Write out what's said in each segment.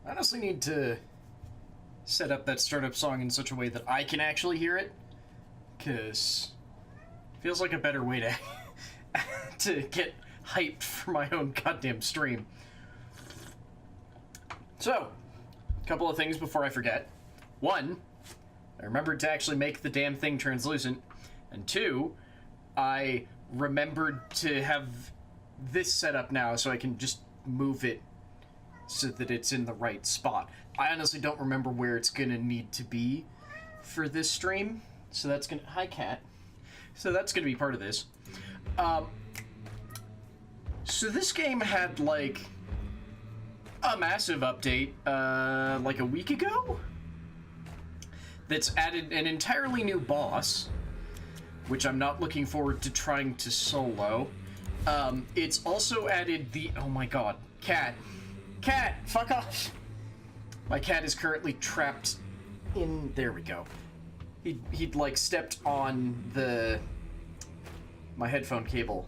I honestly need to set up that startup song in such a way that I can actually hear it, because it feels like a better way to to get hyped for my own goddamn stream. So, a couple of things before I forget. One, I remembered to actually make the damn thing translucent, and two, I remembered to have this set up now so I can just move it so that it's in the right spot. I honestly don't remember where it's gonna need to be for this stream, so that's gonna... Hi, cat. So that's gonna be part of this. So this game had, like, a massive update, like a week ago? That's added an entirely new boss, which I'm not looking forward to trying to solo. It's also added the... Oh my god. Cat. Cat! Fuck off! My cat is currently trapped in... There we go. He'd like, stepped on my headphone cable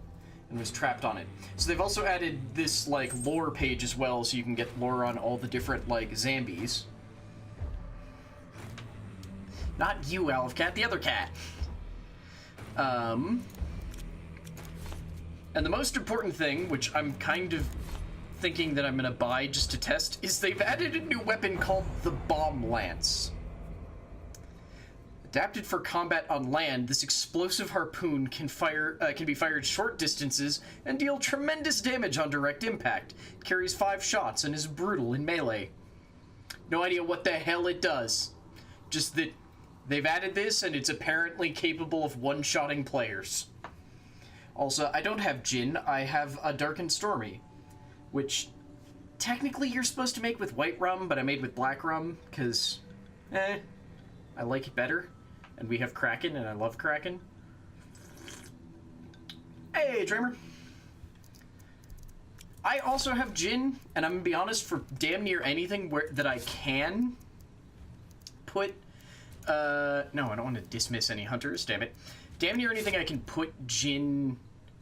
and was trapped on it. So they've also added this, like, lore page as well, so you can get lore on all the different, like, zombies. Not you, Elf Cat, the other cat. And the most important thing, which I'm kind of thinking that I'm gonna buy just to test, is they've added a new weapon called the Bomb Lance. Adapted for combat on land, this explosive harpoon can be fired short distances and deal tremendous damage on direct impact. It carries 5 shots and is brutal in melee. No idea what the hell it does. Just that they've added this and it's apparently capable of one-shotting players. Also, I don't have gin, I have a Dark and Stormy, which technically you're supposed to make with white rum, but I made with black rum, because, I like it better. And we have Kraken, and I love Kraken. Hey, Dreamer. I also have gin, and I'm gonna be honest, for damn near anything that I can put... no, I don't want to dismiss any hunters, damn it. Damn near anything I can put gin...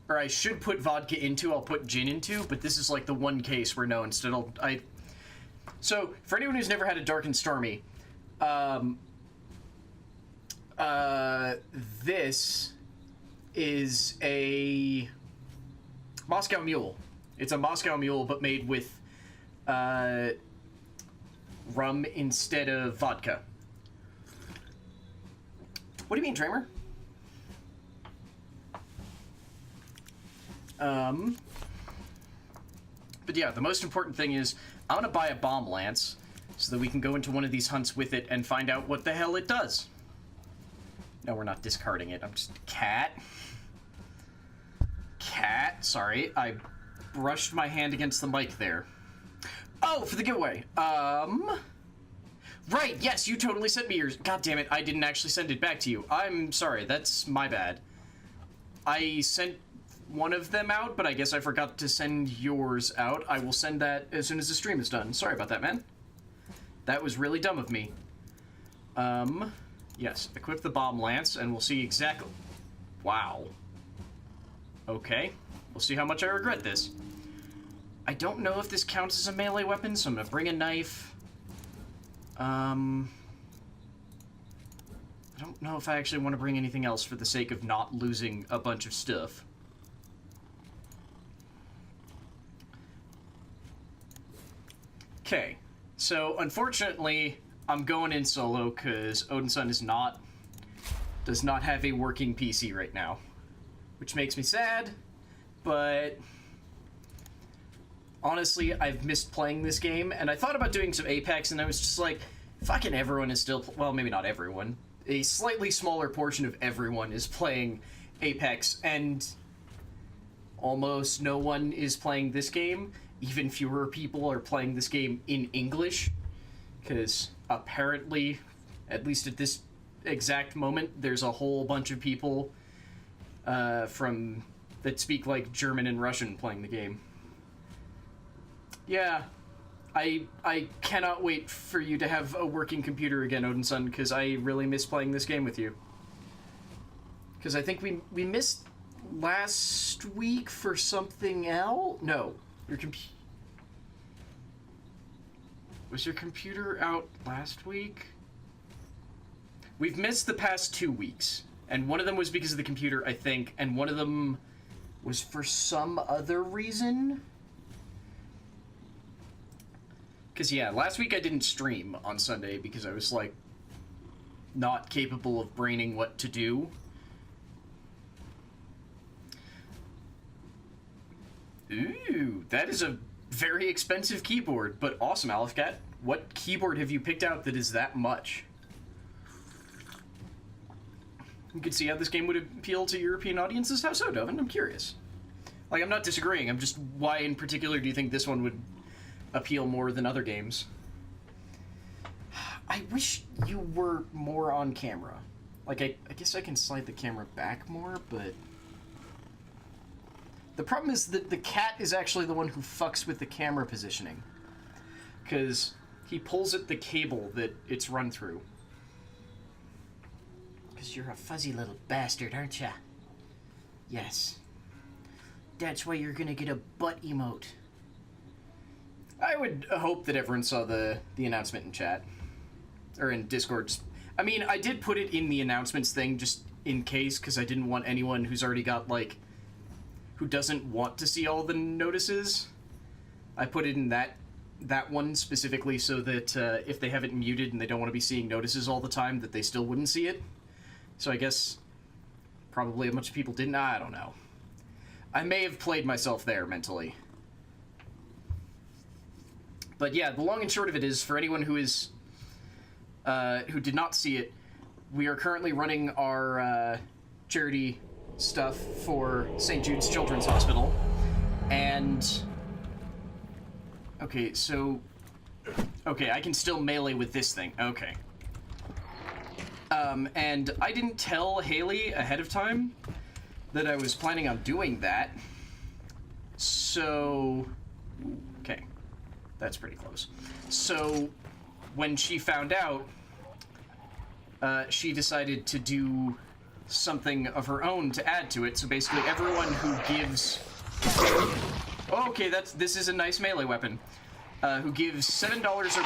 Or I should put vodka into, I'll put gin into, but this is like the one case where no, instead So, for anyone who's never had a Dark and Stormy, this is a Moscow Mule. It's a Moscow Mule, but made with rum instead of vodka. What do you mean, Dreamer? But yeah, the most important thing is I'm gonna buy a Bomb Lance so that we can go into one of these hunts with it and find out what the hell it does. No, we're not discarding it. I'm just... Cat. Cat. Sorry, I brushed my hand against the mic there. Oh, for the giveaway. Right, yes, you totally sent me yours. God damn it, I didn't actually send it back to you. I'm sorry, that's my bad. I sent one of them out, but I guess I forgot to send yours out. I will send that as soon as the stream is done. Sorry about that, man. That was really dumb of me. Yes, equip the Bomb Lance, and we'll see exactly... Wow. Okay. We'll see how much I regret this. I don't know if this counts as a melee weapon, so I'm gonna bring a knife. I don't know if I actually want to bring anything else for the sake of not losing a bunch of stuff. Okay. So, unfortunately... I'm going in solo because Odinson does not have a working PC right now, which makes me sad, but honestly, I've missed playing this game, and I thought about doing some Apex, and I was just like, fucking everyone is still, well, maybe not everyone, a slightly smaller portion of everyone is playing Apex, and almost no one is playing this game. Even fewer people are playing this game in English, because apparently, at least at this exact moment, there's a whole bunch of people that speak like German and Russian playing the game. Yeah, I cannot wait for you to have a working computer again, Odinson, because I really miss playing this game with you. Because I think we missed last week for something else? No, your computer... Was your computer out last week? We've missed the past 2 weeks. And one of them was because of the computer, I think. And one of them was for some other reason. Because, yeah, last week I didn't stream on Sunday because I was, like, not capable of braining what to do. Ooh, that is a very expensive keyboard, but awesome, Alifcat. What keyboard have you picked out that is that much? You could see how this game would appeal to European audiences. How so, Dovin? I'm curious. Like, I'm not disagreeing. I'm just, why in particular do you think this one would appeal more than other games? I wish you were more on camera. Like, I guess I can slide the camera back more, but... The problem is that the cat is actually the one who fucks with the camera positioning. Because he pulls at the cable that it's run through. Because you're a fuzzy little bastard, aren't ya? Yes. That's why you're gonna get a butt emote. I would hope that everyone saw the announcement in chat. Or in Discord. I mean, I did put it in the announcements thing just in case, because I didn't want anyone who's already got, like... who doesn't want to see all the notices. I put it in that one specifically so that if they have it muted and they don't want to be seeing notices all the time, that they still wouldn't see it. So I guess probably a bunch of people didn't. I don't know. I may have played myself there mentally. But yeah, the long and short of it is, for anyone who is who did not see it, we are currently running our charity stuff for St. Jude's Children's Hospital, and okay, I can still melee with this thing. Okay. And I didn't tell Haley ahead of time that I was planning on doing that. So, okay, that's pretty close. So, when she found out, she decided to do something of her own to add to it. So basically everyone who gives... Oh, okay, this is a nice melee weapon. Who gives $7 or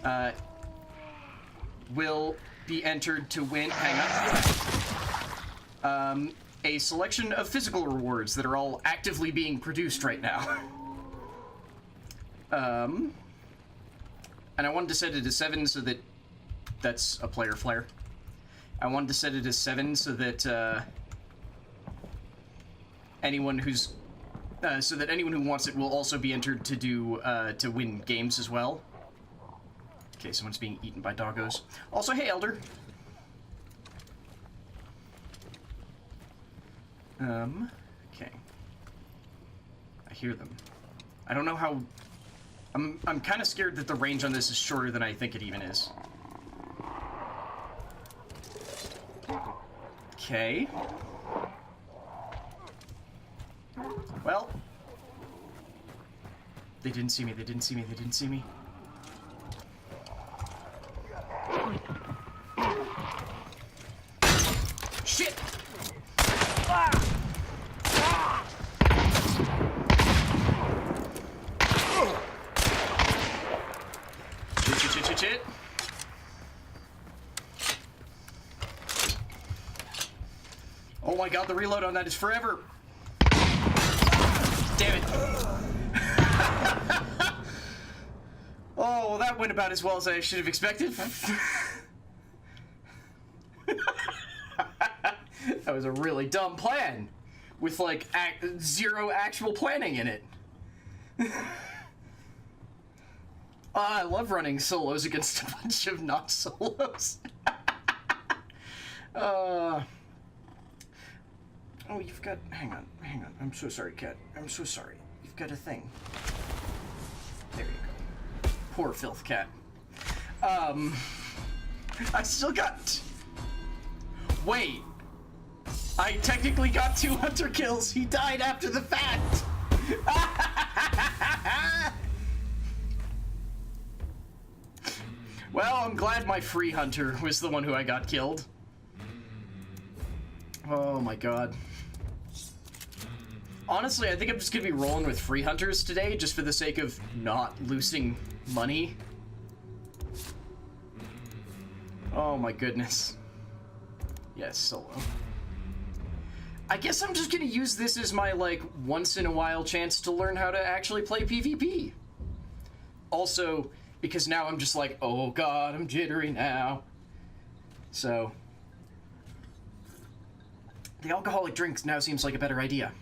more will be entered to win... Hang on. A selection of physical rewards that are all actively being produced right now. And I wanted to set it to 7 so that... That's a player flare. I wanted to set it as 7 so that anyone who's anyone who wants it will also be entered to do to win games as well. Okay, someone's being eaten by doggos. Also, hey, Elder. Okay. I hear them. I don't know how. I'm kind of scared that the range on this is shorter than I think it even is. Okay. Well. They didn't see me, they didn't see me, they didn't see me. Shit! Ah! Ah! Shit. Oh my god, the reload on that is forever! Damn it! Oh, well, that went about as well as I should have expected. That was a really dumb plan. With, like, zero actual planning in it. I love running solos against a bunch of not-solos. Oh, you've got... Hang on. I'm so sorry, cat. I'm so sorry. You've got a thing. There you go. Poor filth cat. I still got... Wait. I technically got 2 hunter kills. He died after the fact. Well, I'm glad my free hunter was the one who I got killed. Oh my god. Honestly, I think I'm just gonna be rolling with free hunters today, just for the sake of not losing money. Oh my goodness. Yes, solo. I guess I'm just gonna use this as my, like, once-in-a-while chance to learn how to actually play PvP. Also, because now I'm just like, oh god, I'm jittery now. So... the alcoholic drinks now seems like a better idea.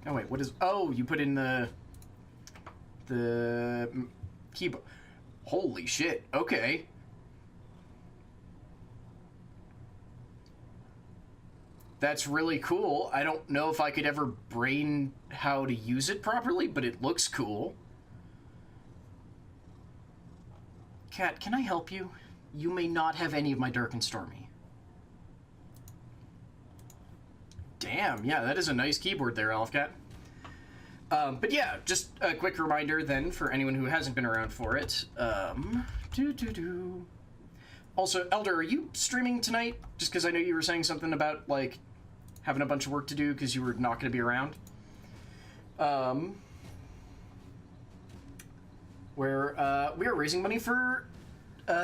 Oh wait, what is... oh, you put in the keyboard. Holy shit, okay. That's really cool. I don't know if I could ever brain how to use it properly, but it looks cool. Cat, can I help you? You may not have any of my Dark and Stormy. Damn, yeah, that is a nice keyboard there, Elfcat. But yeah, just a quick reminder then for anyone who hasn't been around for it. Also, Elder, are you streaming tonight? Just because I know you were saying something about, like, having a bunch of work to do because you were not going to be around. Where we are raising money for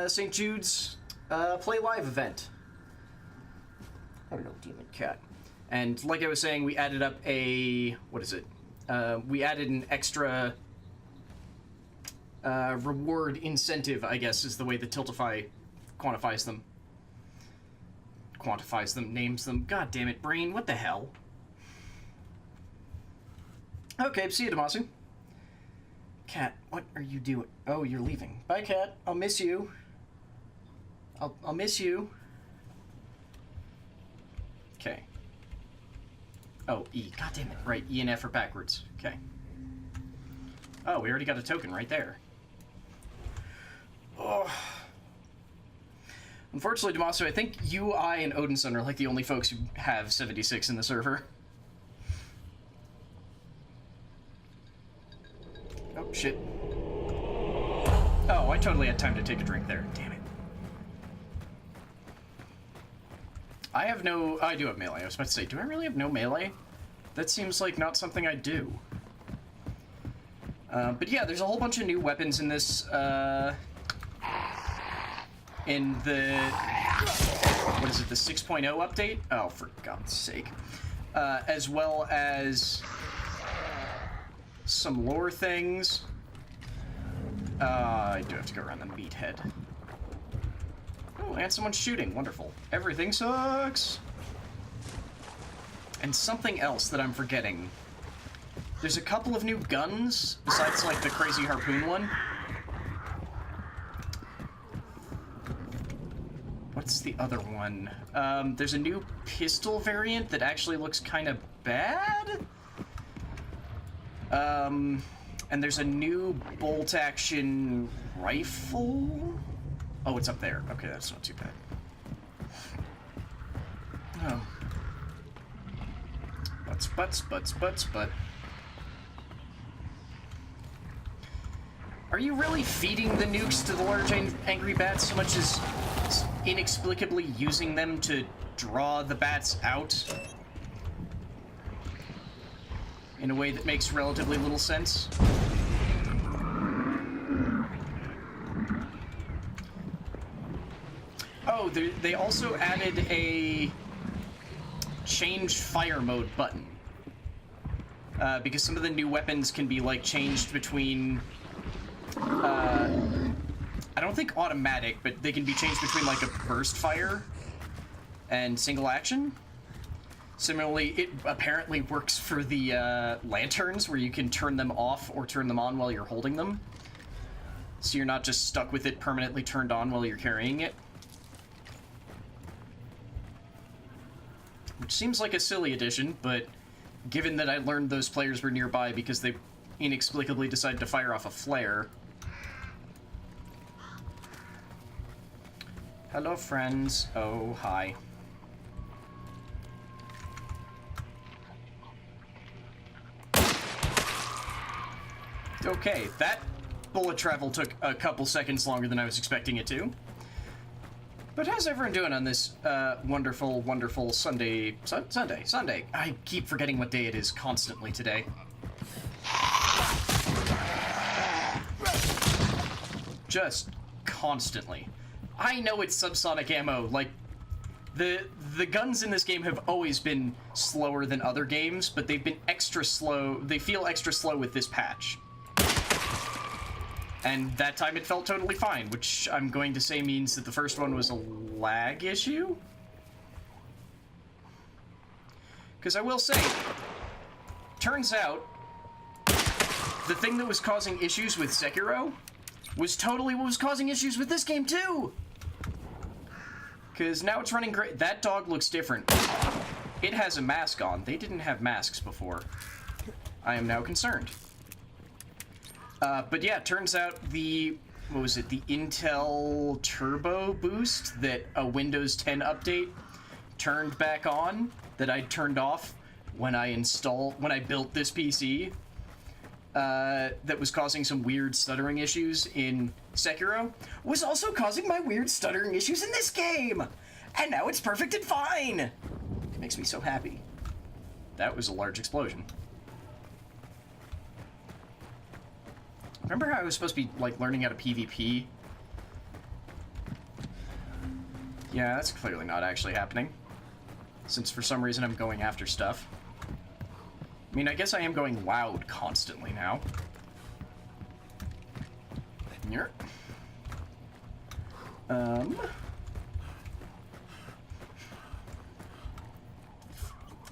St. Jude's Play Live event. I don't know, Demon Cat. And like I was saying, we added up a... what is it? We added an extra reward incentive, I guess, is the way that Tiltify quantifies them. Quantifies them, names them. God damn it, brain, what the hell? Okay, see you, Damasu. Cat, what are you doing? Oh, you're leaving. Bye, Cat. I'll miss you. I'll miss you. Okay. Oh, E. God damn it. Right, E and F are backwards. Okay. Oh, we already got a token right there. Oh. Unfortunately, Damaso, I think you, I, and Odinson are like the only folks who have 76 in the server. Oh, shit. Oh, I totally had time to take a drink there. Damn it. I have no... I do have melee. I was about to say, do I really have no melee? That seems like not something I do. But yeah, there's a whole bunch of new weapons in this, in the... what is it, the 6.0 update? Oh, for God's sake. As well as some lore things. I do have to go around the meathead. Oh, and someone's shooting. Wonderful. Everything sucks. And something else that I'm forgetting. There's a couple of new guns, besides, like, the crazy harpoon one. What's the other one? There's a new pistol variant that actually looks kind of bad. And there's a new bolt-action rifle. Oh, it's up there. Okay, that's not too bad. Oh. But. Are you really feeding the nukes to the large angry bats so much as inexplicably using them to draw the bats out? In a way that makes relatively little sense? Oh, they also added a change fire mode button. Because some of the new weapons can be, like, changed between... I don't think automatic, but they can be changed between, like, a burst fire and single action. Similarly, it apparently works for the lanterns, where you can turn them off or turn them on while you're holding them. So you're not just stuck with it permanently turned on while you're carrying it. Which seems like a silly addition, but given that I learned those players were nearby because they inexplicably decided to fire off a flare. Hello, friends. Oh, hi. Okay, that bullet travel took a couple seconds longer than I was expecting it to. But how's everyone doing on this wonderful, wonderful Sunday? Sunday. I keep forgetting what day it is constantly today. Just constantly. I know it's subsonic ammo. Like, the guns in this game have always been slower than other games, but they've been extra slow. They feel extra slow with this patch. And that time it felt totally fine, which I'm going to say means that the first one was a lag issue? Because I will say, turns out, the thing that was causing issues with Sekiro was totally what was causing issues with this game too! Because now it's running great. That dog looks different. It has a mask on. They didn't have masks before. I am now concerned. But yeah, turns out the Intel Turbo Boost that a Windows 10 update turned back on, that I turned off when I built this PC, that was causing some weird stuttering issues in Sekiro, was also causing my weird stuttering issues in this game! And now it's perfect and fine! It makes me so happy. That was a large explosion. Remember how I was supposed to be, like, learning how to PvP? Yeah, that's clearly not actually happening. Since for some reason I'm going after stuff. I mean, I guess I am going loud constantly now. Here.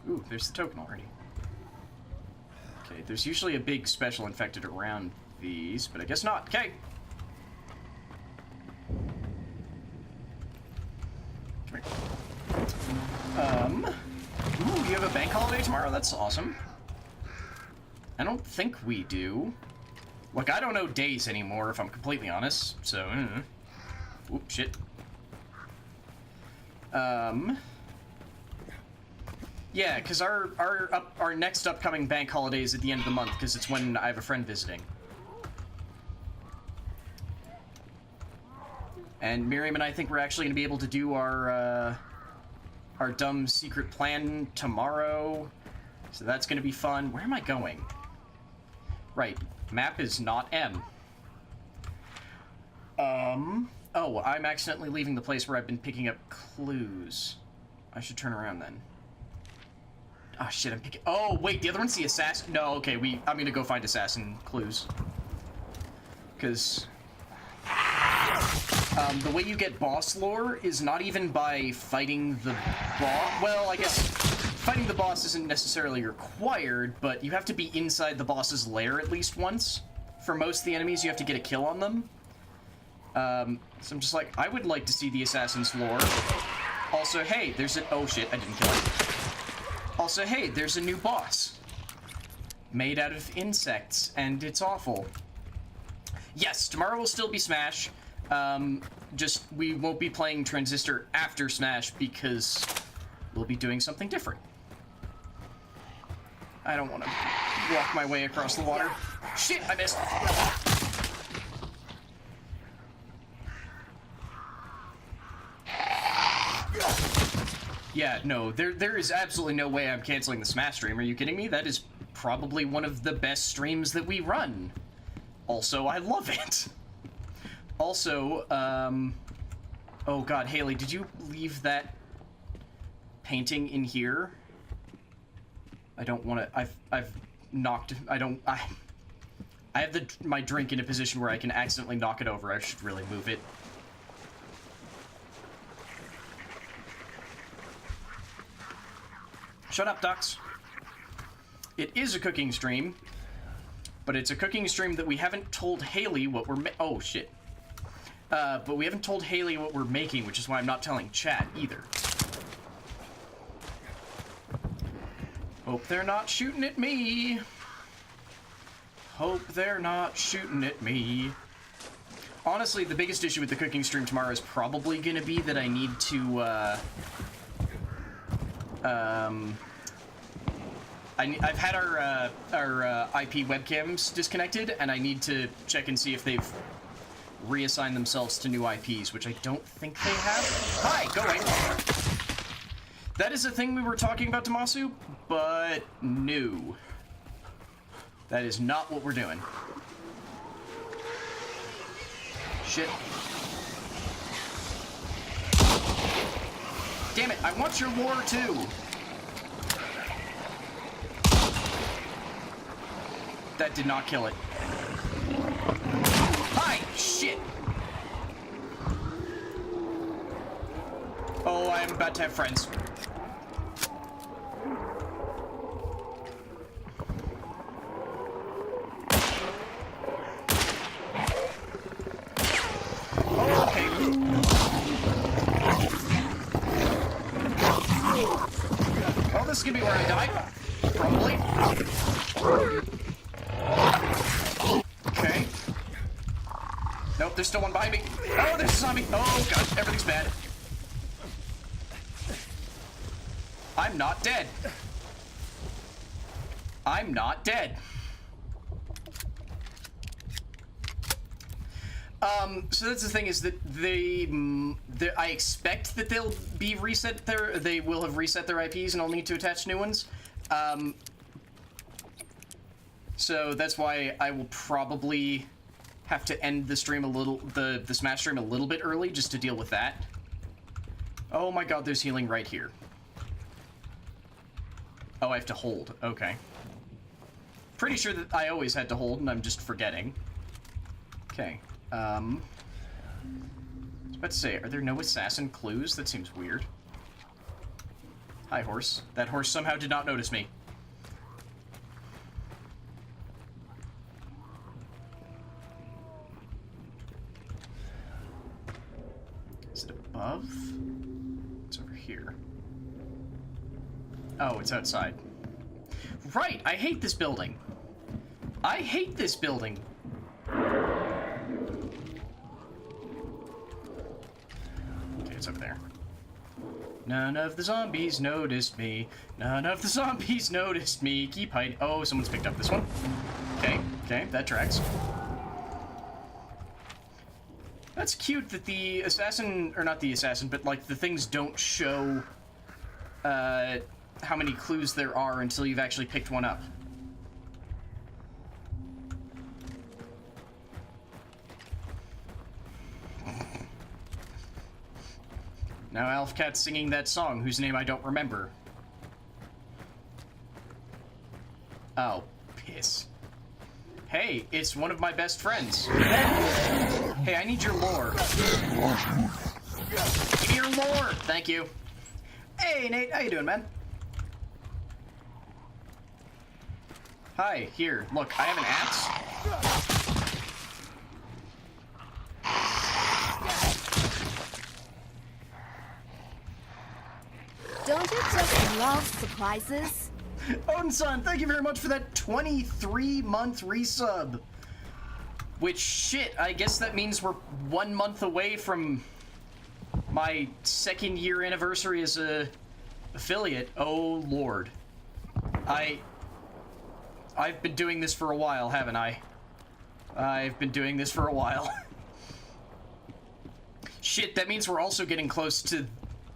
Ooh, there's the token already. Okay, there's usually a big special infected around these, but I guess not. Okay. Come here. Ooh, you have a bank holiday tomorrow? That's awesome. I don't think we do. Look, I don't know days anymore, if I'm completely honest, so... Oop, shit. Yeah, because our next upcoming bank holiday is at the end of the month, because it's when I have a friend visiting. And Miriam and I think we're actually going to be able to do our dumb secret plan tomorrow. So that's going to be fun. Where am I going? Right. Map is not M. Oh, I'm accidentally leaving the place where I've been picking up clues. I should turn around then. Oh, shit, I'm picking... Oh, wait, the other one's the assassin... No, okay, I'm gonna go find assassin clues. Because... the way you get boss lore is not even by fighting the boss. Well, I guess fighting the boss isn't necessarily required, but you have to be inside the boss's lair at least once. For most of the enemies, you have to get a kill on them. So I'm just like, I would like to see the assassin's lore. Also, hey, there's a... Oh, shit, I didn't kill him. Also, hey, there's a new boss. Made out of insects, and it's awful. Yes, tomorrow will still be Smash. Just, we won't be playing Transistor after Smash because we'll be doing something different. I don't want to walk my way across the water. Shit, I missed. Yeah, no, there is absolutely no way I'm canceling the Smash stream. Are you kidding me? That is probably one of the best streams that we run. Also, I love it. Also, oh god, Haley, did you leave that painting in here? I don't want to, I've knocked, I have my drink in a position where I can accidentally knock it over. I should really move it. Shut up, ducks. It is a cooking stream, but it's a cooking stream that we haven't told Haley what we're oh, shit. But we haven't told Haley what we're making, which is why I'm not telling chat either. Hope they're not shooting at me. Hope they're not shooting at me. Honestly, the biggest issue with the cooking stream tomorrow is probably going to be that I need to, I've had our IP webcams disconnected, and I need to check and see if they've reassign themselves to new IPs, which I don't think they have. Hi, go away. That is a thing we were talking about, Damasu, but no. That is not what we're doing. Shit. Damn it, I want your lore too. That did not kill it. Hi! Shit! Oh, I'm about to have friends. Oh, okay. Oh, this is gonna be where I die. Probably. Okay. Nope, there's still one behind me. Oh, there's a zombie. Oh, God, everything's bad. I'm not dead. I'm not dead. So that's the thing, is that I expect that they'll be they will have reset their IPs and I'll need to attach new ones. So that's why I will probably have to end the stream the Smash stream a little bit early just to deal with that. Oh my God, there's healing right here. Oh, I have to hold. Okay. Pretty sure that I always had to hold and I'm just forgetting. Okay. I was about to say, are there no assassin clues? That seems weird. Hi, horse. That horse somehow did not notice me. Is it above? It's over here. Oh, it's outside. Right! I hate this building! I hate this building! It's over there. None of the zombies noticed me. None of the zombies noticed me. Keep hiding. Oh, someone's picked up this one. Okay, okay, that tracks. That's cute that the assassin, or not the assassin, but like the things don't show how many clues there are until you've actually picked one up. Now Alfcat's singing that song, whose name I don't remember. Oh, piss. Hey, it's one of my best friends. Hey, I need your lore. Give me your lore! Thank you. Hey, Nate, how you doing, man? Hi, here, look, I have an axe. Don't you just love surprises? Odinson, thank you very much for that 23-month resub. Which, shit, I guess that means we're 1 month away from my 2nd year anniversary as a affiliate. Oh, Lord. I've been doing this for a while, haven't I? I've been doing this for a while. Shit, that means we're also getting close to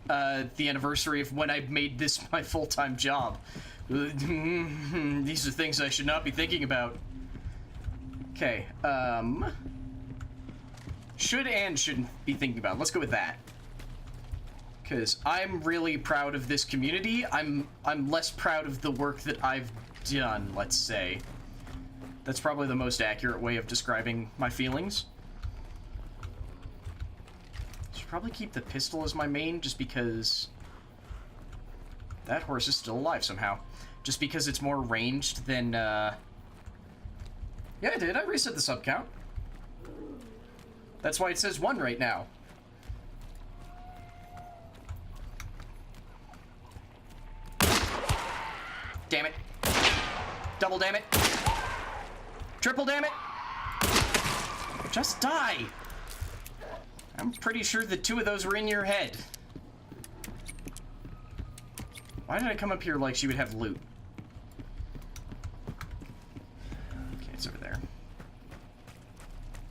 the anniversary of when I made this my full-time job. These are things I should not be thinking about. Okay, should and shouldn't be thinking about. Let's go with that. Because I'm really proud of this community. I'm less proud of the work that I've done, let's say. That's probably the most accurate way of describing my feelings. Should probably keep the pistol as my main, just because that horse is still alive somehow. Just because it's more ranged than, Yeah, I did. I reset the sub count. That's why it says 1 right now. Damn it. Double damn it. Triple damn it. Just die. I'm pretty sure that 2 of those were in your head. Why did I come up here like she would have loot? Okay, it's over there.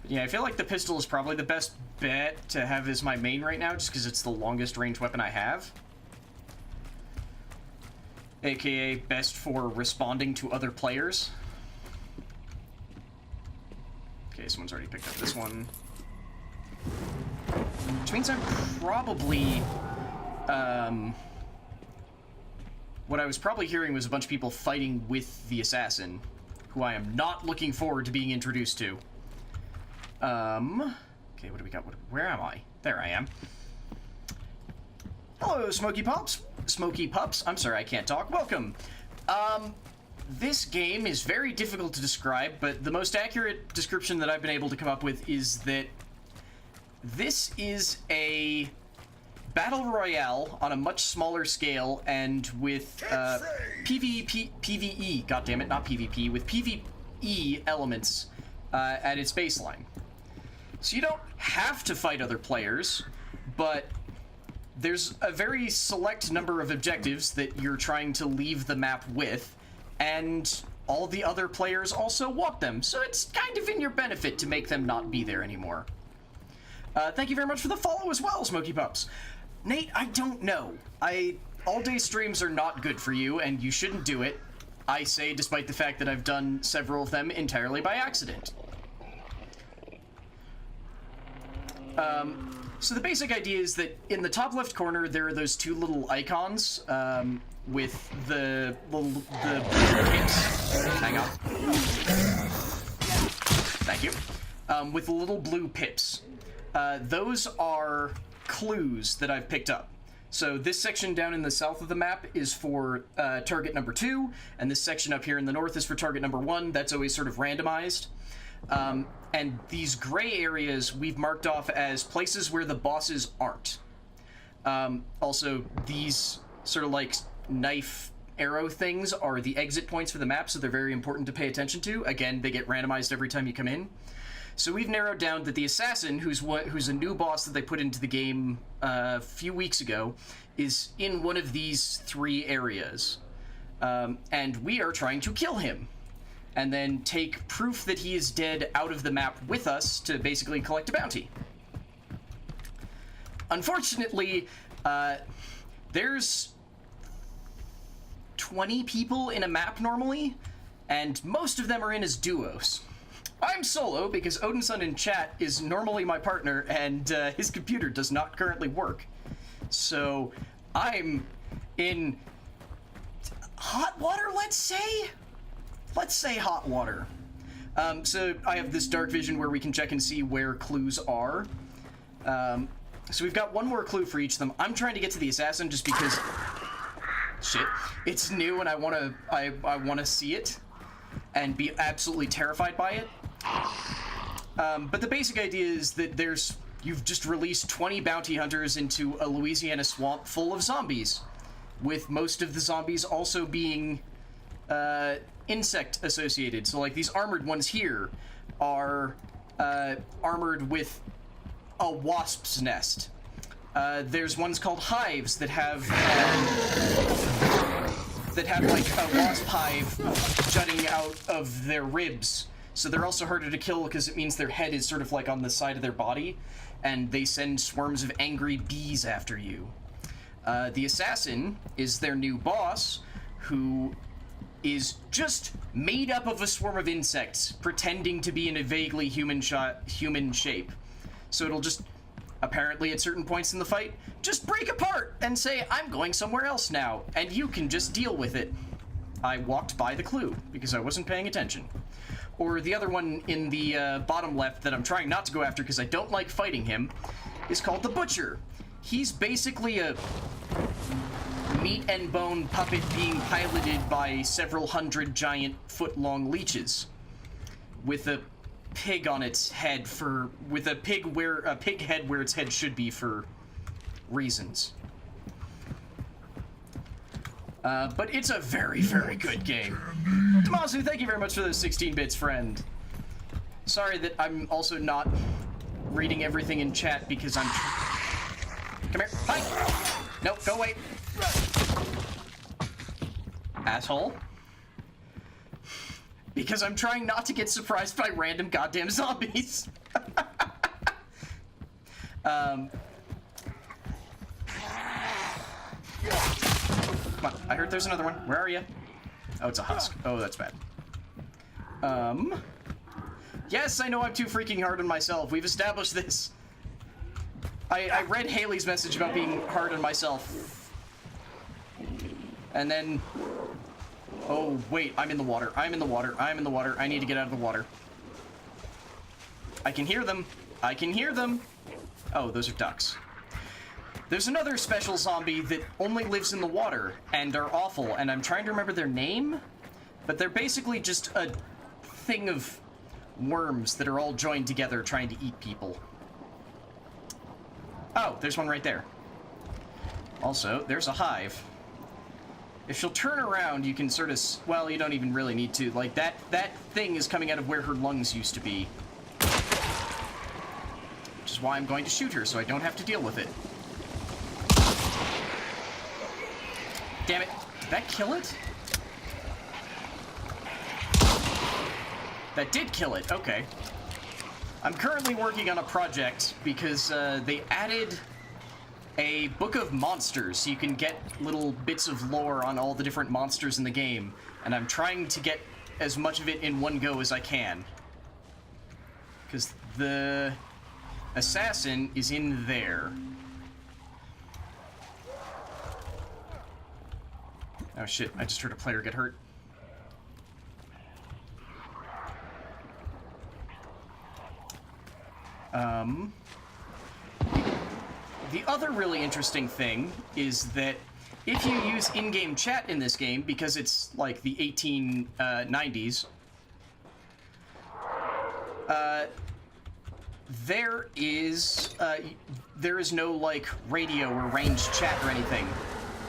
Yeah, I feel like the pistol is probably the best bet to have as my main right now, just because it's the longest range weapon I have. AKA best for responding to other players. Okay, someone's already picked up this one. Which means I'm probably... what I was probably hearing was a bunch of people fighting with the assassin, who I am not looking forward to being introduced to. Okay, what do we got? Where am I? There I am. Hello, Smoky Pups. Smoky Pups. I'm sorry, I can't talk. Welcome. This game is very difficult to describe, but the most accurate description that I've been able to come up with is that this is a battle royale on a much smaller scale and with PvE, goddammit, not PvP, with PvE elements at its baseline. So you don't have to fight other players, but there's a very select number of objectives that you're trying to leave the map with, and all the other players also want them, so it's kind of in your benefit to make them not be there anymore. Thank you very much for the follow as well, Smoky Pups. Nate, I don't know. All-day streams are not good for you, and you shouldn't do it. I say, despite the fact that I've done several of them entirely by accident. So the basic idea is that in the top left corner there are those two little icons with the pips. Hang on. Thank you. With the little blue pips. Those are clues that I've picked up. So this section down in the south of the map is for target number 2, and this section up here in the north is for target number 1. That's always sort of randomized. And these gray areas we've marked off as places where the bosses aren't. Also, these sort of like knife arrow things are the exit points for the map, so they're very important to pay attention to. Again, they get randomized every time you come in. So we've narrowed down that the assassin, who's a new boss that they put into the game a few weeks ago, is in one of these 3 areas. And we are trying to kill him, and then take proof that he is dead out of the map with us to basically collect a bounty. Unfortunately, there's 20 people in a map normally, and most of them are in as duos. I'm solo because Odinson in chat is normally my partner, and his computer does not currently work. So I'm in hot water, let's say? Let's say hot water. So I have this dark vision where we can check and see where clues are. So we've got one more clue for each of them. I'm trying to get to the assassin just because... Shit. It's new and I wanna see it and be absolutely terrified by it. But the basic idea is that you've just released 20 bounty hunters into a Louisiana swamp full of zombies, with most of the zombies also being insect associated. So like these armored ones here are armored with a wasp's nest. There's ones called hives that have like a wasp hive jutting out of their ribs. So they're also harder to kill because it means their head is sort of like on the side of their body, and they send swarms of angry bees after you. The assassin is their new boss, who is just made up of a swarm of insects pretending to be in a vaguely human shape. So it'll just, apparently at certain points in the fight, just break apart and say, I'm going somewhere else now, and you can just deal with it. I walked by the clue because I wasn't paying attention. Or the other one in the bottom left that I'm trying not to go after because I don't like fighting him is called the Butcher. He's basically a meat and bone puppet being piloted by several hundred giant foot-long leeches with a pig on its head with a pig head where its head should be for reasons. But it's a very, very good game. Damasu, thank you very much for those 16 bits, friend. Sorry that I'm also not reading everything in chat because I'm... Come here. Hi! Nope, go away. Asshole. Because I'm trying not to get surprised by random goddamn zombies. Come on, I heard there's another one. Where are you? Oh, it's a husk. Oh, that's bad. Yes, I know I'm too freaking hard on myself. We've established this. I read Haley's message about being hard on myself. And then... Oh, wait, I'm in the water. I'm in the water. I'm in the water. I need to get out of the water. I can hear them. I can hear them. Oh, those are ducks. There's another special zombie that only lives in the water and are awful, and I'm trying to remember their name, but they're basically just a thing of worms that are all joined together trying to eat people. Oh, there's one right there. Also, there's a hive. If she'll turn around, you can sort of... Well, you don't even really need to. Like, that thing is coming out of where her lungs used to be. Which is why I'm going to shoot her, so I don't have to deal with it. Damn it. Did that kill it? That did kill it. Okay. I'm currently working on a project because they added a book of monsters, so you can get little bits of lore on all the different monsters in the game, and I'm trying to get as much of it in one go as I can. Because the assassin is in there. Oh shit, I just heard a player get hurt. The other really interesting thing is that if you use in-game chat in this game, because it's like the 1890s, there is no like radio or ranged chat or anything.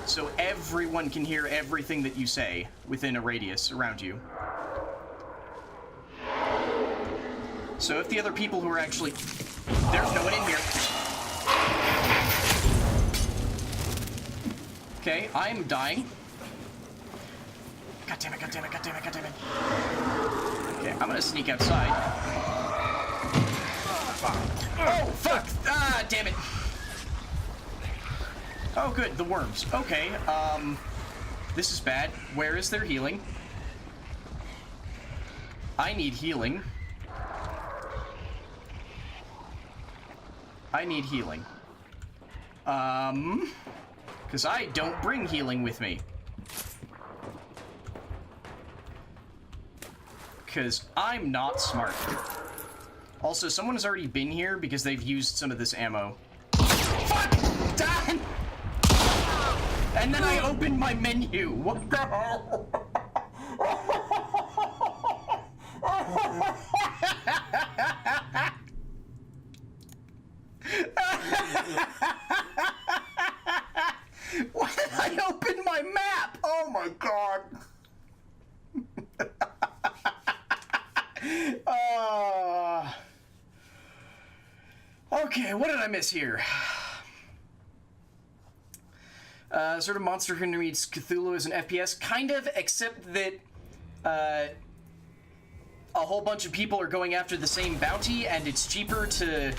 So everyone can hear everything that you say within a radius around you. So if the other people who are actually... There's no one in here. Okay, I'm dying. God damn it, god damn it, god damn it, god damn it. Okay, I'm gonna sneak outside. Oh, fuck! Ah, damn it. Oh, good, the worms. Okay, this is bad. Where is their healing? I need healing. I need healing. Because I don't bring healing with me. Because I'm not smart. Also, someone has already been here because they've used some of this ammo. Fuck! Done! And then I opened my menu. What the hell? Why did I open my map? Oh my god. Okay, what did I miss here? Sort of Monster Hunter meets Cthulhu as an FPS, kind of, except that a whole bunch of people are going after the same bounty, and it's cheaper to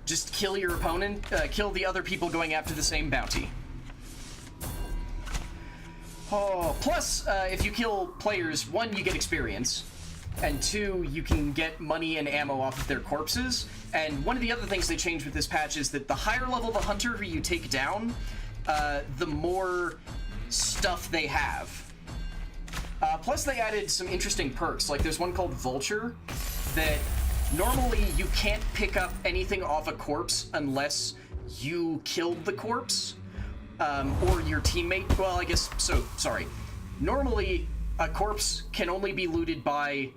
just kill your opponent, kill the other people going after the same bounty. Oh, plus, if you kill players, 1, you get experience, and 2, you can get money and ammo off of their corpses. And one of the other things they changed with this patch is that the higher level the hunter who you take down, the more stuff they have. Plus, they added some interesting perks. Like, there's one called Vulture that normally you can't pick up anything off a corpse unless you killed the corpse. Or your teammate. Well, I guess, so, sorry. Normally, a corpse can only be looted by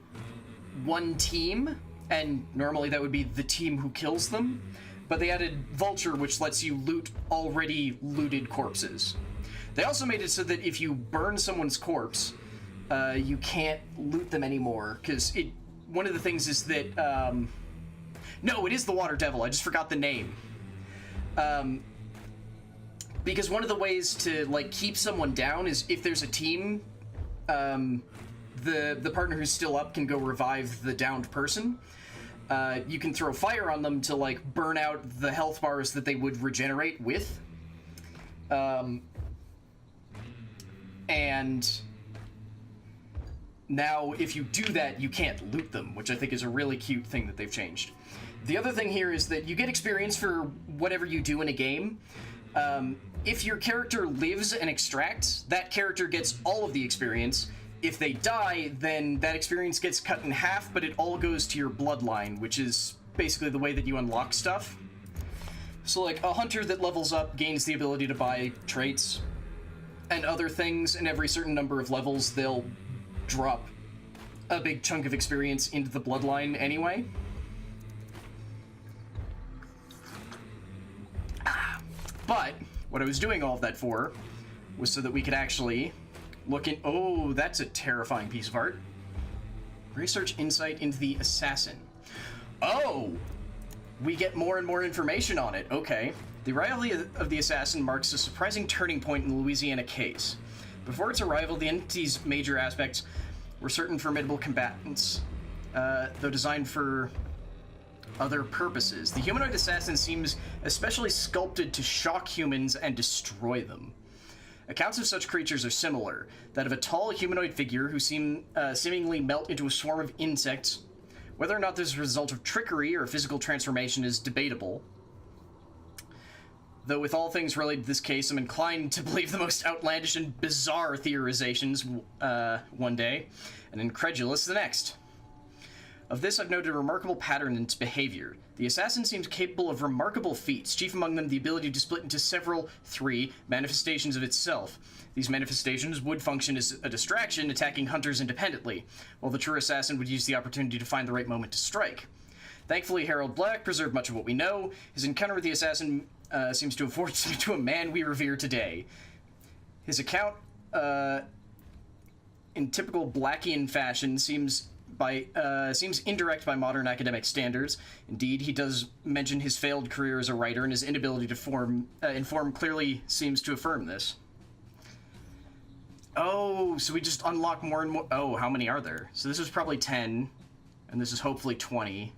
one team, and normally that would be the team who kills them. But they added Vulture, which lets you loot already looted corpses. They also made it so that if you burn someone's corpse, you can't loot them anymore, because one of the things is that, no, it is the Water Devil, I just forgot the name. Because one of the ways to, like, keep someone down is if there's a team, the partner who's still up can go revive the downed person. You can throw fire on them to, like, burn out the health bars that they would regenerate with. And now, if you do that, you can't loot them, which I think is a really cute thing that they've changed. The other thing here is that you get experience for whatever you do in a game. If your character lives and extracts, that character gets all of the experience. If they die, then that experience gets cut in half, but it all goes to your bloodline, which is basically the way that you unlock stuff. So, like, a hunter that levels up gains the ability to buy traits and other things, and every certain number of levels, they'll drop a big chunk of experience into the bloodline anyway. But what I was doing all of that for was so that we could actually look in... Oh, that's a terrifying piece of art. Research insight into the assassin. Oh! We get more and more information on it. Okay. The arrival of the assassin marks a surprising turning point in the Louisiana case. Before its arrival, the entity's major aspects were certain formidable combatants, though designed for other purposes. The humanoid assassin seems especially sculpted to shock humans and destroy them. Accounts of such creatures are similar. That of a tall humanoid figure who seemingly melt into a swarm of insects. Whether or not this is a result of trickery or physical transformation is debatable. Though with all things related to this case, I'm inclined to believe the most outlandish and bizarre theorizations one day, and incredulous the next. Of this, I've noted a remarkable pattern in its behavior. The assassin seems capable of remarkable feats, chief among them the ability to split into three manifestations of itself. These manifestations would function as a distraction, attacking hunters independently, while the true assassin would use the opportunity to find the right moment to strike. Thankfully, Harold Black preserved much of what we know. His encounter with the assassin seems to have forged him into a man we revere today. His account, in typical Blackian fashion, seems indirect by modern academic standards. Indeed, he does mention his failed career as a writer, and his inability to inform clearly seems to affirm this. Oh, so we just unlock more and more. Oh, how many are there? So this is probably 10, and this is hopefully 20.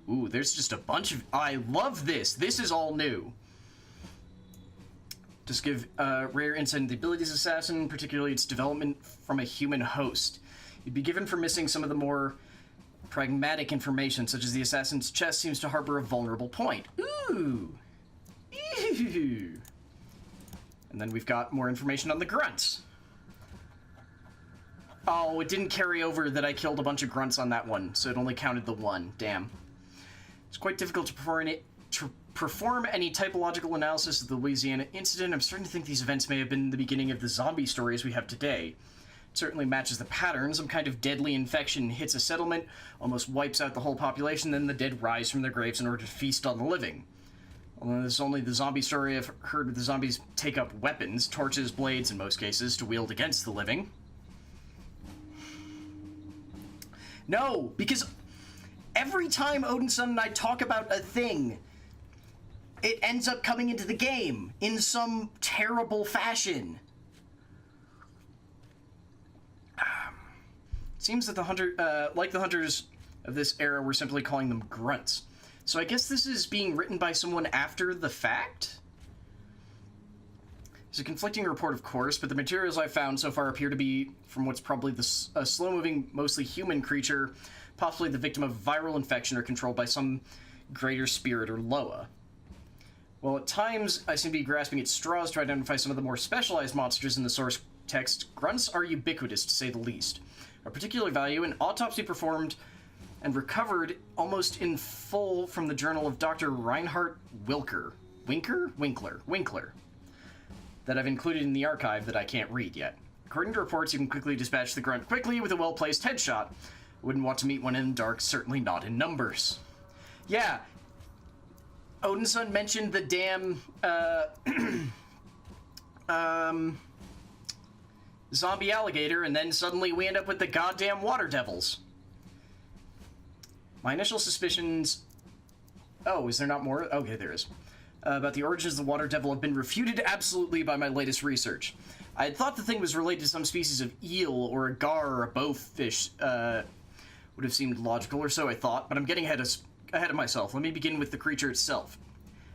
Ooh, there's just a bunch of... I love this! This is all new. Just give rare insight into the abilities of Assassin, particularly its development from a human host. You'd be given for missing some of the more pragmatic information, such as the assassin's chest seems to harbor a vulnerable point. Ooh! Ew! And then we've got more information on the grunts. Oh, it didn't carry over that I killed a bunch of grunts on that one, so it only counted the one. Damn. It's quite difficult to perform any typological analysis of the Louisiana incident. I'm starting to think these events may have been the beginning of the zombie stories we have today. It certainly matches the pattern. Some kind of deadly infection hits a settlement, almost wipes out the whole population, then the dead rise from their graves in order to feast on the living. Although this is only the zombie story I've heard of the zombies take up weapons, torches, blades in most cases, to wield against the living. No, because every time Odinson and I talk about a thing, it ends up coming into the game in some terrible fashion. It seems that the hunters of this era, were simply calling them grunts. So I guess this is being written by someone after the fact? It's a conflicting report, of course, but the materials I've found so far appear to be from what's probably a slow-moving, mostly human creature, possibly the victim of viral infection or controlled by some greater spirit or Loa. While at times I seem to be grasping at straws to identify some of the more specialized monsters in the source text, grunts are ubiquitous, to say the least. Of particular value, an autopsy performed and recovered almost in full from the journal of Dr. Reinhard Winkler, that I've included in the archive that I can't read yet. According to reports, you can quickly dispatch the grunt quickly with a well-placed headshot. Wouldn't want to meet one in the dark, certainly not in numbers. Yeah, Odinson mentioned the damn, zombie alligator, and then suddenly we end up with the goddamn water devils. My initial suspicions... Oh, is there not more? Okay, there is. about the origins of the water devil have been refuted absolutely by my latest research. I had thought the thing was related to some species of eel or a gar or a bowfish. Would have seemed logical, or so I thought, but I'm getting ahead of myself. Let me begin with the creature itself,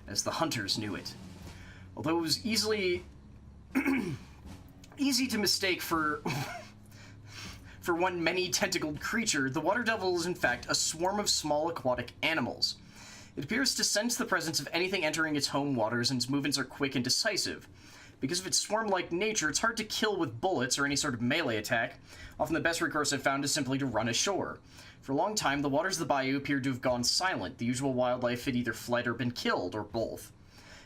as the hunters knew it. Although it was easy to mistake for one many-tentacled creature, the water devil is in fact a swarm of small aquatic animals. It appears to sense the presence of anything entering its home waters, and its movements are quick and decisive. Because of its swarm-like nature, it's hard to kill with bullets or any sort of melee attack. Often the best recourse I've found is simply to run ashore. For a long time, the waters of the bayou appeared to have gone silent. The usual wildlife had either fled or been killed, or both.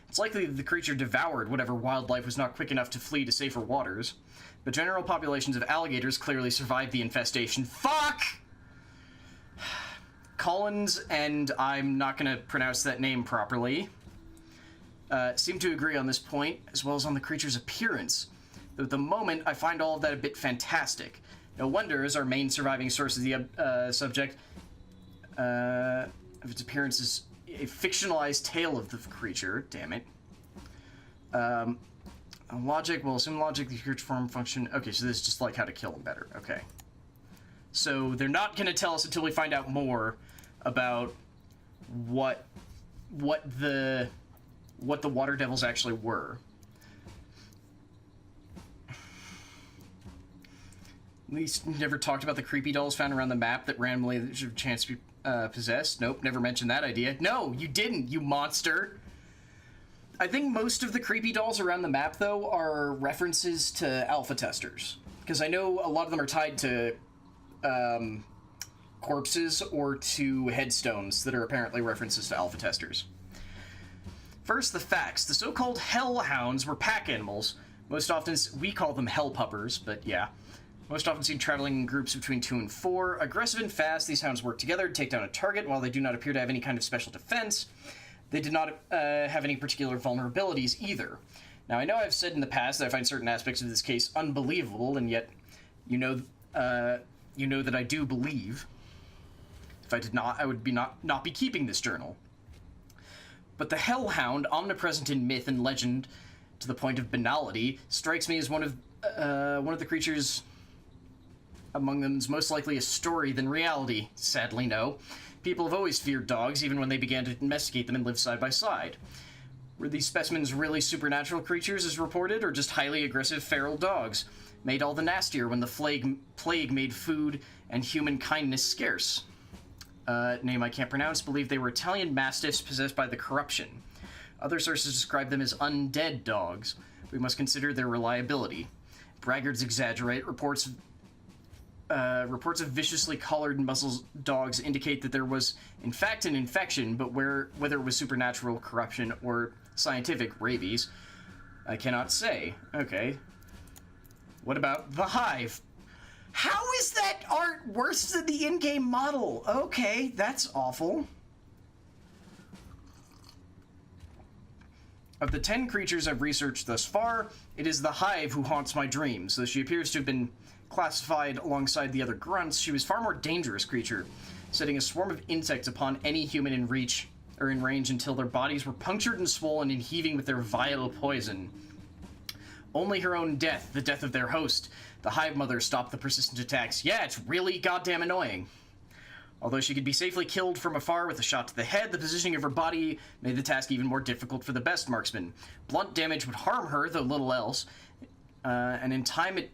It's likely that the creature devoured whatever wildlife was not quick enough to flee to safer waters. But general populations of alligators clearly survived the infestation. Fuck! Collins, and I'm not going to pronounce that name properly, seem to agree on this point, as well as on the creature's appearance. Though at the moment, I find all of that a bit fantastic. No wonder, as our main surviving source of the subject, of its appearance is a fictionalized tale of the creature. Damn it. Logic, well, assume logic, the creature form function. Okay, so this is just like how to kill them better. Okay. So they're not going to tell us until we find out more about what the water devils actually were. At least never talked about the creepy dolls found around the map that randomly should have a chance to be possessed. Nope, never mentioned that idea. No, you didn't, you monster. I think most of the creepy dolls around the map, though, are references to alpha testers. Because I know a lot of them are tied to corpses or to headstones that are apparently references to alpha testers. First, the facts. The so-called hellhounds were pack animals. Most often, we call them hell puppers, but yeah. Most often seen traveling in groups between 2 and 4. Aggressive and fast, these hounds work together to take down a target. While they do not appear to have any kind of special defense, they did not have any particular vulnerabilities either. Now, I know I've said in the past that I find certain aspects of this case unbelievable, and yet, you know that I do believe. If I did not, I would not be keeping this journal. But the hellhound, omnipresent in myth and legend to the point of banality, strikes me as one of the creatures among them is most likely a story than reality. Sadly, no. People have always feared dogs, even when they began to domesticate them and live side by side. Were these specimens really supernatural creatures, as reported, or just highly aggressive feral dogs, made all the nastier when the plague made food and human kindness scarce? Name I can't pronounce, believe they were Italian mastiffs possessed by the corruption. Other sources describe them as undead dogs. We must consider their reliability. Braggarts exaggerate. Reports of viciously collared muzzled dogs indicate that there was, in fact, an infection, but whether it was supernatural corruption or scientific rabies, I cannot say. Okay. What about the hive? How is that art worse than the in-game model? Okay, that's awful. Of the 10 creatures I've researched thus far, it is the hive who haunts my dreams. Though she appears to have been classified alongside the other grunts, she was far more dangerous creature, setting a swarm of insects upon any human in range until their bodies were punctured and swollen and heaving with their vile poison. Only her own death, the death of their host, the hive mother, stopped the persistent attacks. Yeah, it's really goddamn annoying. Although she could be safely killed from afar with a shot to the head, the positioning of her body made the task even more difficult for the best marksman. Blunt damage would harm her, though little else, and in time it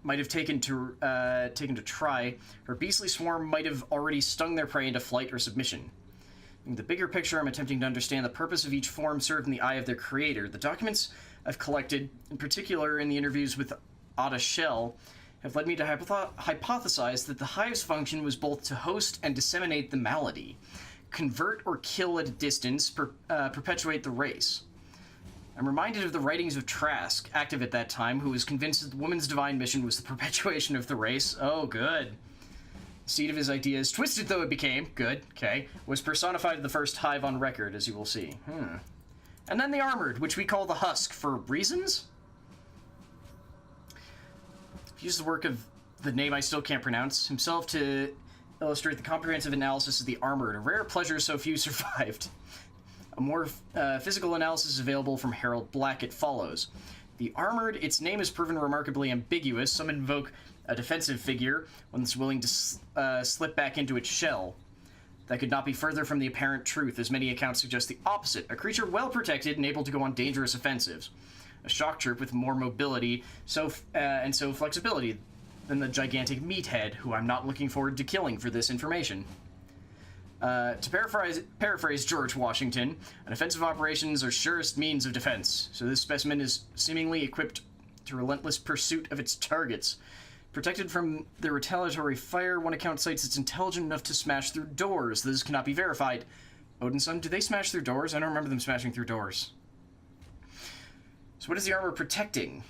might have taken to try. Her beastly swarm might have already stung their prey into flight or submission. In the bigger picture, I'm attempting to understand the purpose of each form served in the eye of their creator. The documents I've collected, in particular in the interviews with Ada Shell, have led me to hypothesize that the hive's function was both to host and disseminate the malady, convert or kill at a distance, perpetuate the race. I'm reminded of the writings of Trask, active at that time, who was convinced that the woman's divine mission was the perpetuation of the race. Oh, good. The seed of his ideas, twisted though it became, good, okay, was personified in the first hive on record, as you will see. And then the armored, which we call the husk, for reasons? Use the work of the name I still can't pronounce himself to illustrate the comprehensive analysis of the armored, a rare pleasure so few survived. A more physical analysis is available from Harold Black. It follows. The armored, its name is proven remarkably ambiguous. Some invoke a defensive figure, one that's willing to slip back into its shell. That could not be further from the apparent truth, as many accounts suggest the opposite. A creature well protected and able to go on dangerous offensives. A shock troop with more mobility and so flexibility than the gigantic meathead, who I'm not looking forward to killing for this information. To paraphrase George Washington, an offensive operations are surest means of defense, so this specimen is seemingly equipped to relentless pursuit of its targets. Protected from the retaliatory fire, one account cites it's intelligent enough to smash through doors. This cannot be verified. Odinson, do they smash through doors? I don't remember them smashing through doors. So what is the armor protecting?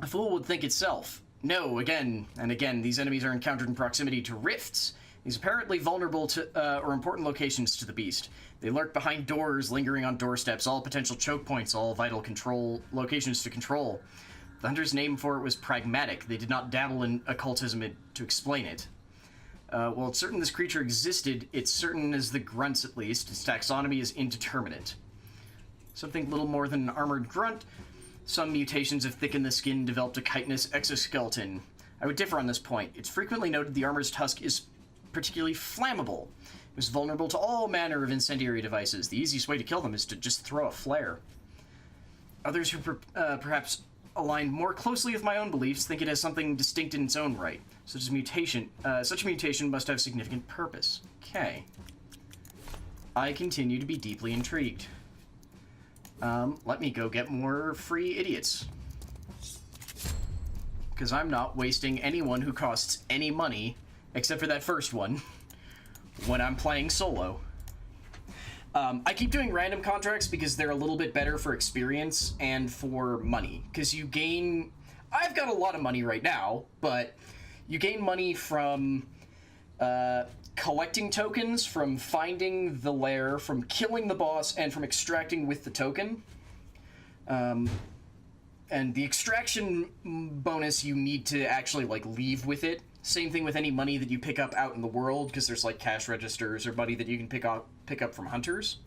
A fool would think itself. No, again and again, these enemies are encountered in proximity to rifts. He's apparently vulnerable to or important locations to the beast. They lurk behind doors, lingering on doorsteps, all potential choke points, all vital control locations to control. The hunter's name for it was pragmatic. They did not dabble in occultism to explain it. While it's certain this creature existed, it's certain as the grunts at least. Its taxonomy is indeterminate. Something little more than an armored grunt. Some mutations have thickened the skin, developed a chitinous exoskeleton. I would differ on this point. It's frequently noted the armor's tusk is particularly flammable. It was vulnerable to all manner of incendiary devices. The easiest way to kill them is to just throw a flare. Others who perhaps align more closely with my own beliefs think it has something distinct in its own right. Such a mutation must have significant purpose. Okay. I continue to be deeply intrigued. Let me go get more free idiots. Because I'm not wasting anyone who costs any money, except for that first one, when I'm playing solo. I keep doing random contracts because they're a little bit better for experience and for money. Because you gain... I've got a lot of money right now, but you gain money from collecting tokens, from finding the lair, from killing the boss, and from extracting with the token. And the extraction bonus you need to actually, like, leave with it. Same thing with any money that you pick up out in the world, because there's, like, cash registers or money that you can pick up from hunters.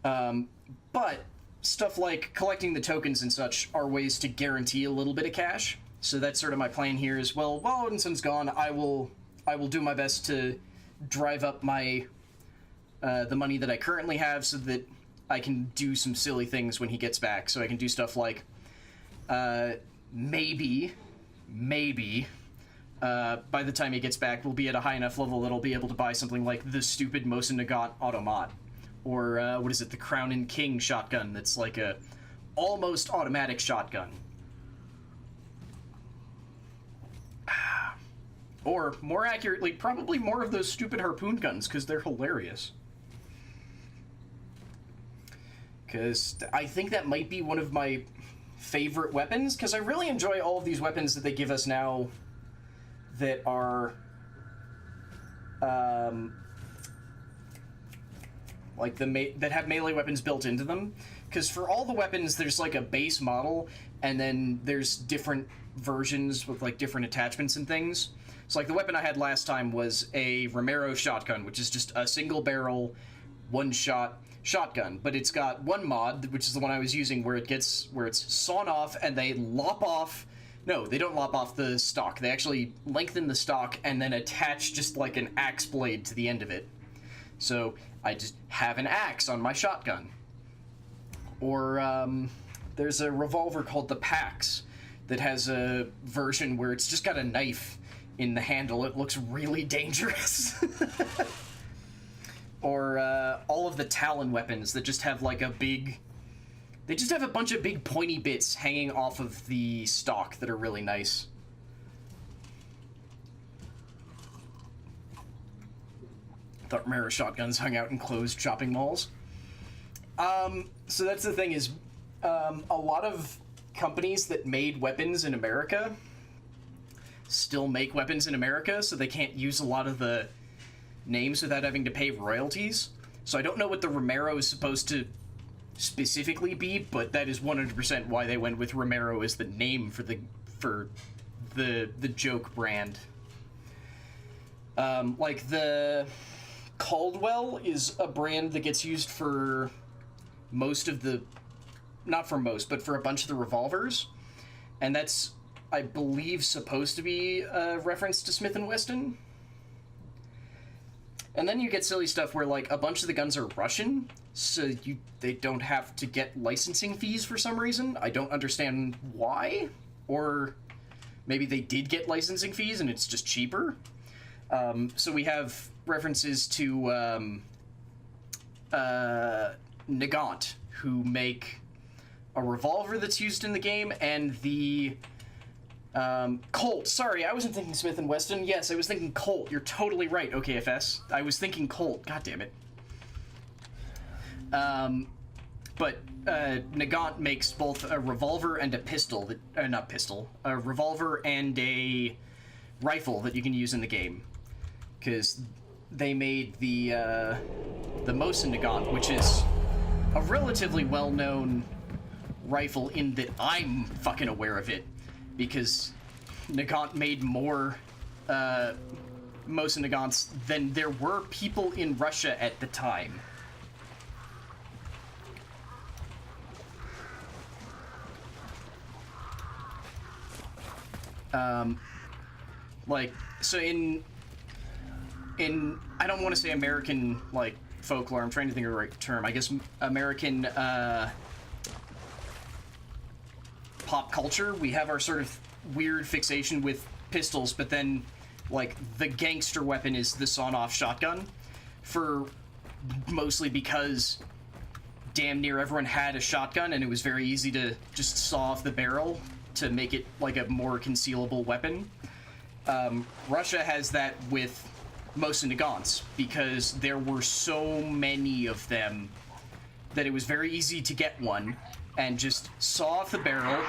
But stuff like collecting the tokens and such are ways to guarantee a little bit of cash. So that's sort of my plan here is, well, while Odinson's gone, I will do my best to drive up my the money that I currently have so that I can do some silly things when he gets back. So I can do stuff like maybe by the time he gets back, we'll be at a high enough level that I'll be able to buy something like the stupid Mosin Nagant Automat. Or, what is it, the Crown and King shotgun that's like a almost automatic shotgun. Or, more accurately, probably more of those stupid harpoon guns, because they're hilarious. Because I think that might be one of my favorite weapons, because I really enjoy all of these weapons that they give us now that are, like that have melee weapons built into them. Because for all the weapons, there's like a base model, and then there's different versions with like different attachments and things. So like the weapon I had last time was a Romero shotgun, which is just a single barrel, one-shot shotgun. But it's got one mod, which is the one I was using, where it's sawn off and they lop off. No, they don't lop off the stock. They actually lengthen the stock and then attach just like an axe blade to the end of it. So I just have an axe on my shotgun. Or there's a revolver called the Pax that has a version where it's just got a knife in the handle. It looks really dangerous. Or all of the Talon weapons that just have like they just have a bunch of big pointy bits hanging off of the stock that are really nice. I thought Romero shotguns hung out in closed shopping malls. So that's the thing is, a lot of companies that made weapons in America still make weapons in America, so they can't use a lot of the names without having to pay royalties. So I don't know what the Romero is supposed to specifically be, but that is 100% why they went with Romero as the name for the joke brand. Like the Caldwell is a brand that gets used for most of the... Not for most, but for a bunch of the revolvers. And that's, I believe, supposed to be a reference to Smith & Wesson. And then you get silly stuff where, like, a bunch of the guns are Russian, so they don't have to get licensing fees for some reason. I don't understand why. Or maybe they did get licensing fees and it's just cheaper. So we have references to Nagant, who make a revolver that's used in the game, and the Colt. Sorry, I wasn't thinking Smith & Wesson. Yes, I was thinking Colt. You're totally right, OKFS. I was thinking Colt. God damn it. But Nagant makes both a revolver and a pistol. Not pistol. A revolver and a rifle that you can use in the game. Because they made the Mosin Nagant, which is a relatively well-known rifle in that I'm fucking aware of it. Because Nagant made more Mosin Nagants than there were people in Russia at the time. Like, so in I don't want to say American, like, folklore, I'm trying to think of the right term, I guess American, pop culture, we have our sort of weird fixation with pistols, but then, like, the gangster weapon is the sawn-off shotgun, mostly because damn near everyone had a shotgun, and it was very easy to just saw off the barrel to make it, like, a more concealable weapon. Russia has that with Mosin Nagants, because there were so many of them that it was very easy to get one, and just saw off the barrel,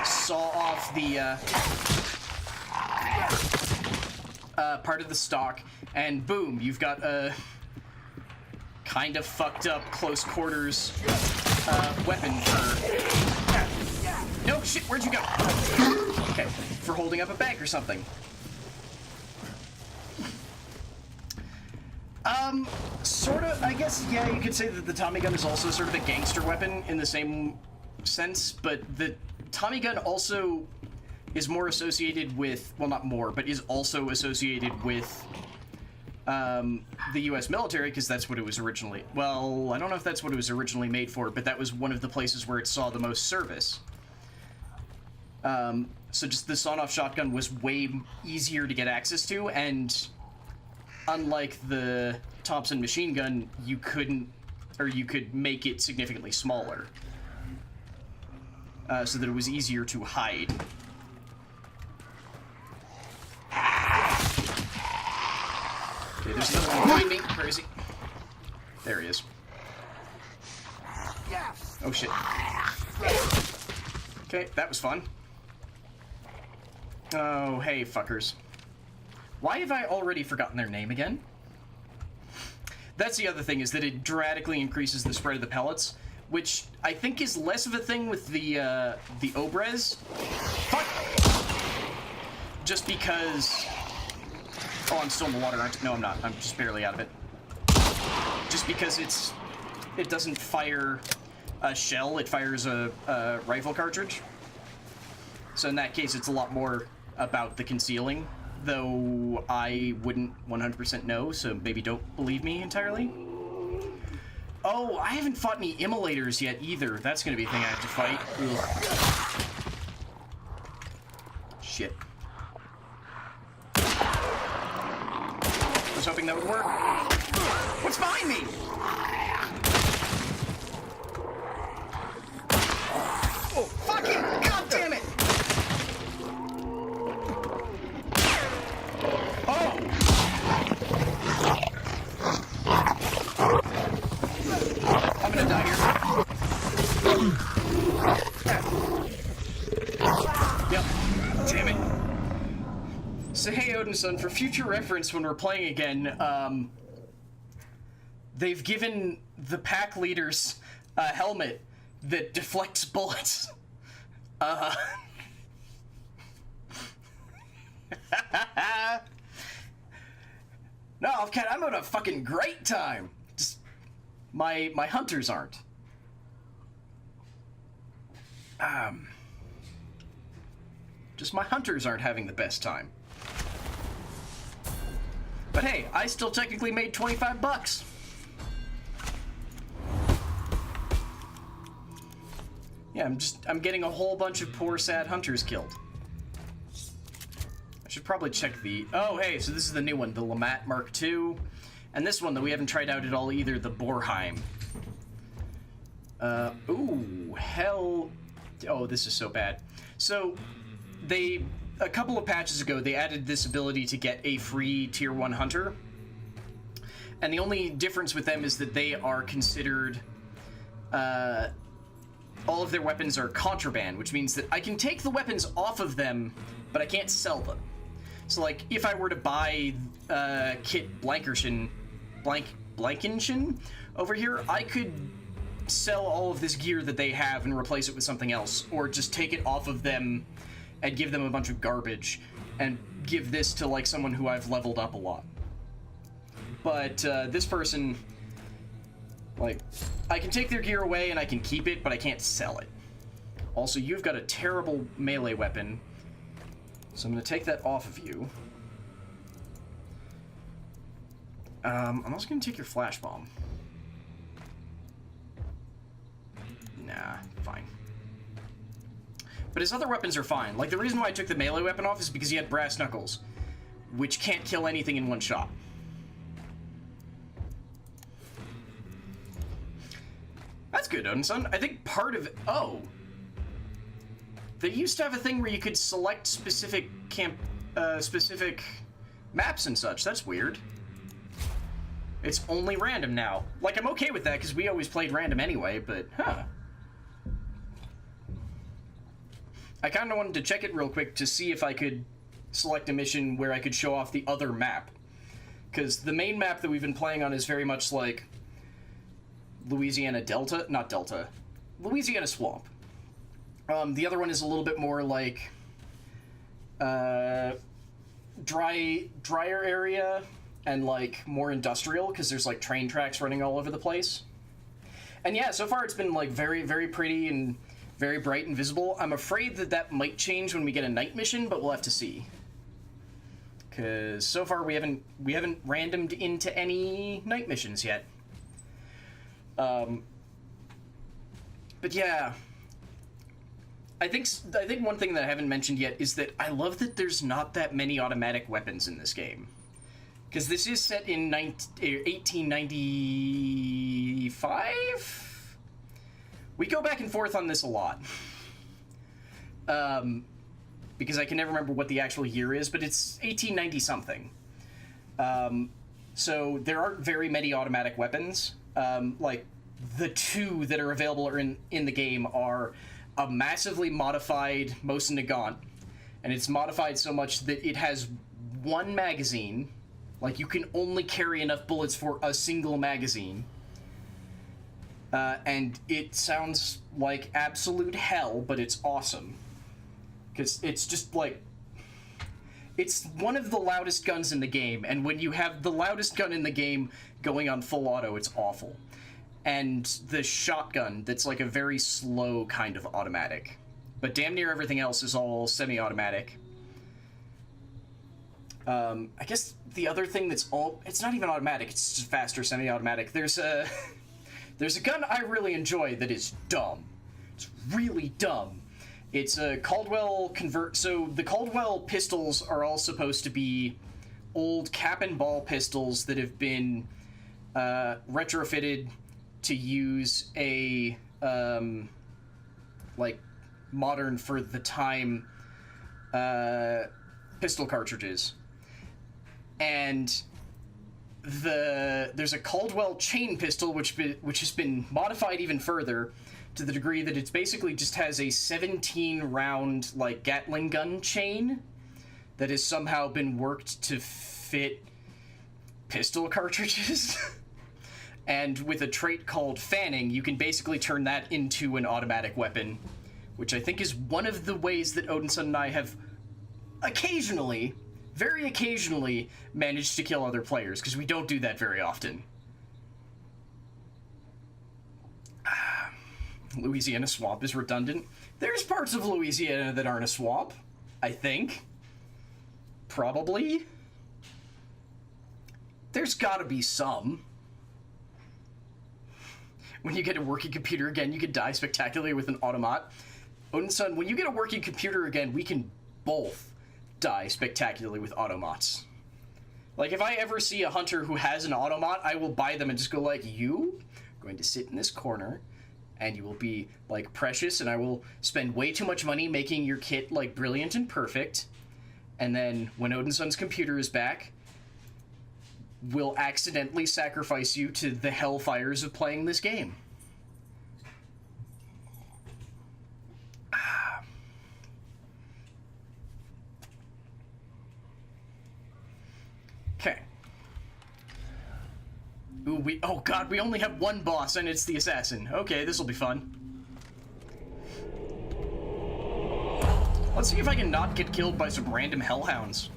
saw off the part of the stock, and boom, you've got a kind of fucked up close quarters weapon for... No, shit, where'd you go? Okay, for holding up a bank or something. Sorta, I guess, yeah, you could say that the Tommy gun is also sort of a gangster weapon in the same sense, but the Tommy gun also is more associated with, well, not more, but is also associated with the U.S. military, because that's what it was originally, well, I don't know if that's what it was originally made for, but that was one of the places where it saw the most service. So just the sawn-off shotgun was way easier to get access to, and unlike the Thompson machine gun, you could make it significantly smaller, so that it was easier to hide. Okay, there's another one behind me. Where is he? There he is. Oh shit. Okay, that was fun. Oh, hey, fuckers. Why have I already forgotten their name again? That's the other thing, is that it dramatically increases the spread of the pellets, which I think is less of a thing with the Obrez. Fuck! Just because... Oh, I'm still in the water, aren't I? No, I'm not. I'm just barely out of it. Just because it doesn't fire a shell, it fires a rifle cartridge. So in that case, it's a lot more about the concealing, though I wouldn't 100% know, so maybe don't believe me entirely. Oh, I haven't fought any immolators yet either. That's gonna be a thing I have to fight. Ugh. Shit. I was hoping that would work. What's behind me? Oh, fucking god damn it! Oh! I'm gonna die here. Yep. Damn it. So hey, Odinson, for future reference when we're playing again, they've given the pack leaders a helmet that deflects bullets. No, I'm having a fucking great time. Just my hunters aren't. Just my hunters aren't having the best time. But hey, I still technically made 25 bucks. Yeah, I'm getting a whole bunch of poor, sad hunters killed. I should probably check the... Oh, hey, so this is the new one, the Lamat Mark II. And this one that we haven't tried out at all either, the Borheim. Ooh, hell... Oh, this is so bad. So, a couple of patches ago, they added this ability to get a free Tier 1 Hunter. And the only difference with them is that they are considered... all of their weapons are contraband, which means that I can take the weapons off of them, but I can't sell them. So, like, if I were to buy Kit Blankershin over here, I could sell all of this gear that they have and replace it with something else, or just take it off of them and give them a bunch of garbage and give this to, like, someone who I've leveled up a lot. But this person, like, I can take their gear away and I can keep it, but I can't sell it. Also, you've got a terrible melee weapon, so I'm going to take that off of you. I'm also going to take your flash bomb. Nah, fine. But his other weapons are fine. Like, the reason why I took the melee weapon off is because he had brass knuckles, which can't kill anything in one shot. That's good, Odinson. I think part of it... Oh. They used to have a thing where you could select specific specific maps and such. That's weird. It's only random now. Like, I'm okay with that, because we always played random anyway, but, huh. I kind of wanted to check it real quick to see if I could select a mission where I could show off the other map. Because the main map that we've been playing on is very much like Louisiana Delta, not Delta, Louisiana Swamp. The other one is a little bit more like drier area and like more industrial, because there's like train tracks running all over the place. And yeah, so far it's been like very, very pretty and very bright and visible. I'm afraid that that might change when we get a night mission, but we'll have to see. Because so far we haven't randomed into any night missions yet. But yeah, I think one thing that I haven't mentioned yet is that I love that there's not that many automatic weapons in this game. Because this is set in 1895? We go back and forth on this a lot. Because I can never remember what the actual year is, but it's 1890-something. So there aren't very many automatic weapons. Like, the two that are available in the game are a massively modified Mosin Nagant, and it's modified so much that it has one magazine. Like, you can only carry enough bullets for a single magazine. And it sounds like absolute hell, but it's awesome. Because it's just, like... It's one of the loudest guns in the game, and when you have the loudest gun in the game going on full auto, it's awful. And the shotgun, that's like a very slow kind of automatic. But damn near everything else is all semi-automatic. I guess the other thing that's all... It's not even automatic, it's just faster semi-automatic. There's a... There's a gun I really enjoy that is dumb. It's really dumb. It's a Caldwell convert... So the Caldwell pistols are all supposed to be old cap and ball pistols that have been retrofitted to use a like modern for the time pistol cartridges. And there's a Caldwell chain pistol which has been modified even further, to the degree that it's basically just has a 17 round like Gatling gun chain that has somehow been worked to fit pistol cartridges. And with a trait called fanning, you can basically turn that into an automatic weapon, which I think is one of the ways that Odinson and I have occasionally very occasionally manage to kill other players, because we don't do that very often. Louisiana swamp is redundant. There's parts of Louisiana that aren't a swamp, I think. Probably. There's gotta be some. When you get a working computer again, you can die spectacularly with an automat. Odinson, when you get a working computer again, we can both die spectacularly with automats. Like, if I ever see a hunter who has an automat, I will buy them and just go like, you are going to sit in this corner, and you will be, like, precious, and I will spend way too much money making your kit, like, brilliant and perfect. And then, when Odinson's computer is back, we'll accidentally sacrifice you to the hellfires of playing this game. Okay. Ooh, oh god, we only have one boss, and it's the assassin. Okay, this'll be fun. Let's see if I can not get killed by some random hellhounds.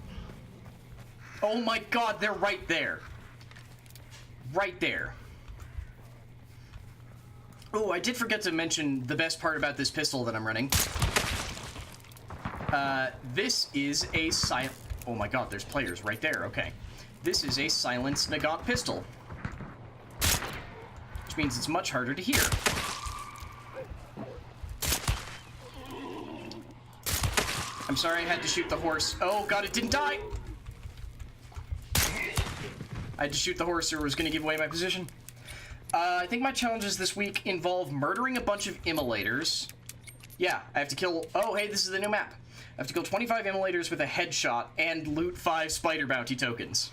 Oh my god, they're right there. Right there. Oh, I did forget to mention the best part about this pistol that I'm running. This is a silent... Oh my god, there's players right there, okay. This is a silenced Nagant pistol. Which means it's much harder to hear. I'm sorry I had to shoot the horse. Oh god, it didn't die! I had to shoot the horse or it was going to give away my position. I think my challenges this week involve murdering a bunch of immolators. Yeah, I have to kill... Oh, hey, this is the new map. I have to kill 25 immolators with a headshot and loot 5 spider bounty tokens.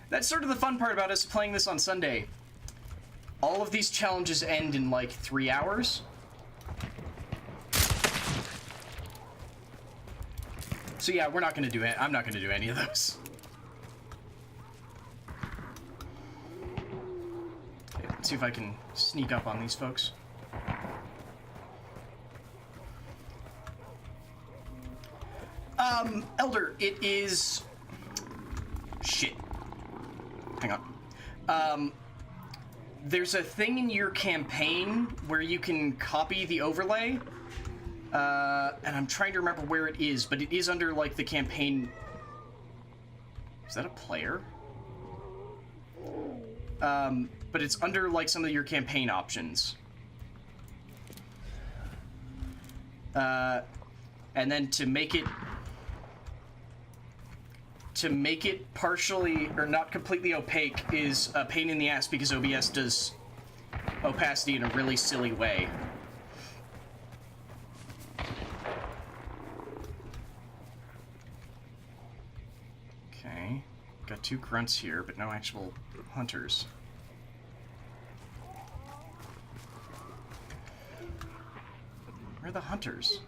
That's sort of the fun part about us playing this on Sunday. All of these challenges end in, like, 3 hours. So yeah, we're not going to do it. I'm not going to do any of those. Okay, let's see if I can sneak up on these folks. Elder, it is... Shit. Hang on. There's a thing in your campaign where you can copy the overlay. And I'm trying to remember where it is, but it is under, like, the campaign... Is that a player? But it's under, like, some of your campaign options. And then to make it partially, or not completely opaque is a pain in the ass because OBS does opacity in a really silly way. Okay, got 2 grunts here, but no actual hunters. Where are the hunters?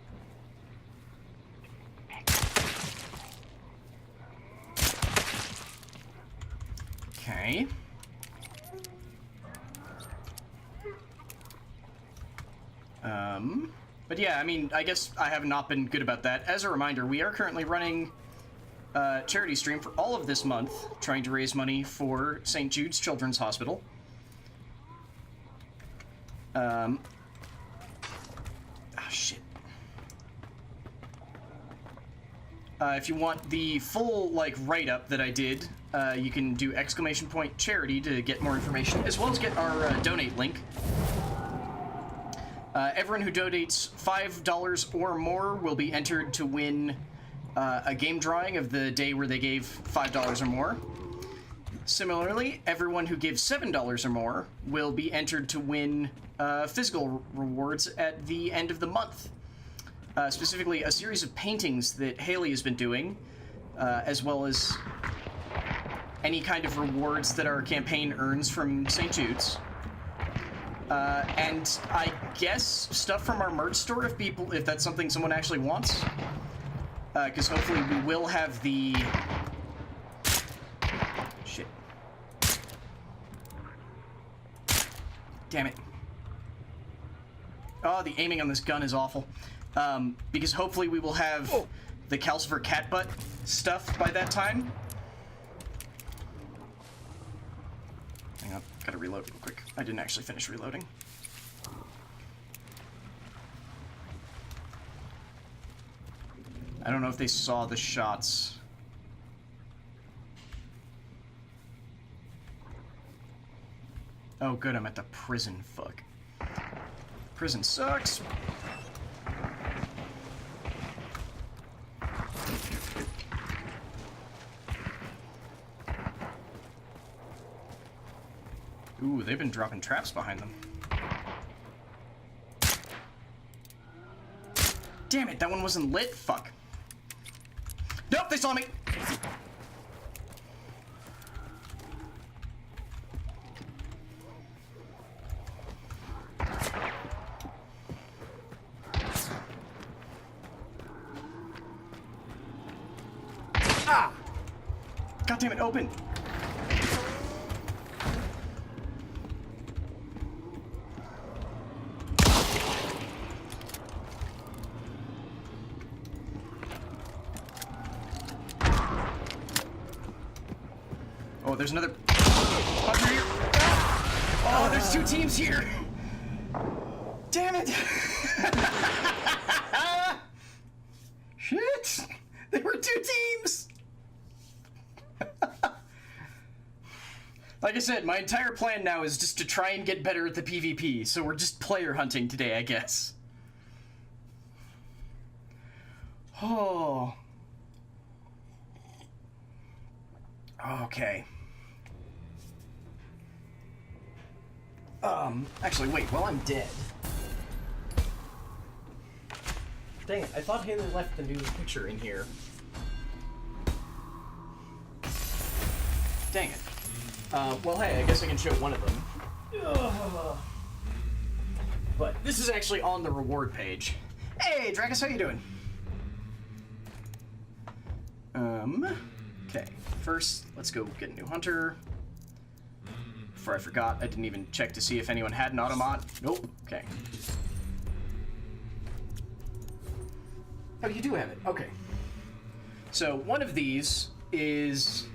Okay. But yeah, I mean, I guess I have not been good about that. As a reminder, we are currently running a charity stream for all of this month, trying to raise money for St. Jude's Children's Hospital. Shit. If you want the full, like, write-up that I did, you can do !charity to get more information, as well as get our donate link. Everyone who donates $5 or more will be entered to win a game drawing of the day where they gave $5 or more. Similarly, everyone who gives $7 or more will be entered to win physical rewards at the end of the month. Specifically, a series of paintings that Haley has been doing, as well as any kind of rewards that our campaign earns from St. Jude's. And I guess stuff from our merch store if that's something someone actually wants. Because hopefully we will have the... Shit. Damn it. Oh, the aiming on this gun is awful. Because hopefully we will have the Calcifer Catbutt stuff by that time. Hang on, gotta reload real quick. I didn't actually finish reloading. I don't know if they saw the shots. Oh, good, I'm at the prison. Fuck. Prison sucks. Ooh, they've been dropping traps behind them. Damn it, that one wasn't lit? Fuck. Nope, they saw me! Ah! God damn it, open! Oh, there's another fucker here. Oh, there's two teams here. Damn it. Shit. There were two teams. Like I said, my entire plan now is just to try and get better at the PvP, so we're just player hunting today, I guess. Oh. Okay. Actually, wait, while I'm dead. Dang it, I thought Haley left the new picture in here. Dang it. Well, hey, I guess I can show one of them. Ugh. But this is actually on the reward page. Hey, Drakus, how you doing? Okay. First, let's go get a new hunter. Before I forgot, I didn't even check to see if anyone had an automat. Nope. Okay. Oh, you do have it. Okay. So, one of these is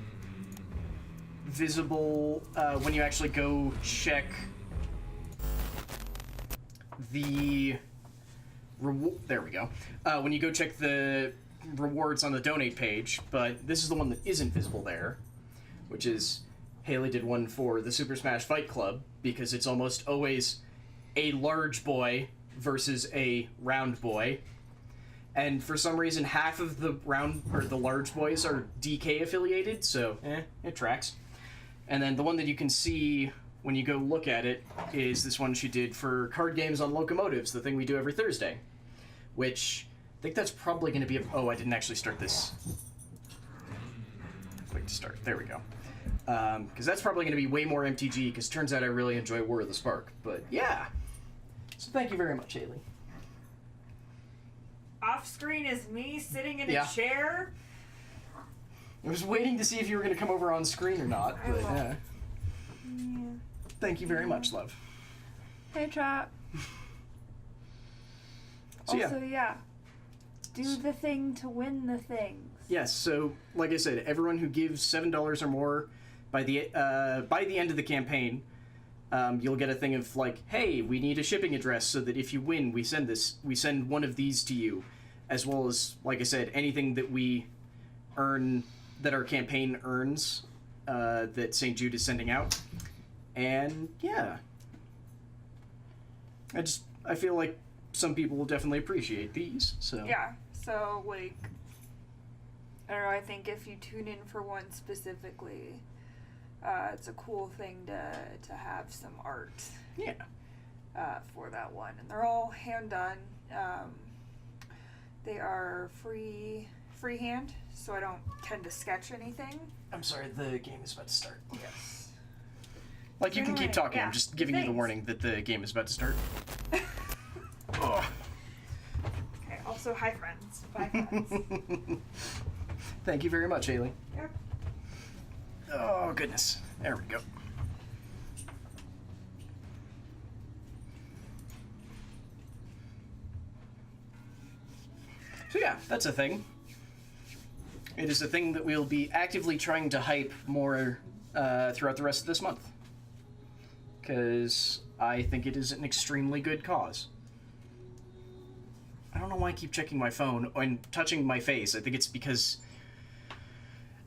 visible when you actually go check the there we go. When you go check the rewards on the donate page, but this is the one that isn't visible there, which is Haley did one for the Super Smash Fight Club, because it's almost always a large boy versus a round boy. And for some reason, half of the the large boys are DK affiliated, so it tracks. And then the one that you can see when you go look at it is this one she did for card games on locomotives, the thing we do every Thursday. Which, I think that's probably going to be oh, I didn't actually start this. Click to start. There we go. Because that's probably going to be way more MTG, because turns out I really enjoy War of the Spark. But yeah. So thank you very much, Haley. Off screen is me sitting in a chair. I was waiting to see if you were going to come over on screen or not, but Yeah. Thank you very much, love. Hey, chat. So, also, do the thing to win the things. Yes, so like I said, everyone who gives $7 or more by the end of the campaign, you'll get a thing of like, hey, we need a shipping address so that if you win, we send one of these to you, as well as, like I said, anything that we earn, that our campaign earns, that St. Jude is sending out. And yeah, I feel like some people will definitely appreciate these. So Yeah. So like, I don't know. I think if you tune in for one specifically, it's a cool thing to have some art. Yeah. For that one, and they're all hand done. They are freehand, so I don't tend to sketch anything. I'm sorry, the game is about to start. Yes. Like, you can keep talking. I'm just giving you the Thanks. warning that the game is about to start. Oh. Okay. Also, hi friends. Bye friends. Thank you very much, Haley. Yep. Oh, goodness. There we go. So yeah, that's a thing. It is a thing that we'll be actively trying to hype more throughout the rest of this month. Because I think it is an extremely good cause. I don't know why I keep checking my phone and touching my face. I think it's because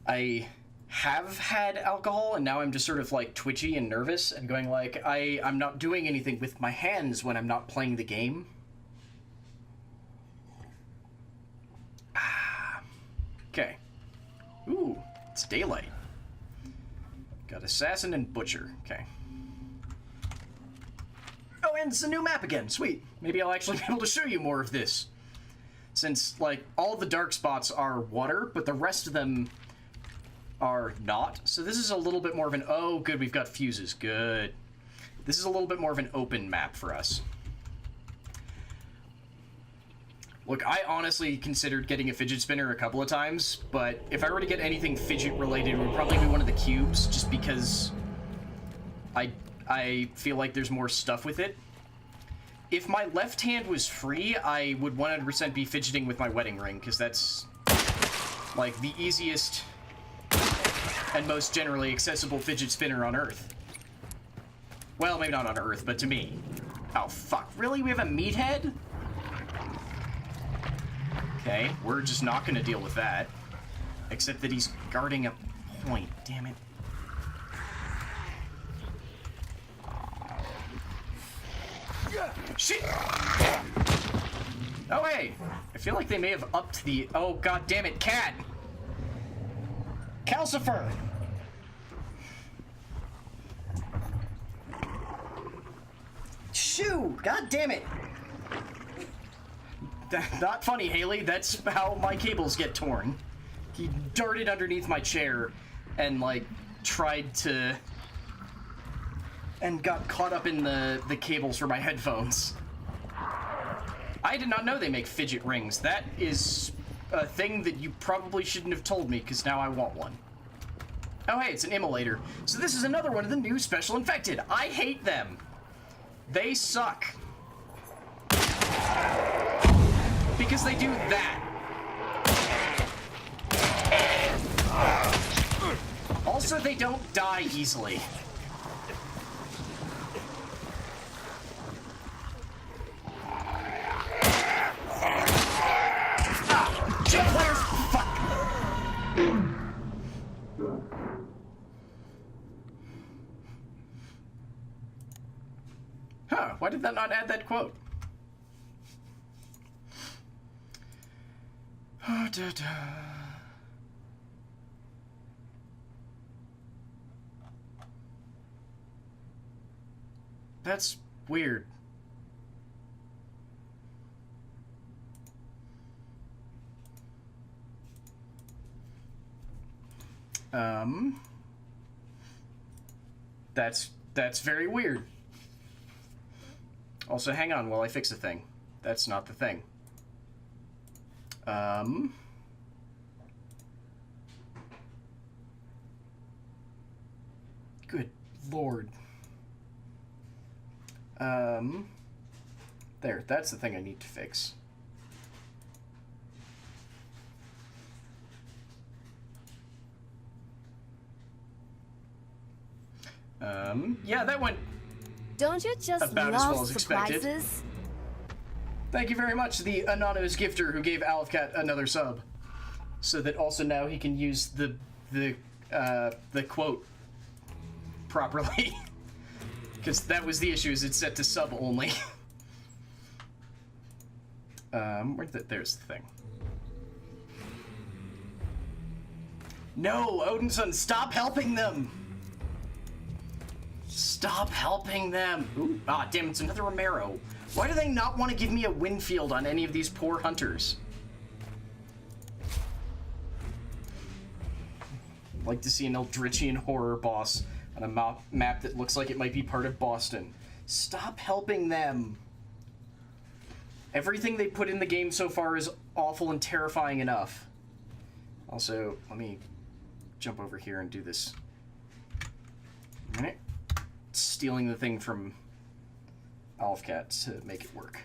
I have had alcohol and now I'm just sort of like twitchy and nervous and going like, I'm not doing anything with my hands when I'm not playing the game. Okay. Ooh, it's daylight. Got Assassin and Butcher. Okay. Oh, and it's a new map again. Sweet. Maybe I'll actually be able to show you more of this. Since, like, all the dark spots are water, but the rest of them are not. So this is a little bit more of an... Oh, good, we've got fuses. Good. This is a little bit more of an open map for us. Look, I honestly considered getting a fidget spinner a couple of times, but if I were to get anything fidget related, it would probably be one of the cubes, just because I feel like there's more stuff with it. If my left hand was free, I would 100% be fidgeting with my wedding ring, because that's, like, the easiest and most generally accessible fidget spinner on Earth. Well, maybe not on Earth, but to me. Oh, fuck. Really? We have a meathead? Okay, we're just not going to deal with that. Except that he's guarding a point. Damn it. Shit! Oh, hey! I feel like they may have upped the... Oh, god damn it, cat! Calcifer! Shoo! God damn it! Not funny, Haley. That's how my cables get torn. He darted underneath my chair and, like, tried to... and got caught up in the cables for my headphones. I did not know they make fidget rings. That is a thing that you probably shouldn't have told me, because now I want one. Oh, hey, it's an immolator. So this is another one of the new special infected. I hate them. They suck. Because they do that. Also, they don't die easily. Jump players! Fuck! Huh, why did that not add that quote? Oh, da, da. That's weird. That's very weird. Also, hang on while I fix a thing. That's not the thing. Good lord. There, that's the thing I need to fix. Yeah, that went Don't you just about as well love as expected. surprises? Thank you very much, the anonymous gifter who gave Alfcat another sub, so that also now he can use the quote properly, because that was the issue. Is it's set to sub only. There's the thing. No, Odinson, stop helping them. Stop helping them. Ooh, ah, damn, it's another Romero. Why do they not want to give me a Winfield on any of these poor hunters? I'd like to see an Eldritchian horror boss on a map that looks like it might be part of Boston. Stop helping them. Everything they put in the game so far is awful and terrifying enough. Also, let me jump over here and do this. A minute. Stealing the thing from Alfcat to make it work.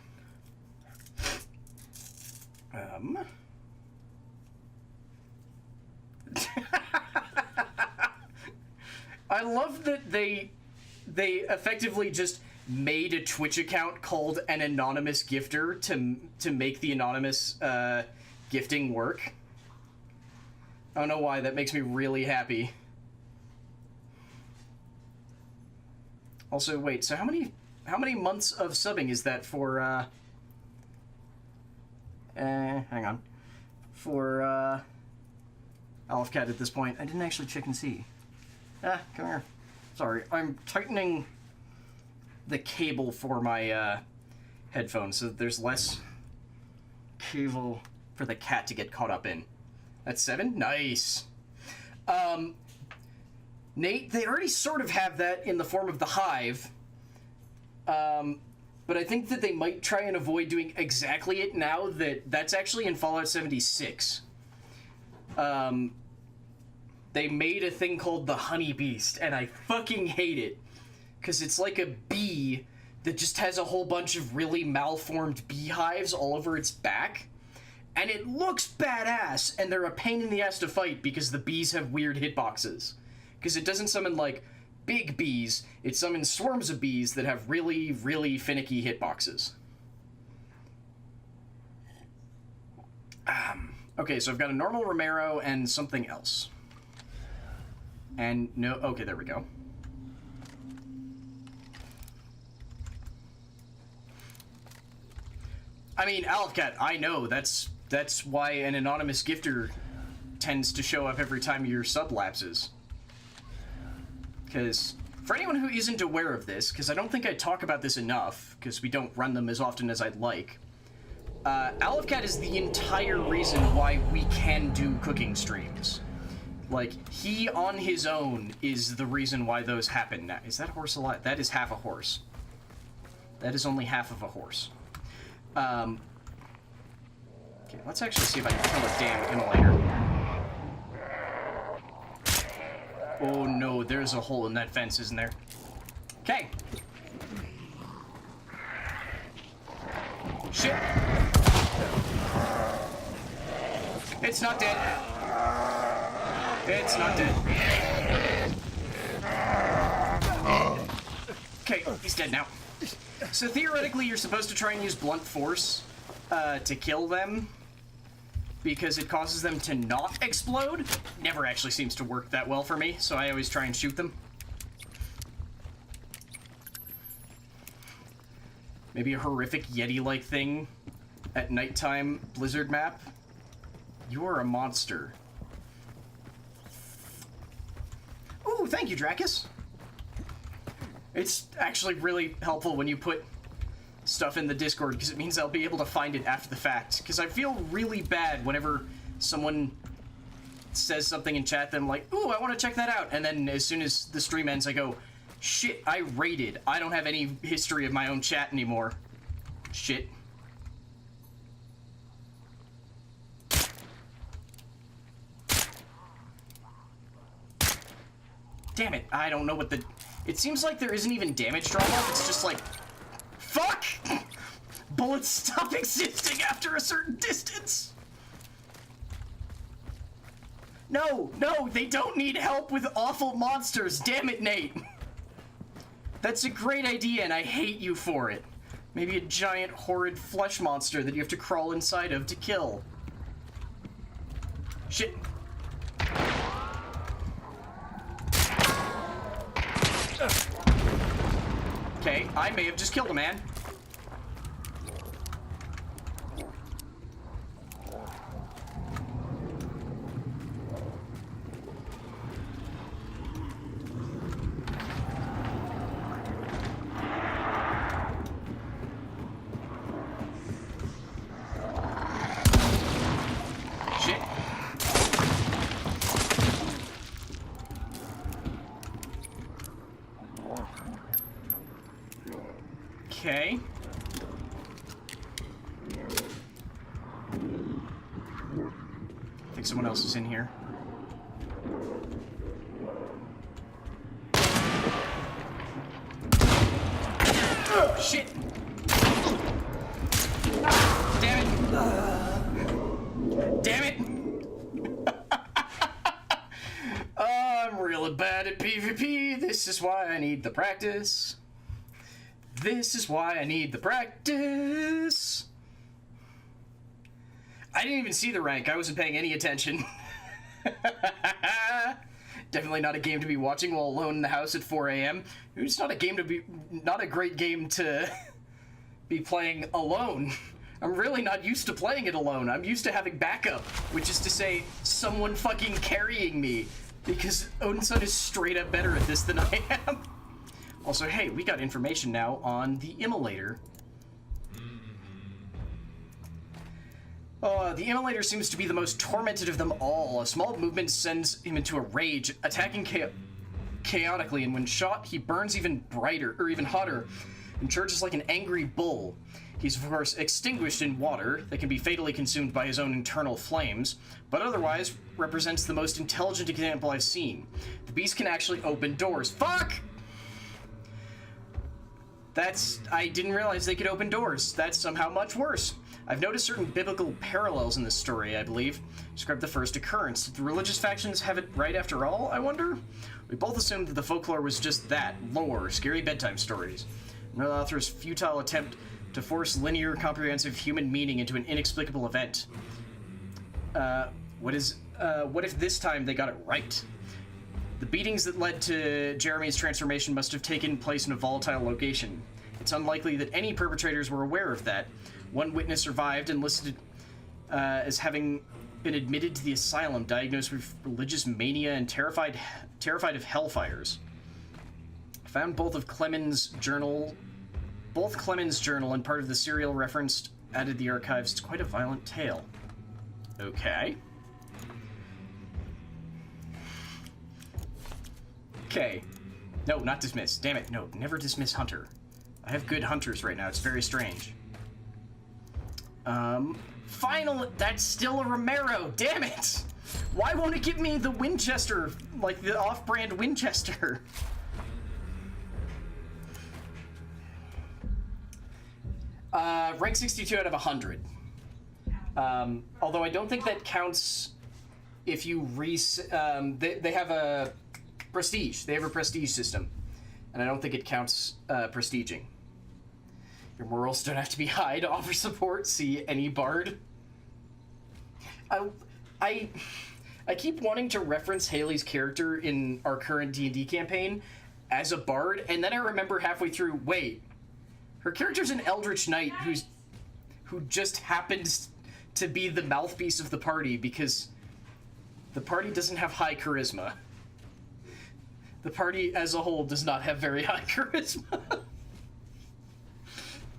I love that they effectively just made a Twitch account called an anonymous gifter to make the anonymous gifting work. I don't know why, that makes me really happy. Also, wait, so how many months of subbing is that for hang on. For Alfcat at this point? I didn't actually check and see. Come here. Sorry, I'm tightening the cable for my headphones so that there's less cable for the cat to get caught up in. That's 7? Nice. Nate, they already sort of have that in the form of the Hive. But I think that they might try and avoid doing exactly it now that that's actually in Fallout 76. They made a thing called the Honey Beast, and I fucking hate it. Because it's like a bee that just has a whole bunch of really malformed beehives all over its back. And it looks badass, and they're a pain in the ass to fight because the bees have weird hitboxes. Because it doesn't summon, like, big bees, it summons swarms of bees that have really, really finicky hitboxes. Okay, so I've got a normal Romero and something else. And no, okay, there we go. I mean, Alfcat, I know, that's why an anonymous gifter tends to show up every time your sub lapses. Because, for anyone who isn't aware of this, because I don't think I talk about this enough, because we don't run them as often as I'd like, Alfcat is the entire reason why we can do cooking streams. Like, he on his own is the reason why those happen. Now, is that horse alive? That is half a horse. That is only half of a horse. Okay, let's actually see if I can kill a damn immolator. Oh no, there's a hole in that fence, isn't there? Okay. Shit. It's not dead. It's not dead. Okay, he's dead now. So theoretically, you're supposed to try and use blunt force to kill them, because it causes them to not explode. Never actually seems to work that well for me, so I always try and shoot them. Maybe a horrific Yeti-like thing at nighttime blizzard map. You are a monster. Ooh, thank you, Dracus. It's actually really helpful when you put stuff in the Discord, because it means I'll be able to find it after the fact. Because I feel really bad whenever someone says something in chat that I'm like, ooh, I want to check that out. And then as soon as the stream ends, I go, shit, I raided. I don't have any history of my own chat anymore. Shit. Damn it, I don't know what the... It seems like there isn't even damage drop-off, it's just like... Fuck! Bullets stop existing after a certain distance! No, no, they don't need help with awful monsters, damn it, Nate! That's a great idea, and I hate you for it. Maybe a giant, horrid flesh monster that you have to crawl inside of to kill. Shit. Okay, I may have just killed a man. Shit. Okay. I think someone else is in here. Oh, shit! Damn it! Damn it! I'm really bad at PvP. This is why I need the practice. This is why I need the practice. I didn't even see the rank. I wasn't paying any attention. Definitely not a game to be watching while alone in the house at 4 a.m. It's not a great game to be playing alone. I'm really not used to playing it alone. I'm used to having backup, which is to say, someone fucking carrying me, because Odinson is straight up better at this than I am. Also, hey, we got information now on the Immolator. The Immolator seems to be the most tormented of them all. A small movement sends him into a rage, attacking chaotically, and when shot, he burns even brighter, or even hotter, and charges like an angry bull. He's, of course, extinguished in water that can be fatally consumed by his own internal flames, but otherwise represents the most intelligent example I've seen. The beast can actually open doors. Fuck! I didn't realize they could open doors. That's somehow much worse. I've noticed certain biblical parallels in this story, I believe. Describe the first occurrence. Did the religious factions have it right after all, I wonder? We both assumed that the folklore was just that, lore, scary bedtime stories. Another author's futile attempt to force linear, comprehensive human meaning into an inexplicable event. What if this time they got it right? The beatings that led to Jeremy's transformation must have taken place in a volatile location. It's unlikely that any perpetrators were aware of that. One witness survived and listed as having been admitted to the asylum, diagnosed with religious mania and terrified of hellfires. I found both Clemen's journal and part of the serial referenced added to the archives. It's quite a violent tale. Okay. Okay. No, not dismiss. Damn it. No, never dismiss Hunter. I have good hunters right now. It's very strange. Final. That's still a Romero. Damn it. Why won't it give me the Winchester, like the off-brand Winchester? Rank 62 out of 100. Although I don't think that counts if you they have a prestige. They have a prestige system. And I don't think it counts prestiging. Your morals don't have to be high to offer support. See any bard. I keep wanting to reference Haley's character in our current D&D campaign as a bard, and then I remember halfway through, wait, her character's an Eldritch Knight who just happens to be the mouthpiece of the party because the party doesn't have high charisma. The party as a whole does not have very high charisma.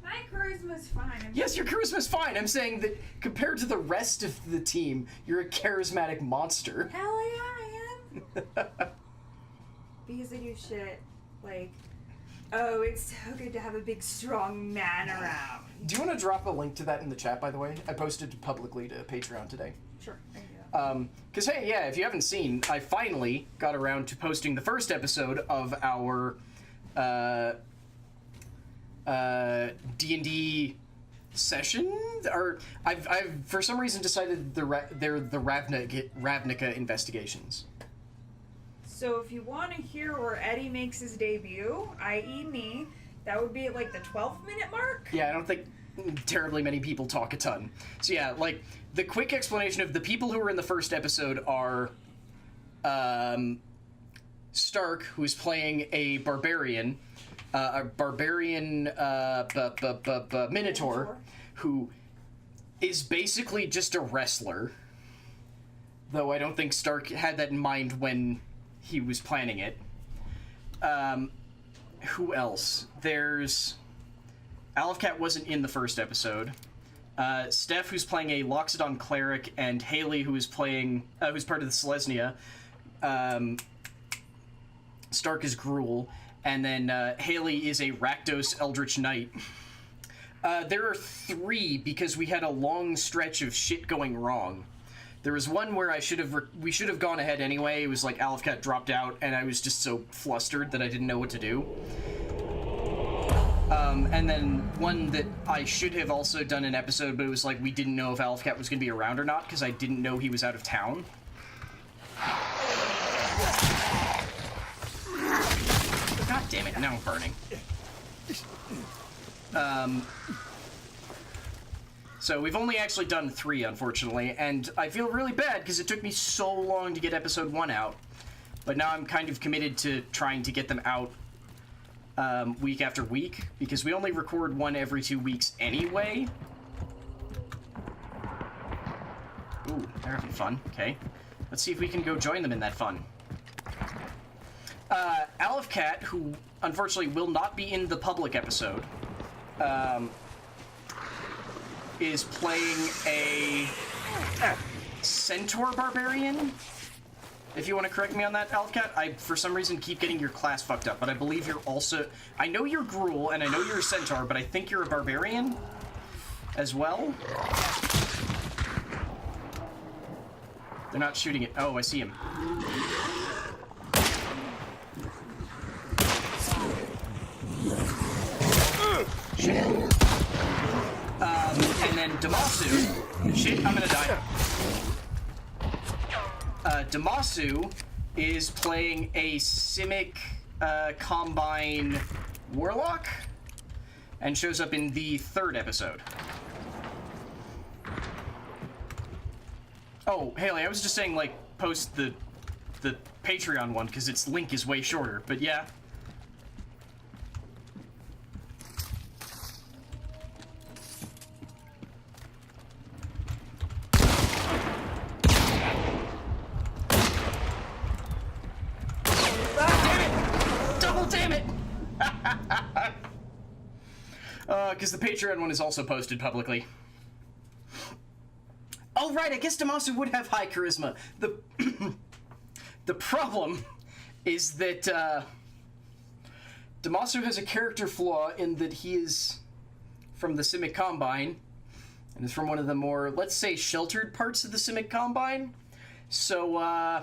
My charisma's fine. Yes, your charisma's fine. I'm saying that compared to the rest of the team, you're a charismatic monster. Hell yeah, I am. Because I do shit like, oh, it's so good to have a big, strong man around. Do you want to drop a link to that in the chat, by the way? I posted it publicly to Patreon today. Sure, I can do that. Because, hey, yeah, if you haven't seen, I finally got around to posting the first episode of our D&D session. Or I've for some reason decided they're the Ravnica investigations. So if you want to hear where Eddie makes his debut, i.e. me, that would be at like the 12-minute mark? Yeah, I don't think terribly many people talk a ton. So yeah, like, the quick explanation of the people who were in the first episode are Stark, who's playing a barbarian, Minotaur, who is basically just a wrestler. Though I don't think Stark had that in mind when he was planning it. Who else? There's Alefcat wasn't in the first episode. Steph, who's playing a Loxodon cleric, and Haley, who is playing, who's part of the Selesnya. Stark is Gruul, and then Haley is a Rakdos Eldritch Knight. There are 3 because we had a long stretch of shit going wrong. There was one where we should have gone ahead anyway. It was like Alefcat dropped out, and I was just so flustered that I didn't know what to do. And then one that I should have also done an episode, but it was like we didn't know if Alefcat was going to be around or not because I didn't know he was out of town. damn it, now I'm burning. So we've only actually done 3, unfortunately, and I feel really bad because it took me so long to get episode 1 out. But now I'm kind of committed to trying to get them out week after week, because we only record 1 every 2 weeks anyway. Ooh, they're having fun. Okay. Let's see if we can go join them in that fun. Aleph Cat, who unfortunately will not be in the public episode, is playing a Centaur Barbarian. If you want to correct me on that, Aleph Cat, I, for some reason, keep getting your class fucked up, but I believe you're also... I know you're Gruul, and I know you're a Centaur, but I think you're a Barbarian as well. They're not shooting it. Oh, I see him. Shit. And then Damasu. Shit, I'm gonna die. Damasu is playing a Simic Combine Warlock and shows up in the 3rd episode. Oh, Haley, I was just saying, like, post the Patreon one, because its link is way shorter, but yeah. Because the Patreon one is also posted publicly. Oh, right, I guess Damasu would have high charisma. The problem is that Damasu has a character flaw in that he is from the Simic Combine, and is from one of the more, let's say, sheltered parts of the Simic Combine. So,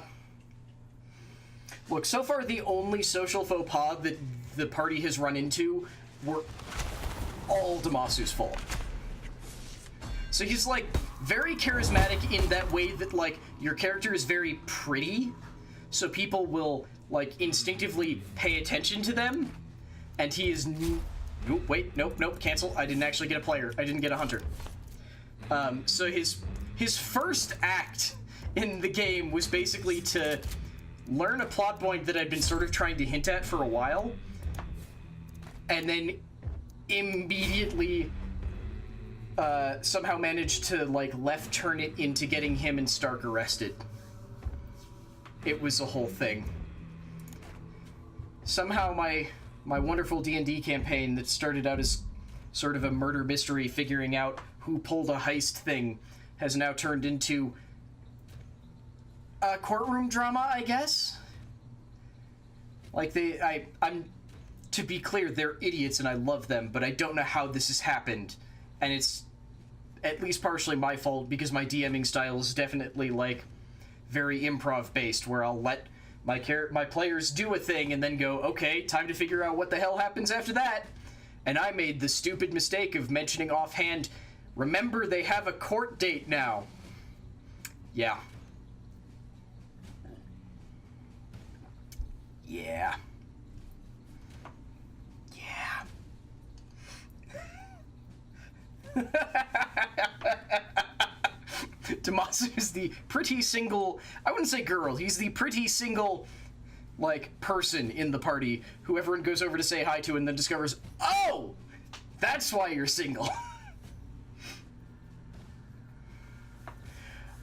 look, so far the only social faux pas that the party has run into were all Damasu's fault. So he's, like, very charismatic in that way that, like, your character is very pretty, so people will, like, instinctively pay attention to them, and he is... Nope, wait, nope, cancel. I didn't actually get a player. I didn't get a hunter. So his first act in the game was basically to learn a plot point that I'd been sort of trying to hint at for a while, and then immediately somehow managed to, like, left turn it into getting him and Stark arrested. It was a whole thing. Somehow my wonderful D&D campaign that started out as sort of a murder mystery figuring out who pulled a heist thing has now turned into a courtroom drama, I guess? Like, I'm to be clear, they're idiots and I love them, but I don't know how this has happened. And it's at least partially my fault because my DMing style is definitely, like, very improv-based, where I'll let my players do a thing and then go, okay, time to figure out what the hell happens after that. And I made the stupid mistake of mentioning offhand, remember they have a court date now. Yeah. Yeah. Damasu is the pretty single, I wouldn't say girl, he's the pretty single, like, person in the party who everyone goes over to say hi to and then discovers, oh, that's why you're single.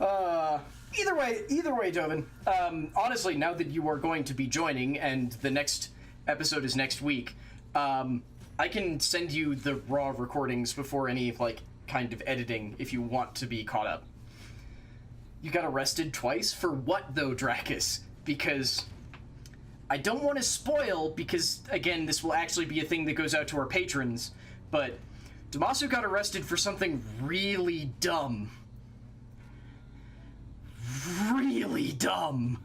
Either way, Dovin, honestly, now that you are going to be joining and the next episode is next week, I can send you the raw recordings before any, like, kind of editing if you want to be caught up. You got arrested twice? For what, though, Dracus? Because I don't want to spoil, because, again, this will actually be a thing that goes out to our patrons, but Damasu got arrested for something really dumb. Really dumb.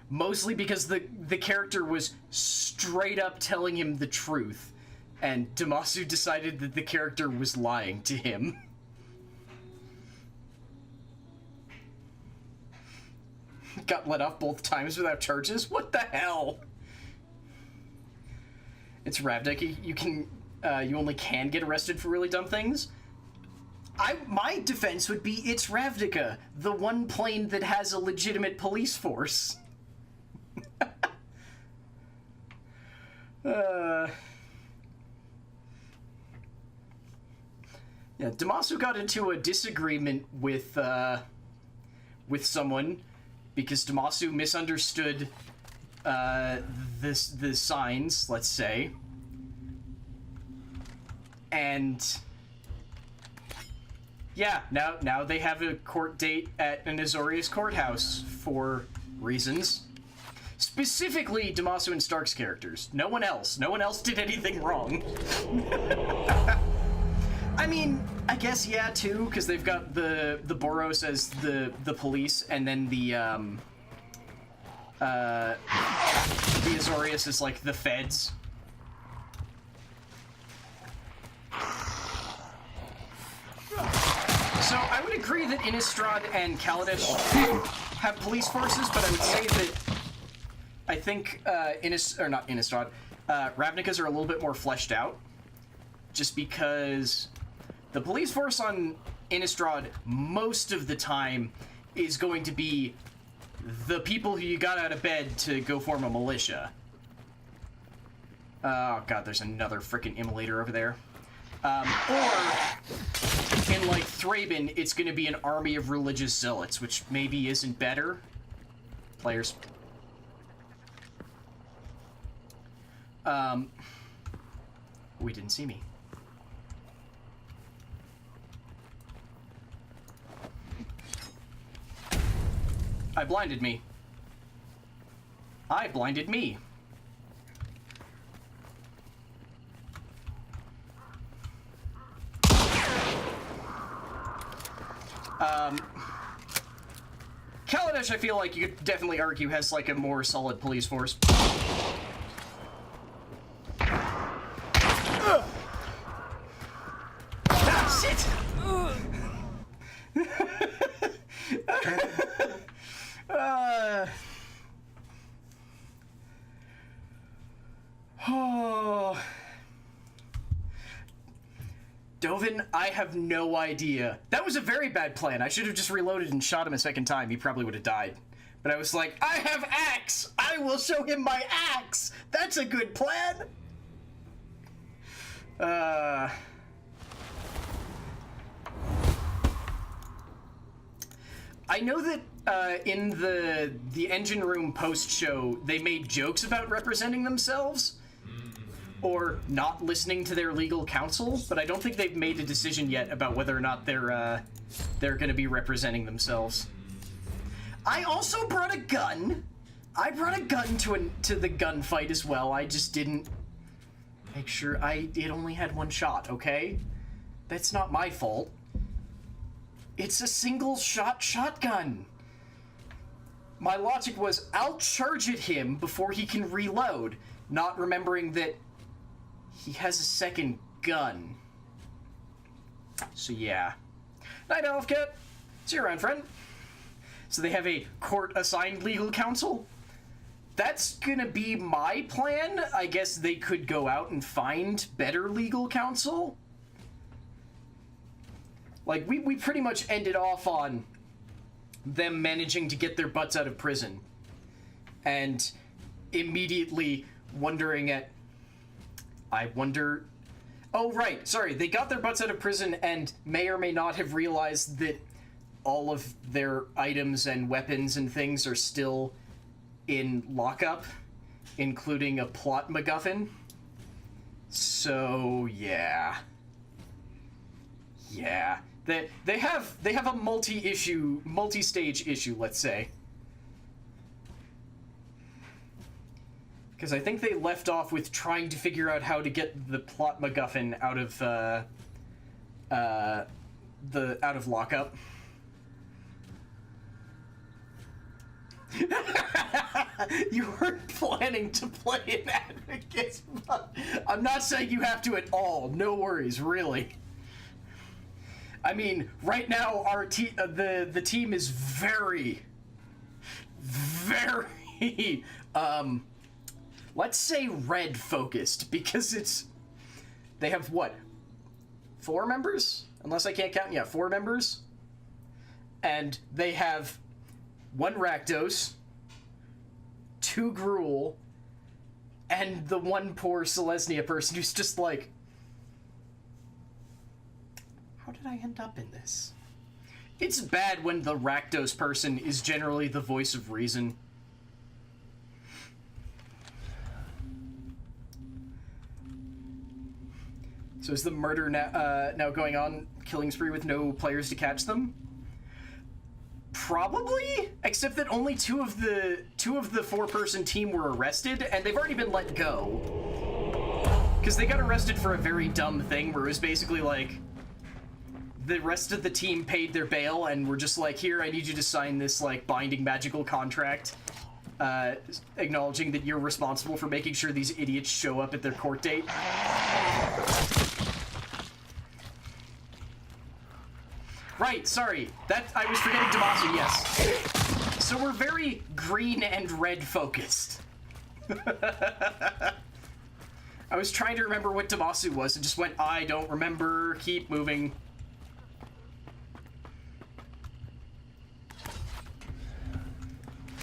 Mostly because the character was straight up telling him the truth, and Damasu decided that the character was lying to him. Got let off both times without charges? What the hell? It's Ravnica. You can, you only can get arrested for really dumb things. My defense would be it's Ravnica, the one plane that has a legitimate police force. Yeah, Damasu got into a disagreement with someone because Damasu misunderstood the signs, let's say, and yeah, now they have a court date at an Azorius courthouse for reasons. Specifically, Damasu and Stark's characters. No one else. No one else did anything wrong. I mean, I guess, yeah, too, because they've got the Boros as the police, and then the Azorius is, like, the feds. So, I would agree that Innistrad and Kaladesh have police forces, but I would say that I think Ravnicas are a little bit more fleshed out, just because the police force on Innistrad most of the time is going to be the people who you got out of bed to go form a militia. Oh god, there's another frickin' immolator over there. Or in like Thraben, it's going to be an army of religious zealots, which maybe isn't better. Players. We didn't see me. I blinded me. I blinded me. Kaladesh, I feel like you could definitely argue, has like a more solid police force. Ah, shit! Oh. Dovin, I have no idea. That was a very bad plan. I should have just reloaded and shot him a second time. He probably would have died. But I was like, I have axe! I will show him my axe! That's a good plan! I know that in the engine room post-show, they made jokes about representing themselves or not listening to their legal counsel, but I don't think they've made a decision yet about whether or not they're going to be representing themselves. I also brought a gun. I brought a gun to the gunfight as well. I just didn't make sure it only had one shot, okay? That's not my fault. It's a single-shot shotgun. My logic was, I'll charge at him before he can reload, not remembering that he has a second gun. So yeah. Night Elf Cat. See you around, friend. So they have a court-assigned legal counsel. That's gonna be my plan. I guess they could go out and find better legal counsel. Like, we pretty much ended off on them managing to get their butts out of prison. And immediately wondering at... I wonder... Oh, right. Sorry. They got their butts out of prison and may or may not have realized that all of their items and weapons and things are still in lockup, including a plot MacGuffin. So, yeah. Yeah. They have a multi-stage issue, let's say. Because I think they left off with trying to figure out how to get the plot MacGuffin out of lockup. You weren't planning to play an advocate, but I'm not saying you have to at all. No worries, really. I mean, right now the team is very let's say red focused, because they have what, 4 members? Unless I can't count, yeah, 4 members. And they have 1 Rakdos, 2 Gruul, and the 1 poor Selesnya person who's just like, how did I end up in this? It's bad when the Rakdos person is generally the voice of reason. So is the murder now going on, killing spree with no players to catch them? Probably, except that only 2 of the 4-person team were arrested, and they've already been let go. Because they got arrested for a very dumb thing where it was basically like, the rest of the team paid their bail and were just like, here, I need you to sign this, like, binding magical contract, acknowledging that you're responsible for making sure these idiots show up at their court date. Right, sorry. I was forgetting Damasu, yes. So we're very green and red focused. I was trying to remember what Damasu was and just went, I don't remember, keep moving.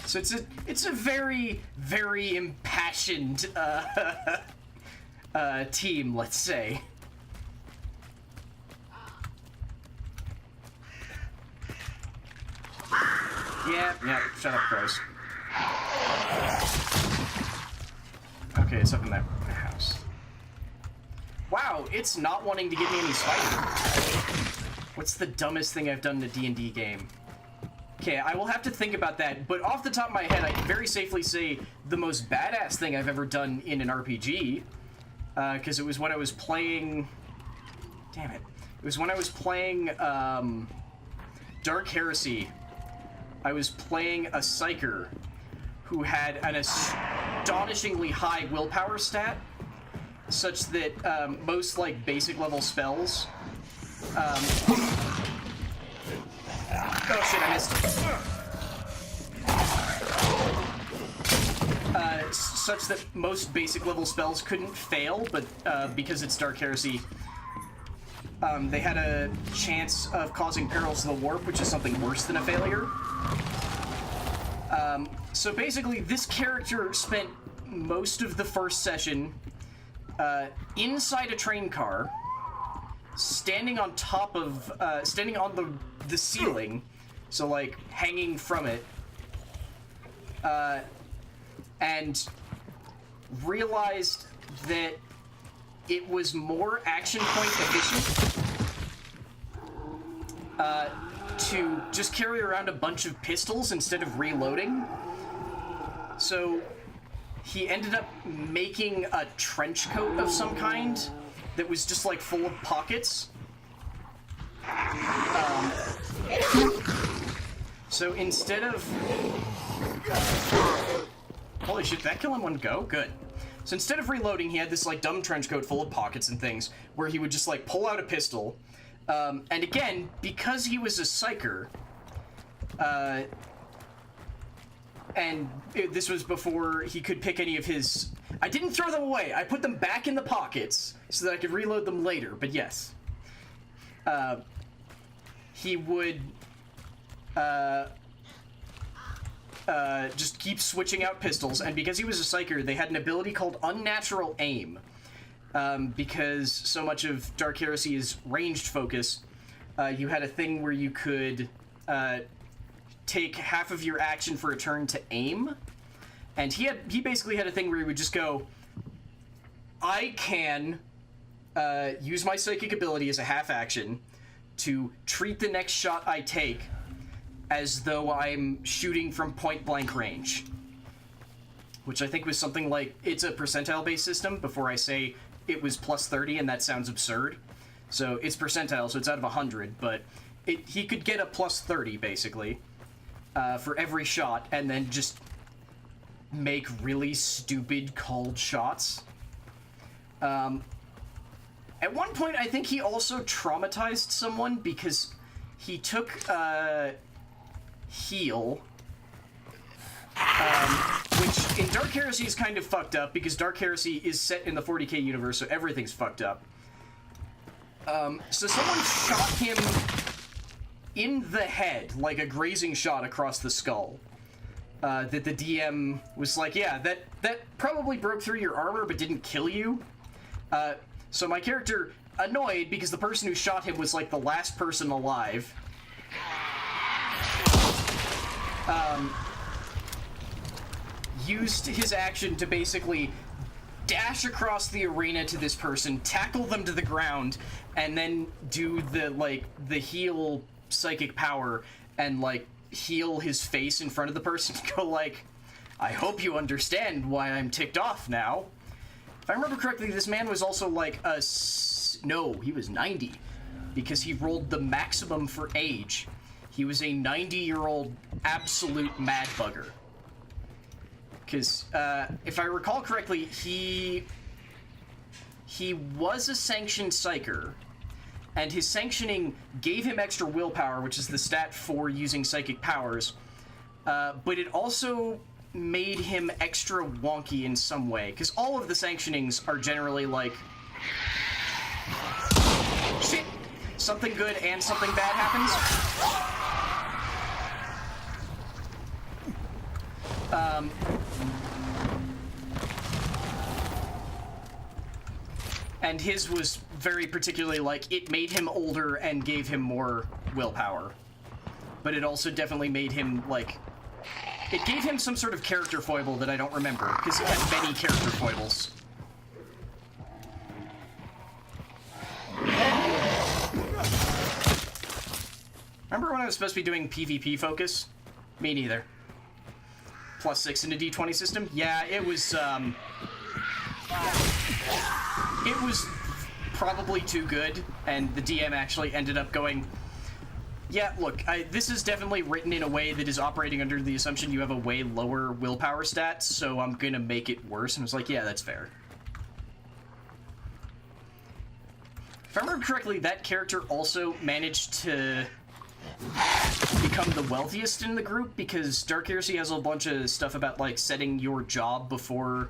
So it's a very, very impassioned team, let's say. Yeah, shut up, Crows. Okay, it's up in that house. Wow, it's not wanting to give me any spider. What's the dumbest thing I've done in a D&D game? Okay, I will have to think about that, but off the top of my head, I can very safely say the most badass thing I've ever done in an RPG, because it was when I was playing... Damn it. It was when I was playing Dark Heresy. I was playing a Psyker who had an astonishingly high willpower stat, such that most, like, basic level spells... Oh shit, I missed. Such that most basic level spells couldn't fail, but because it's Dark Heresy, they had a chance of causing perils to the warp, which is something worse than a failure. So basically, this character spent most of the first session inside a train car, standing on top of, standing on the ceiling, so like hanging from it, and realized that it was more action point efficient to just carry around a bunch of pistols instead of reloading. So he ended up making a trench coat of some kind that was just like full of pockets. So instead of... Holy shit, did that kill in one go? Good. So instead of reloading, he had this like dumb trench coat full of pockets and things where he would just like pull out a pistol. And again, because he was a psyker, and this was before he could pick any of his... I didn't throw them away. I put them back in the pockets so that I could reload them later, but yes. He would just keep switching out pistols, and because he was a psyker, they had an ability called Unnatural Aim. Because so much of Dark Heresy is ranged focus, you had a thing where you could take half of your action for a turn to aim, and he basically had a thing where he would just go, I can use my psychic ability as a half action to treat the next shot I take as though I'm shooting from point blank range, which I think was something like, it's a percentile based system before I say it was plus 30, and that sounds absurd. So it's percentile, so it's out of 100, but he could get a plus 30 basically for every shot, and then just make really stupid cold shots. At one point, I think he also traumatized someone because he took heal, which in Dark Heresy is kind of fucked up, because Dark Heresy is set in the 40k universe, so everything's fucked up. So someone shot him in the head, like a grazing shot across the skull. That the DM was like, yeah, that probably broke through your armor but didn't kill you. So my character, annoyed because the person who shot him was like the last person alive, used his action to basically dash across the arena to this person, tackle them to the ground, and then do the heal psychic power and heal his face in front of the person to go I hope you understand why I'm ticked off now. If I remember correctly, this man was also no, he was 90, because he rolled the maximum for age. He was a 90-year-old absolute mad bugger. Because, if I recall correctly, he was a sanctioned psyker, and his sanctioning gave him extra willpower, which is the stat for using psychic powers, but it also made him extra wonky in some way, because all of the sanctionings are generally shit, something good and something bad happens. And his was very particularly it made him older and gave him more willpower. But it also definitely made him, it gave him some sort of character foible that I don't remember, because he had many character foibles. Remember when I was supposed to be doing PvP focus? Me neither. +6 in a D20 system? Yeah, it was probably too good, and the DM actually ended up going, yeah, look, this is definitely written in a way that is operating under the assumption you have a way lower willpower stats, so I'm gonna make it worse. And I was like, yeah, that's fair. If I remember correctly, that character also managed to become the wealthiest in the group, because Dark Heresy has a bunch of stuff about setting your job before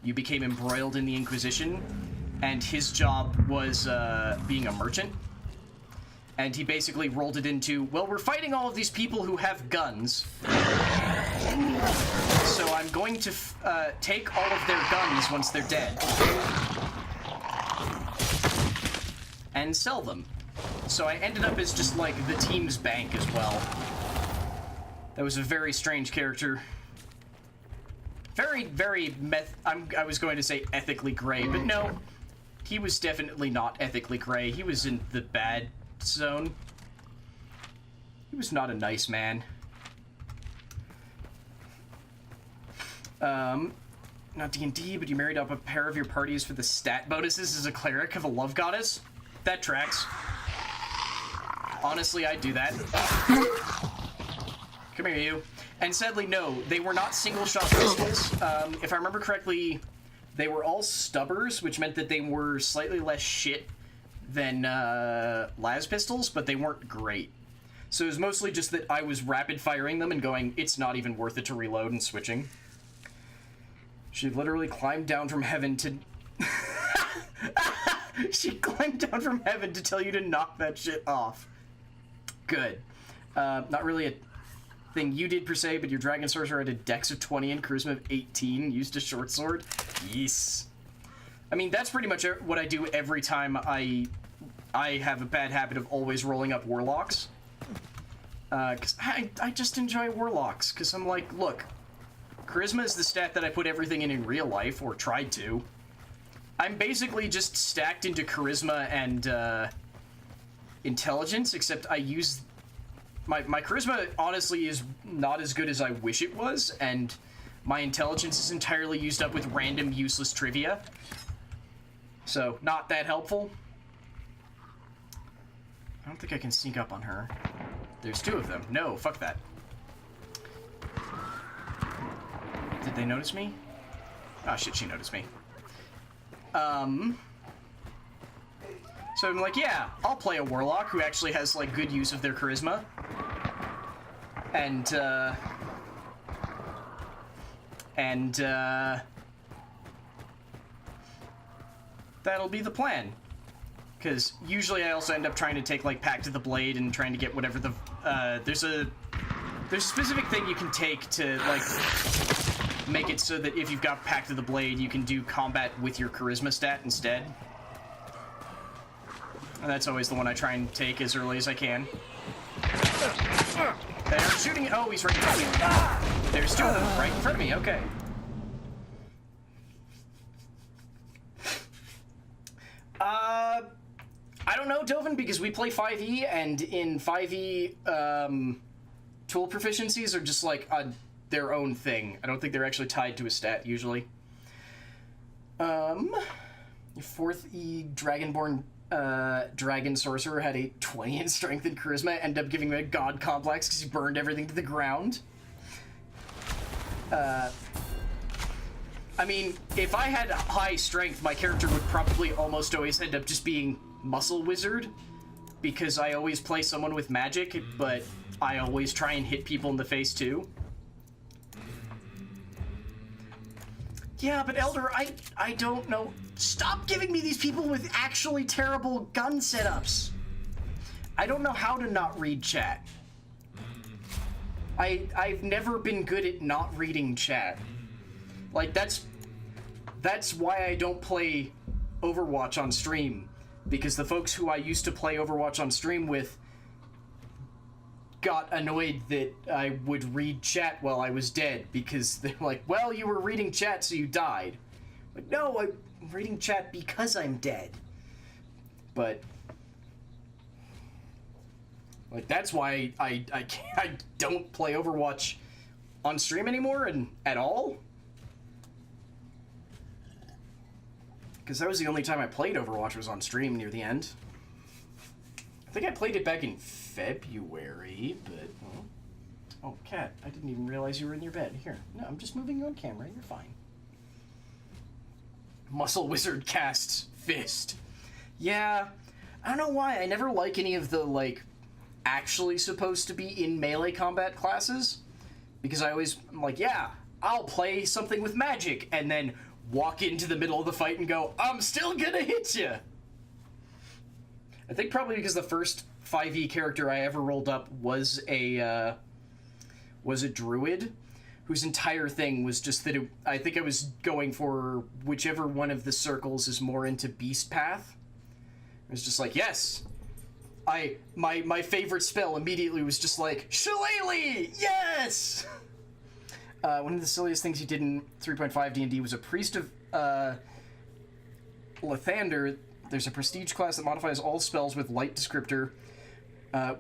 you became embroiled in the Inquisition, and his job was being a merchant. And he basically rolled it into, well, we're fighting all of these people who have guns, so I'm going to take all of their guns once they're dead and sell them. So I ended up as just the team's bank as well. That was a very strange character. Very I was going to say ethically gray, but no. He was definitely not ethically gray. He was in the bad zone. He was not a nice man. Not D&D, but you married up a pair of your parties for the stat bonuses as a cleric of a love goddess? That tracks. Honestly, I'd do that. Come here, you. And sadly, no, they were not single-shot pistols. If I remember correctly, they were all stubbers, which meant that they were slightly less shit than las pistols, but they weren't great. So it was mostly just that I was rapid-firing them and going, it's not even worth it to reload, and switching. She literally climbed down from heaven to... She climbed down from heaven to tell you to knock that shit off. Good. Not really a thing you did per se, but your dragon sorcerer had a dex of 20 and charisma of 18, used a short sword. Yes. I mean, that's pretty much what I do every time I have a bad habit of always rolling up warlocks. Because I just enjoy warlocks, because I'm like, look, charisma is the stat that I put everything in real life, or tried to. I'm basically just stacked into charisma and intelligence, except I use... My charisma, honestly, is not as good as I wish it was, and my intelligence is entirely used up with random useless trivia. So, not that helpful. I don't think I can sneak up on her. There's two of them. No, fuck that. Did they notice me? Oh shit, she noticed me. So I'm like, yeah, I'll play a warlock who actually has, good use of their charisma. And, that'll be the plan. Because usually I also end up trying to take, like, Pact of the Blade and trying to get whatever the, there's a specific thing you can take to, like, make it so that if you've got Pact of the Blade, you can do combat with your Charisma stat instead. And that's always the one I try and take as early as I can. They're shooting. Oh, he's right in front of me. There's two of them right in front of me. Okay. I don't know, Dovin, because we play 5e, and in 5e, tool proficiencies are just like their own thing. I don't think they're actually tied to a stat usually. Your 4th E Dragonborn Dragon Sorcerer had a 20 in Strength and Charisma, ended up giving him a God Complex because he burned everything to the ground. I mean, if I had high strength, my character would probably almost always end up just being Muscle Wizard, because I always play someone with magic, but I always try and hit people in the face too. Yeah, but Elder, I don't know. Stop giving me these people with actually terrible gun setups. I don't know how to not read chat. I've never been good at not reading chat. Like, that's why I don't play Overwatch on stream, because the folks who I used to play Overwatch on stream with got annoyed that I would read chat while I was dead, because they're like, well, you were reading chat so you died. Like, no, I'm reading chat because I'm dead. But like, that's why I don't play Overwatch on stream anymore, and at all. Because that was the only time I played Overwatch was on stream near the end. I think I played it back in February, but... Oh, Cat, I didn't even realize you were in your bed. Here, no, I'm just moving you on camera. You're fine. Muscle Wizard casts Fist. Yeah, I don't know why. I never like any of the, like, actually supposed to be in melee combat classes. Because I'm like, yeah, I'll play something with magic, and then walk into the middle of the fight and go, I'm still gonna hit you. I think probably because the first 5e character I ever rolled up was a druid, whose entire thing was just that I think I was going for whichever one of the circles is more into beast path. It was just like, yes, my favorite spell immediately was just like, Shillelagh, yes. One of the silliest things he did in 3.5 D&D was a priest of Lathander. There's a prestige class that modifies all spells with light descriptor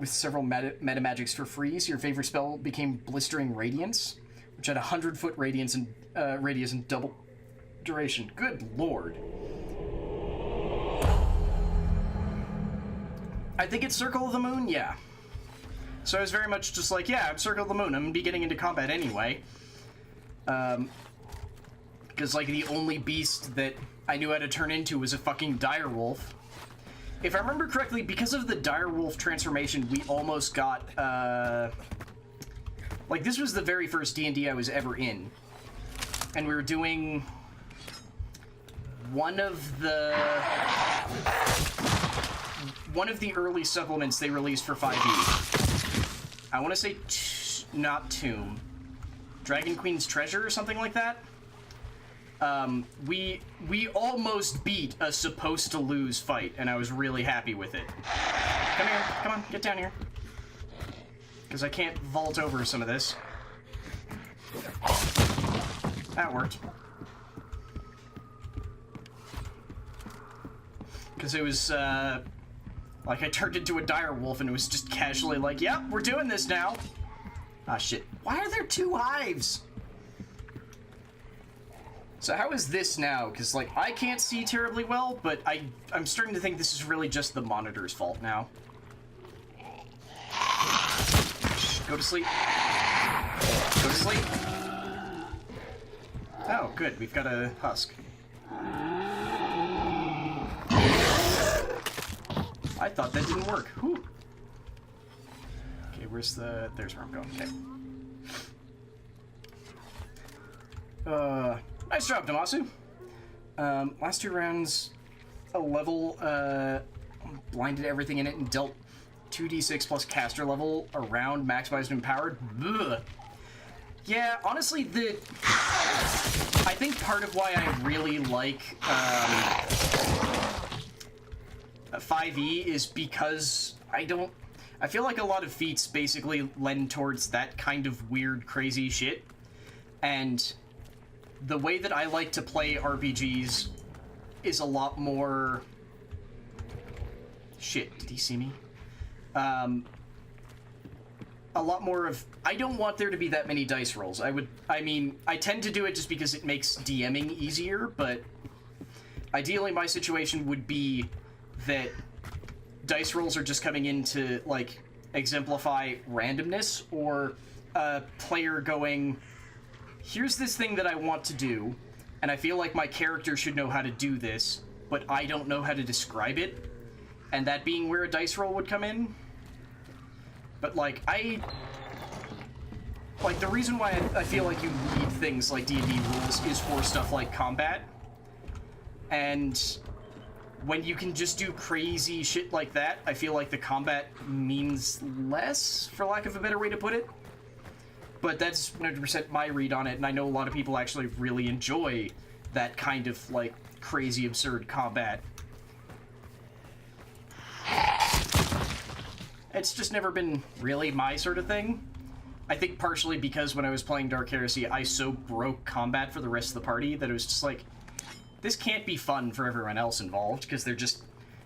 with several meta magics for free. So your favorite spell became Blistering Radiance, which had 100-foot radius and double duration. Good lord. I think it's Circle of the Moon, yeah. So I was very much just like, yeah, I'm Circle of the Moon. I'm gonna be getting into combat anyway. Because, like, the only beast that I knew how to turn into was a fucking direwolf. If I remember correctly, because of the direwolf transformation, we almost got, like, this was the very first D&D I was ever in. And we were doing one of the early supplements they released for 5e. I want to say not Tomb. Dragon Queen's Treasure or something like that. We almost beat a supposed to lose fight, and I was really happy with it. Come here, come on, get down here. Because I can't vault over some of this. That worked. Because it was, like, I turned into a direwolf and it was just casually like, yep, we're doing this now. Ah, shit. Why are there two hives? So how is this now? Because, like, I can't see terribly well, but I'm starting to think this is really just the monitor's fault now. Shh, go to sleep. Go to sleep. Oh, good. We've got a husk. I thought that didn't work. Whew. Okay, there's where I'm going. Okay. Nice job, Damasu. Last 2 rounds, a level, blinded everything in it and dealt 2d6 plus caster level around maximized and empowered. Ugh. Yeah, honestly, I think part of why I really like 5e is because I feel like a lot of feats basically lend towards that kind of weird, crazy shit. And the way that I like to play RPGs is a lot more... Shit, did he see me? A lot more of... I don't want there to be that many dice rolls. I tend to do it just because it makes DMing easier, but ideally my situation would be that dice rolls are just coming in to, like, exemplify randomness, or a player going, here's this thing that I want to do, and I feel like my character should know how to do this, but I don't know how to describe it, and that being where a dice roll would come in. But, like, the reason why I feel like you need things like D&D rules is for stuff like combat. And when you can just do crazy shit like that, I feel like the combat means less, for lack of a better way to put it. But that's 100% my read on it, and I know a lot of people actually really enjoy that kind of, like, crazy, absurd combat. It's just never been really my sort of thing. I think partially because when I was playing Dark Heresy, I so broke combat for the rest of the party that it was just like, this can't be fun for everyone else involved, because they're just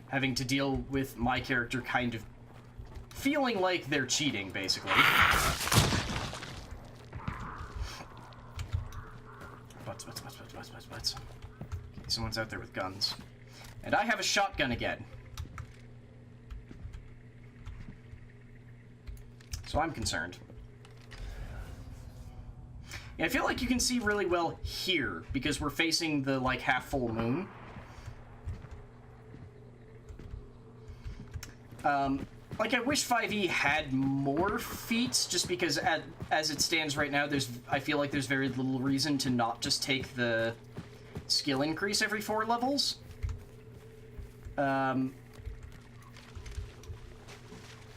having to deal with my character kind of feeling like they're cheating, basically. Butts. Okay, someone's out there with guns. And I have a shotgun again. So I'm concerned. Yeah, I feel like you can see really well here, because we're facing the, like, half-full moon. Like, I wish 5e had more feats, just because as it stands right now, I feel like there's very little reason to not just take the skill increase every 4 levels.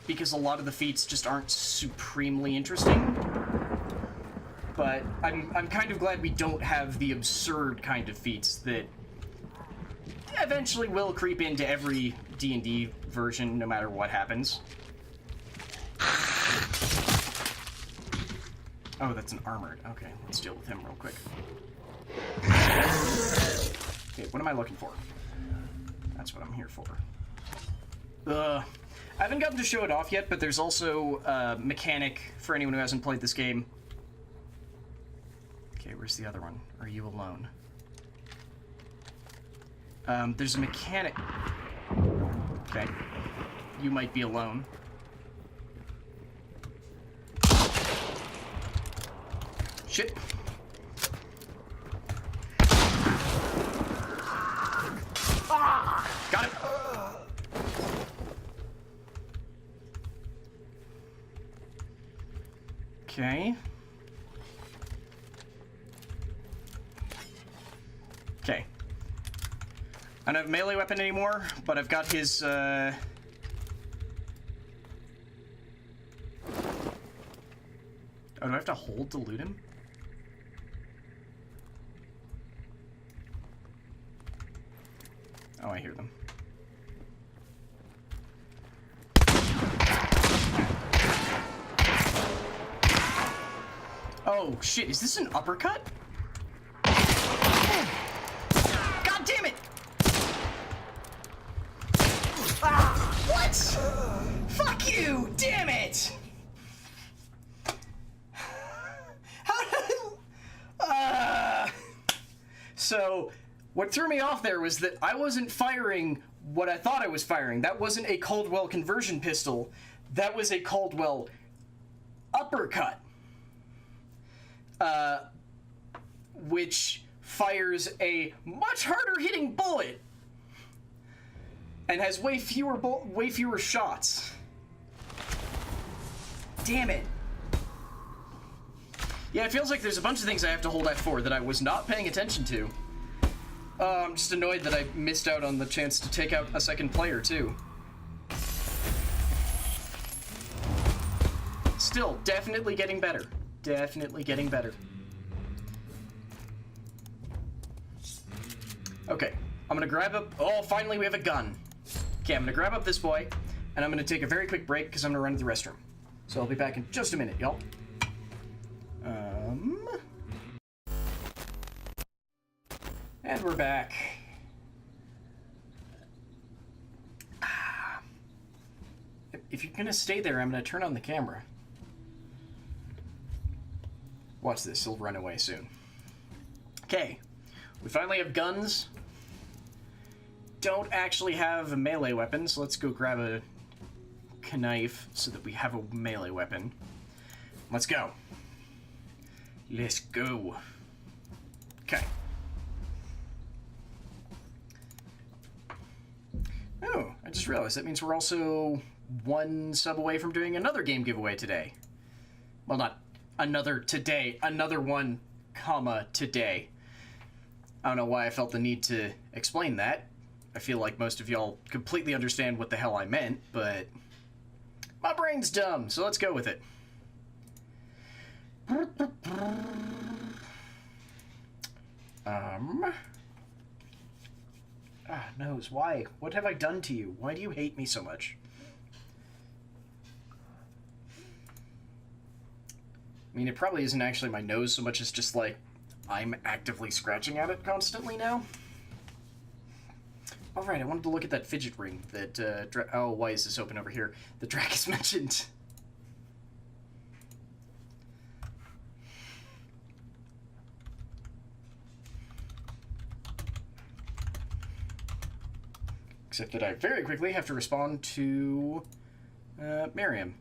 Because a lot of the feats just aren't supremely interesting. But I'm kind of glad we don't have the absurd kind of feats that eventually will creep into every D&D version, no matter what happens. Oh, that's an armored. Okay, let's deal with him real quick. Okay, what am I looking for? That's what I'm here for. I haven't gotten to show it off yet, but there's also a mechanic for anyone who hasn't played this game. Okay, where's the other one? Are you alone? There's a mechanic... Okay. You might be alone. Shit. Got it! Okay. Okay. I don't have a melee weapon anymore, but I've got his, Oh, do I have to hold to loot him? Oh, I hear them. Oh, shit, is this an uppercut? God damn it! Ah, what? Fuck you! Damn it! How did So, what threw me off there was that I wasn't firing what I thought I was firing. That wasn't a Caldwell conversion pistol. That was a Caldwell uppercut. Which fires a much harder hitting bullet and has way fewer shots. Damn it. Yeah, it feels like there's a bunch of things I have to hold F4 that I was not paying attention to. I'm just annoyed that I missed out on the chance to take out a second player, too. Still, definitely getting better. Definitely getting better. Okay, I'm gonna grab up... Oh, finally we have a gun. Okay, I'm gonna grab up this boy, and I'm gonna take a very quick break because I'm gonna run to the restroom. So I'll be back in just a minute, y'all. And we're back. If you're gonna stay there, I'm gonna turn on the camera. Watch this, he'll run away soon. Okay, we finally have guns. Don't actually have a melee weapon, so let's go grab a knife so that we have a melee weapon. Let's go. Let's go. Okay. Oh, I just realized that means we're also one sub away from doing another game giveaway today. Well, not another today, another one, comma, today. I don't know why I felt the need to explain that. I feel like most of y'all completely understand what the hell I meant, but my brain's dumb, so let's go with it. Nose, why? What have I done to you? Why do you hate me so much? I mean, it probably isn't actually my nose so much as just, like, I'm actively scratching at it constantly now. All right, I wanted to look at that fidget ring that, oh, why is this open over here? The Drakus mentioned. Except that I very quickly have to respond to Miriam,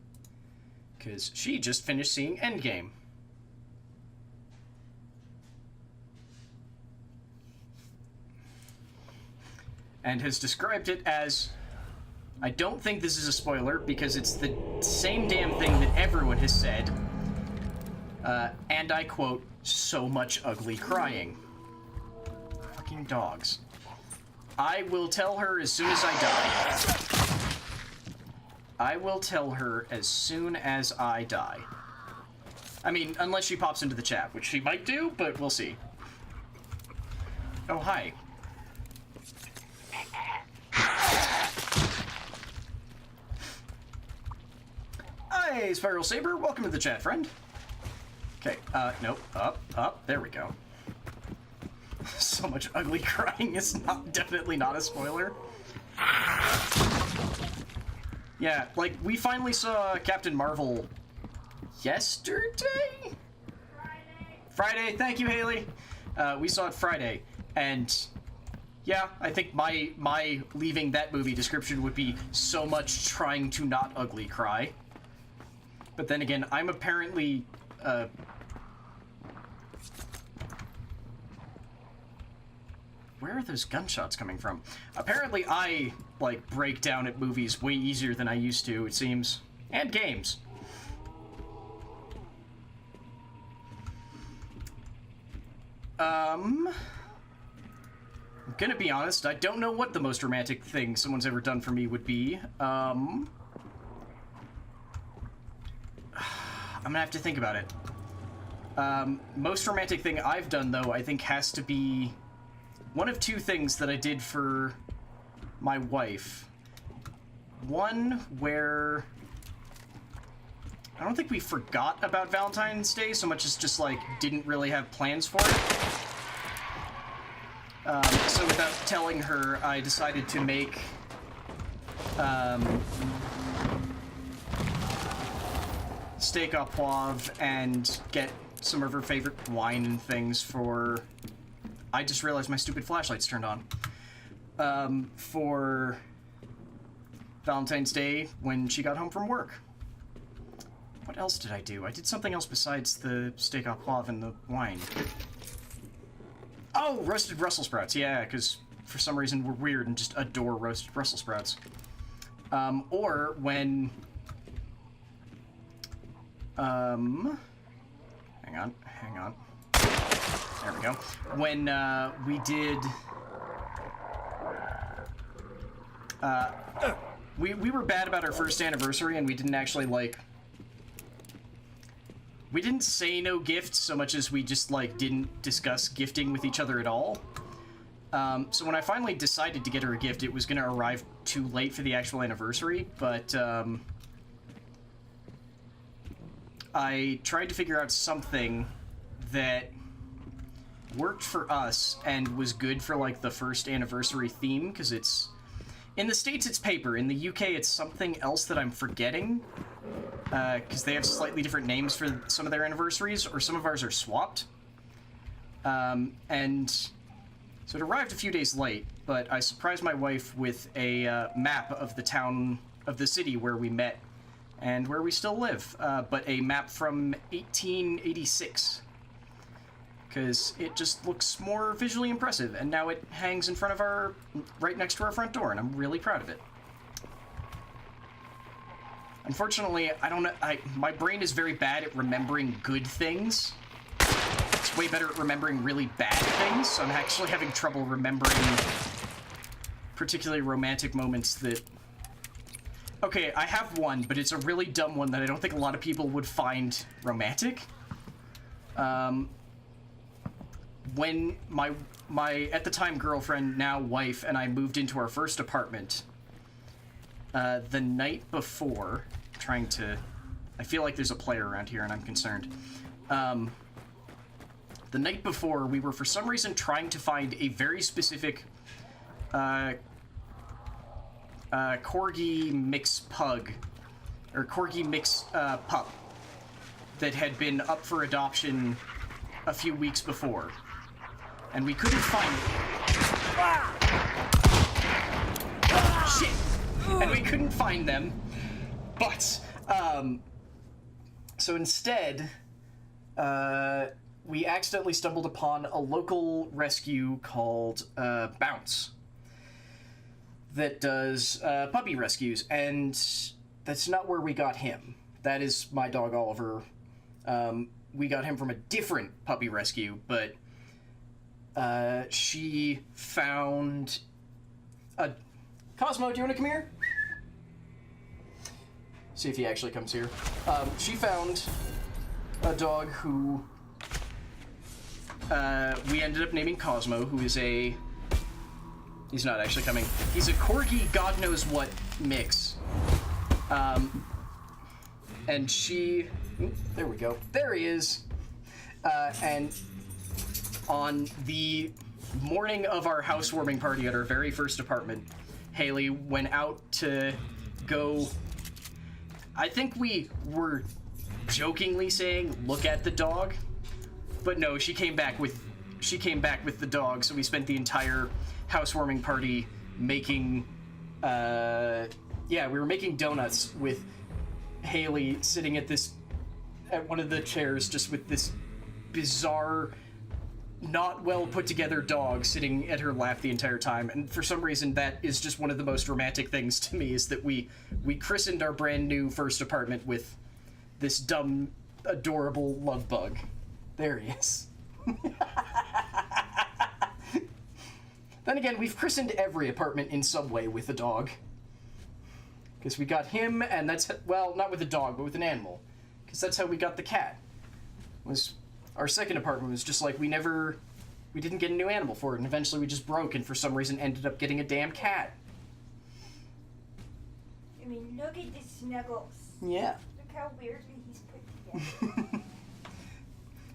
because she just finished seeing Endgame. And has described it as, I don't think this is a spoiler, because it's the same damn thing that everyone has said, and I quote, so much ugly crying. Fucking dogs. I will tell her as soon as I die. I will tell her as soon as I die. I mean, unless she pops into the chat, which she might do, but we'll see. Oh, hi. Hi, Spiral Saber. Welcome to the chat, friend. Okay, nope. Up. There we go. So much ugly crying is definitely not a spoiler. Yeah, like, we finally saw Captain Marvel yesterday? Friday, thank you, Haley. We saw it Friday, and yeah, I think my leaving that movie description would be so much trying to not ugly cry. But then again, I'm apparently, where are those gunshots coming from? Apparently I, like, break down at movies way easier than I used to, it seems. And games. I'm gonna be honest, I don't know what the most romantic thing someone's ever done for me would be. I'm gonna have to think about it. Most romantic thing I've done, though, I think has to be one of two things that I did for my wife. One where I don't think we forgot about Valentine's Day so much as just, like, didn't really have plans for it. So without telling her, I decided to make steak au poivre and get some of her favorite wine and things for... I just realized my stupid flashlight's turned on. For Valentine's Day when she got home from work. What else did I do? I did something else besides the steak au poivre and the wine. Oh, roasted Brussels sprouts. Yeah, because for some reason we're weird and just adore roasted Brussels sprouts. Or when... hang hang on. There we go. When we did... we were bad about our first anniversary, and we didn't actually, like... We didn't say no gifts so much as we just, like, didn't discuss gifting with each other at all. So when I finally decided to get her a gift, it was going to arrive too late for the actual anniversary, but, I tried to figure out something that worked for us and was good for, like, the first anniversary theme, because it's... In the States, it's paper. In the UK, it's something else that I'm forgetting, because they have slightly different names for some of their anniversaries, or some of ours are swapped. And so it arrived a few days late, but I surprised my wife with a map of the town, of the city where we met, and where we still live, but a map from 1886. Because it just looks more visually impressive, and now it hangs in front of our, right next to our front door, and I'm really proud of it. Unfortunately, I don't know, my brain is very bad at remembering good things. It's way better at remembering really bad things, so I'm actually having trouble remembering particularly romantic moments that... Okay, I have one, but it's a really dumb one that I don't think a lot of people would find romantic. When my at the time girlfriend, now wife, and I moved into our first apartment, the night before, I feel like there's a player around here and I'm concerned. The night before, we were for some reason trying to find a very specific corgi mix pug, or corgi mix pup, that had been up for adoption a few weeks before. And we couldn't find them. Shit! And we couldn't find them. But, so instead, we accidentally stumbled upon a local rescue called Bounce that does puppy rescues, and that's not where we got him. That is my dog Oliver. We got him from a different puppy rescue, but she found a... Cosmo, do you want to come here? See if he actually comes here. She found a dog who we ended up naming Cosmo, who is a... He's not actually coming. He's a corgi God knows what mix. And she... There we go. There he is. And on the morning of our housewarming party at our very first apartment, Haley went out to go... I think we were jokingly saying, look at the dog. But no, she came back with the dog, so we spent the entire housewarming party making... we were making donuts with Haley sitting at one of the chairs, just with this bizarre, not well put together dog sitting at her lap the entire time. And for some reason, that is just one of the most romantic things to me, is that we christened our brand new first apartment with this dumb, adorable love bug. There he is. Then again, we've christened every apartment in some way with a dog. Because we got him, and that's... Well, not with a dog, but with an animal. Because that's how we got the cat. Our second apartment was just like, we didn't get a new animal for it, and eventually we just broke, and for some reason ended up getting a damn cat. I mean, look at the snuggles. Yeah. Look how weirdly he's put together.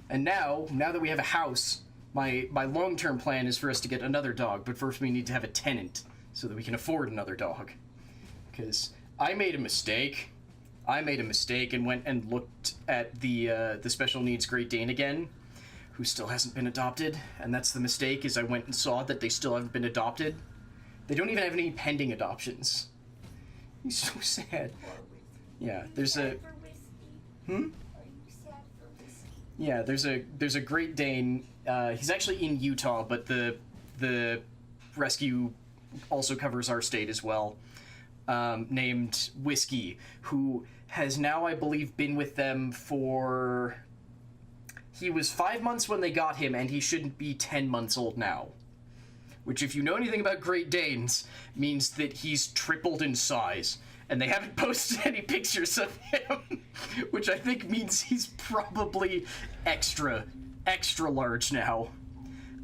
And now that we have a house, my long-term plan is for us to get another dog, but first we need to have a tenant so that we can afford another dog. Because I made a mistake. And went and looked at the special needs Great Dane again, who still hasn't been adopted. And that's the mistake, is I went and saw that they still haven't been adopted. They don't even have any pending adoptions. He's so sad. Yeah, there's a... Hmm? Yeah, there's a Great Dane. He's actually in Utah, but the rescue also covers our state as well. Named Whiskey, who has now, I believe, been with them for he was 5 months when they got him, and he shouldn't be 10 months old now. Which, if you know anything about Great Danes, means that he's tripled in size. And they haven't posted any pictures of him, which I think means he's probably extra large now.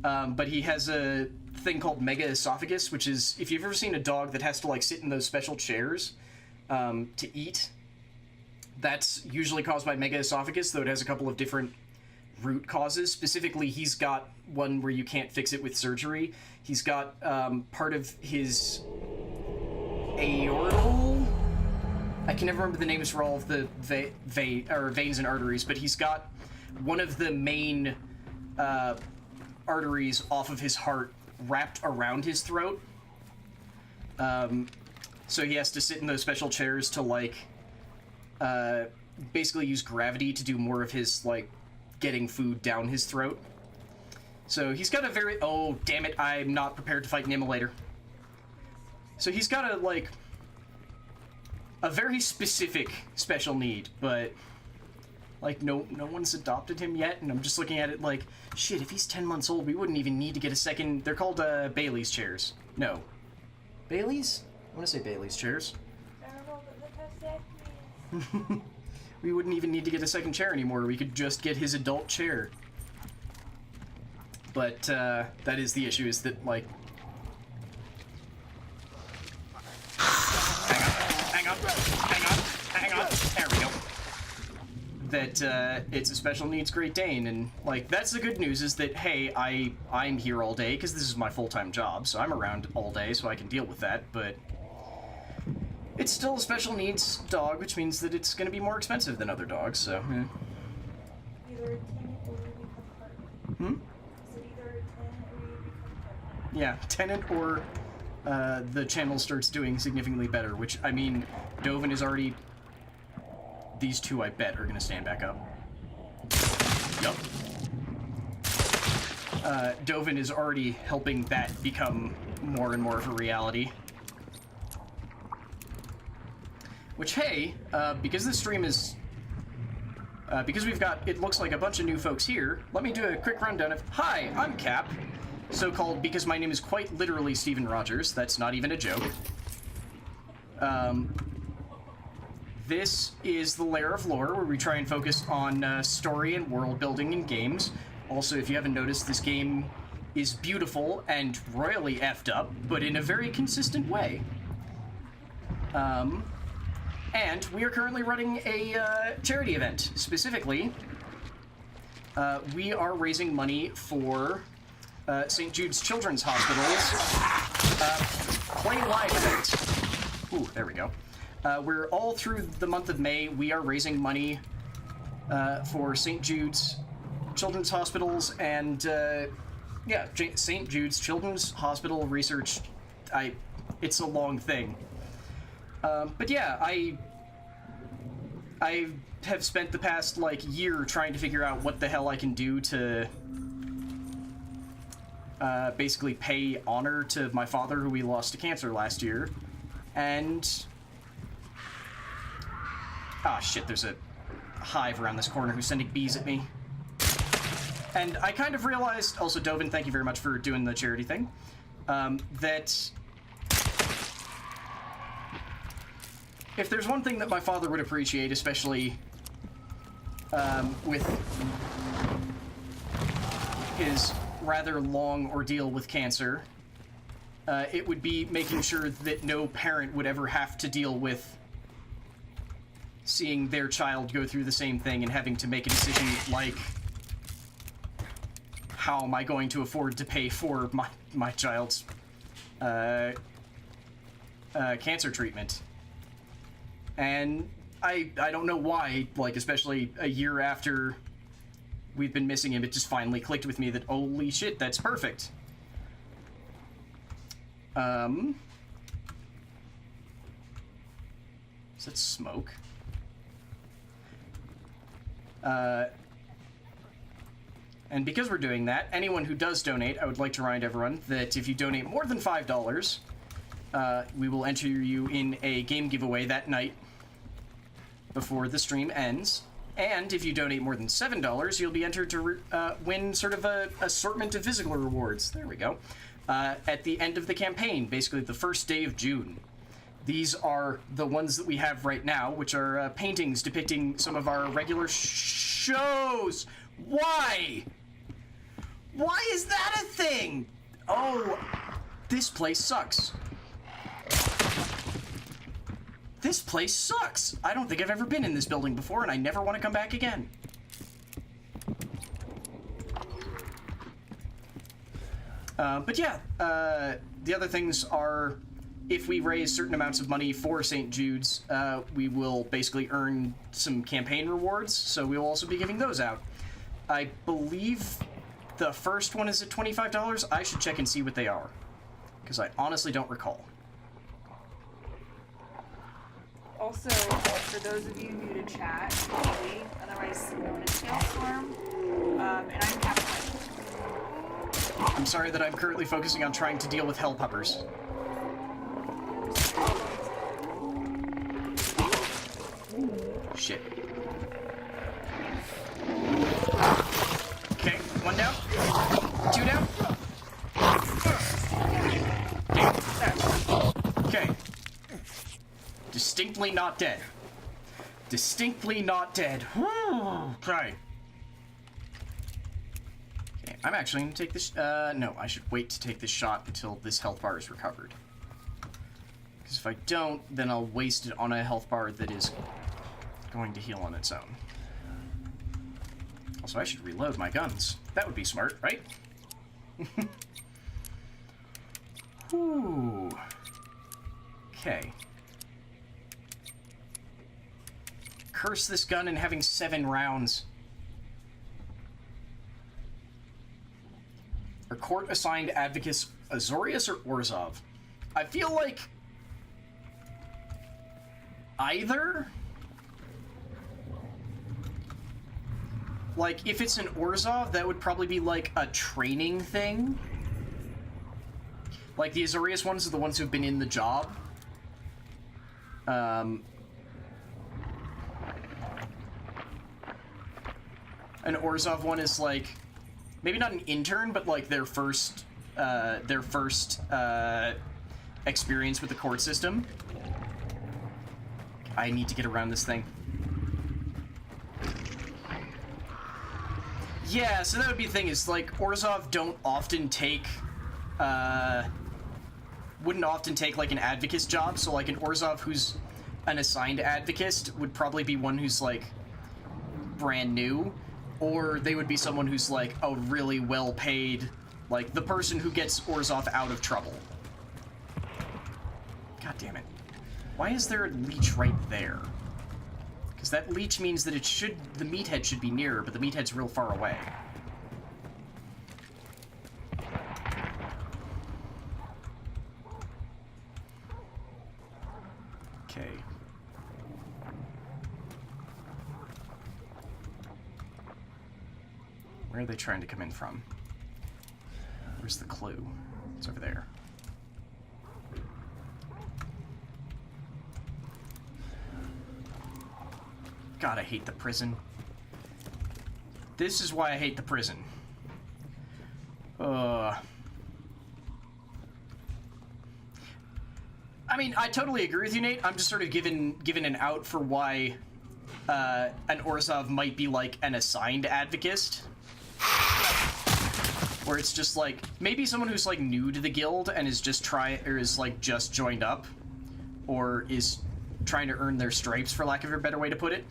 But he has a thing called mega esophagus, which is, if you've ever seen a dog that has to, like, sit in those special chairs to eat, that's usually caused by mega esophagus, though it has a couple of different root causes. Specifically, he's got one where you can't fix it with surgery. He's got part of his aortal... I can never remember the names for all of the veins and arteries, but he's got one of the main arteries off of his heart wrapped around his throat. So he has to sit in those special chairs to, like, basically use gravity to do more of his, like, getting food down his throat. So he's got a very... Oh, damn it, I'm not prepared to fight an immolator. So he's got a, like... a very specific special need, but... like, no one's adopted him yet, and I'm just looking at it like, shit, if he's 10 months old, we wouldn't even need to get a second... They're called, Bailey's chairs. No. Bailey's? I want to say Bailey's chairs. I don't know what that means. We wouldn't even need to get a second chair anymore. We could just get his adult chair. But, that is the issue, is that, like... Hang on. There we go. That, it's a special needs Great Dane, and, like, that's the good news, is that, hey, I'm here all day, because this is my full-time job, so I'm around all day, so I can deal with that, but... it's still a special needs dog, which means that it's going to be more expensive than other dogs, so... Either a 10 or you become partner. Hmm? So either a 10 or you become partner. Yeah, tenant or the channel starts doing significantly better, which, I mean, Dovin is already... These two, I bet, are going to stand back up. Yup. Dovin is already helping that become more and more of a reality. Which, hey, because this stream is... because we've got, it looks like a bunch of new folks here, let me do a quick rundown of... Hi, I'm Cap. So-called because my name is quite literally Steven Rogers. That's not even a joke. This is the Lair of Lore, where we try and focus on story and world building in games. Also, if you haven't noticed, this game is beautiful and royally effed up, but in a very consistent way. And we are currently running a charity event. Specifically, we are raising money for St. Jude's Children's Hospital's Play Live event. Ooh, there we go. We're all through the month of May. We are raising money for St. Jude's Children's Hospitals and, yeah, St. Jude's Children's Hospital Research. It's a long thing. But yeah, I have spent the past, like, year trying to figure out what the hell I can do to basically pay honor to my father, who we lost to cancer last year. And... ah, shit, there's a hive around this corner who's sending bees at me. And I kind of realized, also Dovin, thank you very much for doing the charity thing, that if there's one thing that my father would appreciate, especially with his rather long ordeal with cancer, it would be making sure that no parent would ever have to deal with seeing their child go through the same thing and having to make a decision like, how am I going to afford to pay for my child's cancer treatment? And I don't know why, like, especially a year after we've been missing him, it just finally clicked with me that, holy shit, that's perfect. Is that smoke? And because we're doing that, anyone who does donate, I would like to remind everyone that if you donate more than $5, we will enter you in a game giveaway that night before the stream ends. And if you donate more than $7, you'll be entered to win sort of a assortment of physical rewards. There we go. At the end of the campaign, basically the first day of June. These are the ones that we have right now, which are paintings depicting some of our regular shows. Why? Why is that a thing? Oh, this place sucks. This place sucks. I don't think I've ever been in this building before, and I never want to come back again. But yeah, the other things are, if we raise certain amounts of money for St. Jude's, we will basically earn some campaign rewards, so we will also be giving those out. I believe the first one is at $25. I should check and see what they are, because I honestly don't recall. Also, for those of you new to chat, Haley, otherwise known as Tailstorm, and I'm Captain. I'm sorry that I'm currently focusing on trying to deal with hell puppers. Shit. Okay, one down. Two down. Okay. Distinctly not dead. Distinctly not dead. Okay. Okay, I'm actually gonna take this, no, I should wait to take this shot until this health bar is recovered. Because if I don't, then I'll waste it on a health bar that is going to heal on its own. Also, I should reload my guns. That would be smart, right? Whew. Okay. Curse this gun and having 7 rounds. Are court-assigned advocates Azorius or Orzhov? I feel like either. Like, if it's an Orzhov, that would probably be like a training thing. Like, the Azorius ones are the ones who've been in the job. An Orzhov one is like, maybe not an intern, but like their first experience with the court system. I need to get around this thing. Yeah, so that would be the thing, is like Orzhov don't often take wouldn't often take like an advocate's job, so like an Orzhov who's an assigned advocate would probably be one who's like brand new, or they would be someone who's like a really well paid, like the person who gets Orzhov out of trouble. God damn it. Why is there a leech right there? Because that leech means that it should, the meathead should be nearer, but the meathead's real far away. Okay. Where are they trying to come in from? Where's the clue? It's over there. God, I hate the prison. This is why I hate the prison. I mean, I totally agree with you, Nate. I'm just sort of given an out for why an Orzhov might be like an assigned advocate. Where it's just like, maybe someone who's like new to the guild and is just just joined up, or is trying to earn their stripes, for lack of a better way to put it.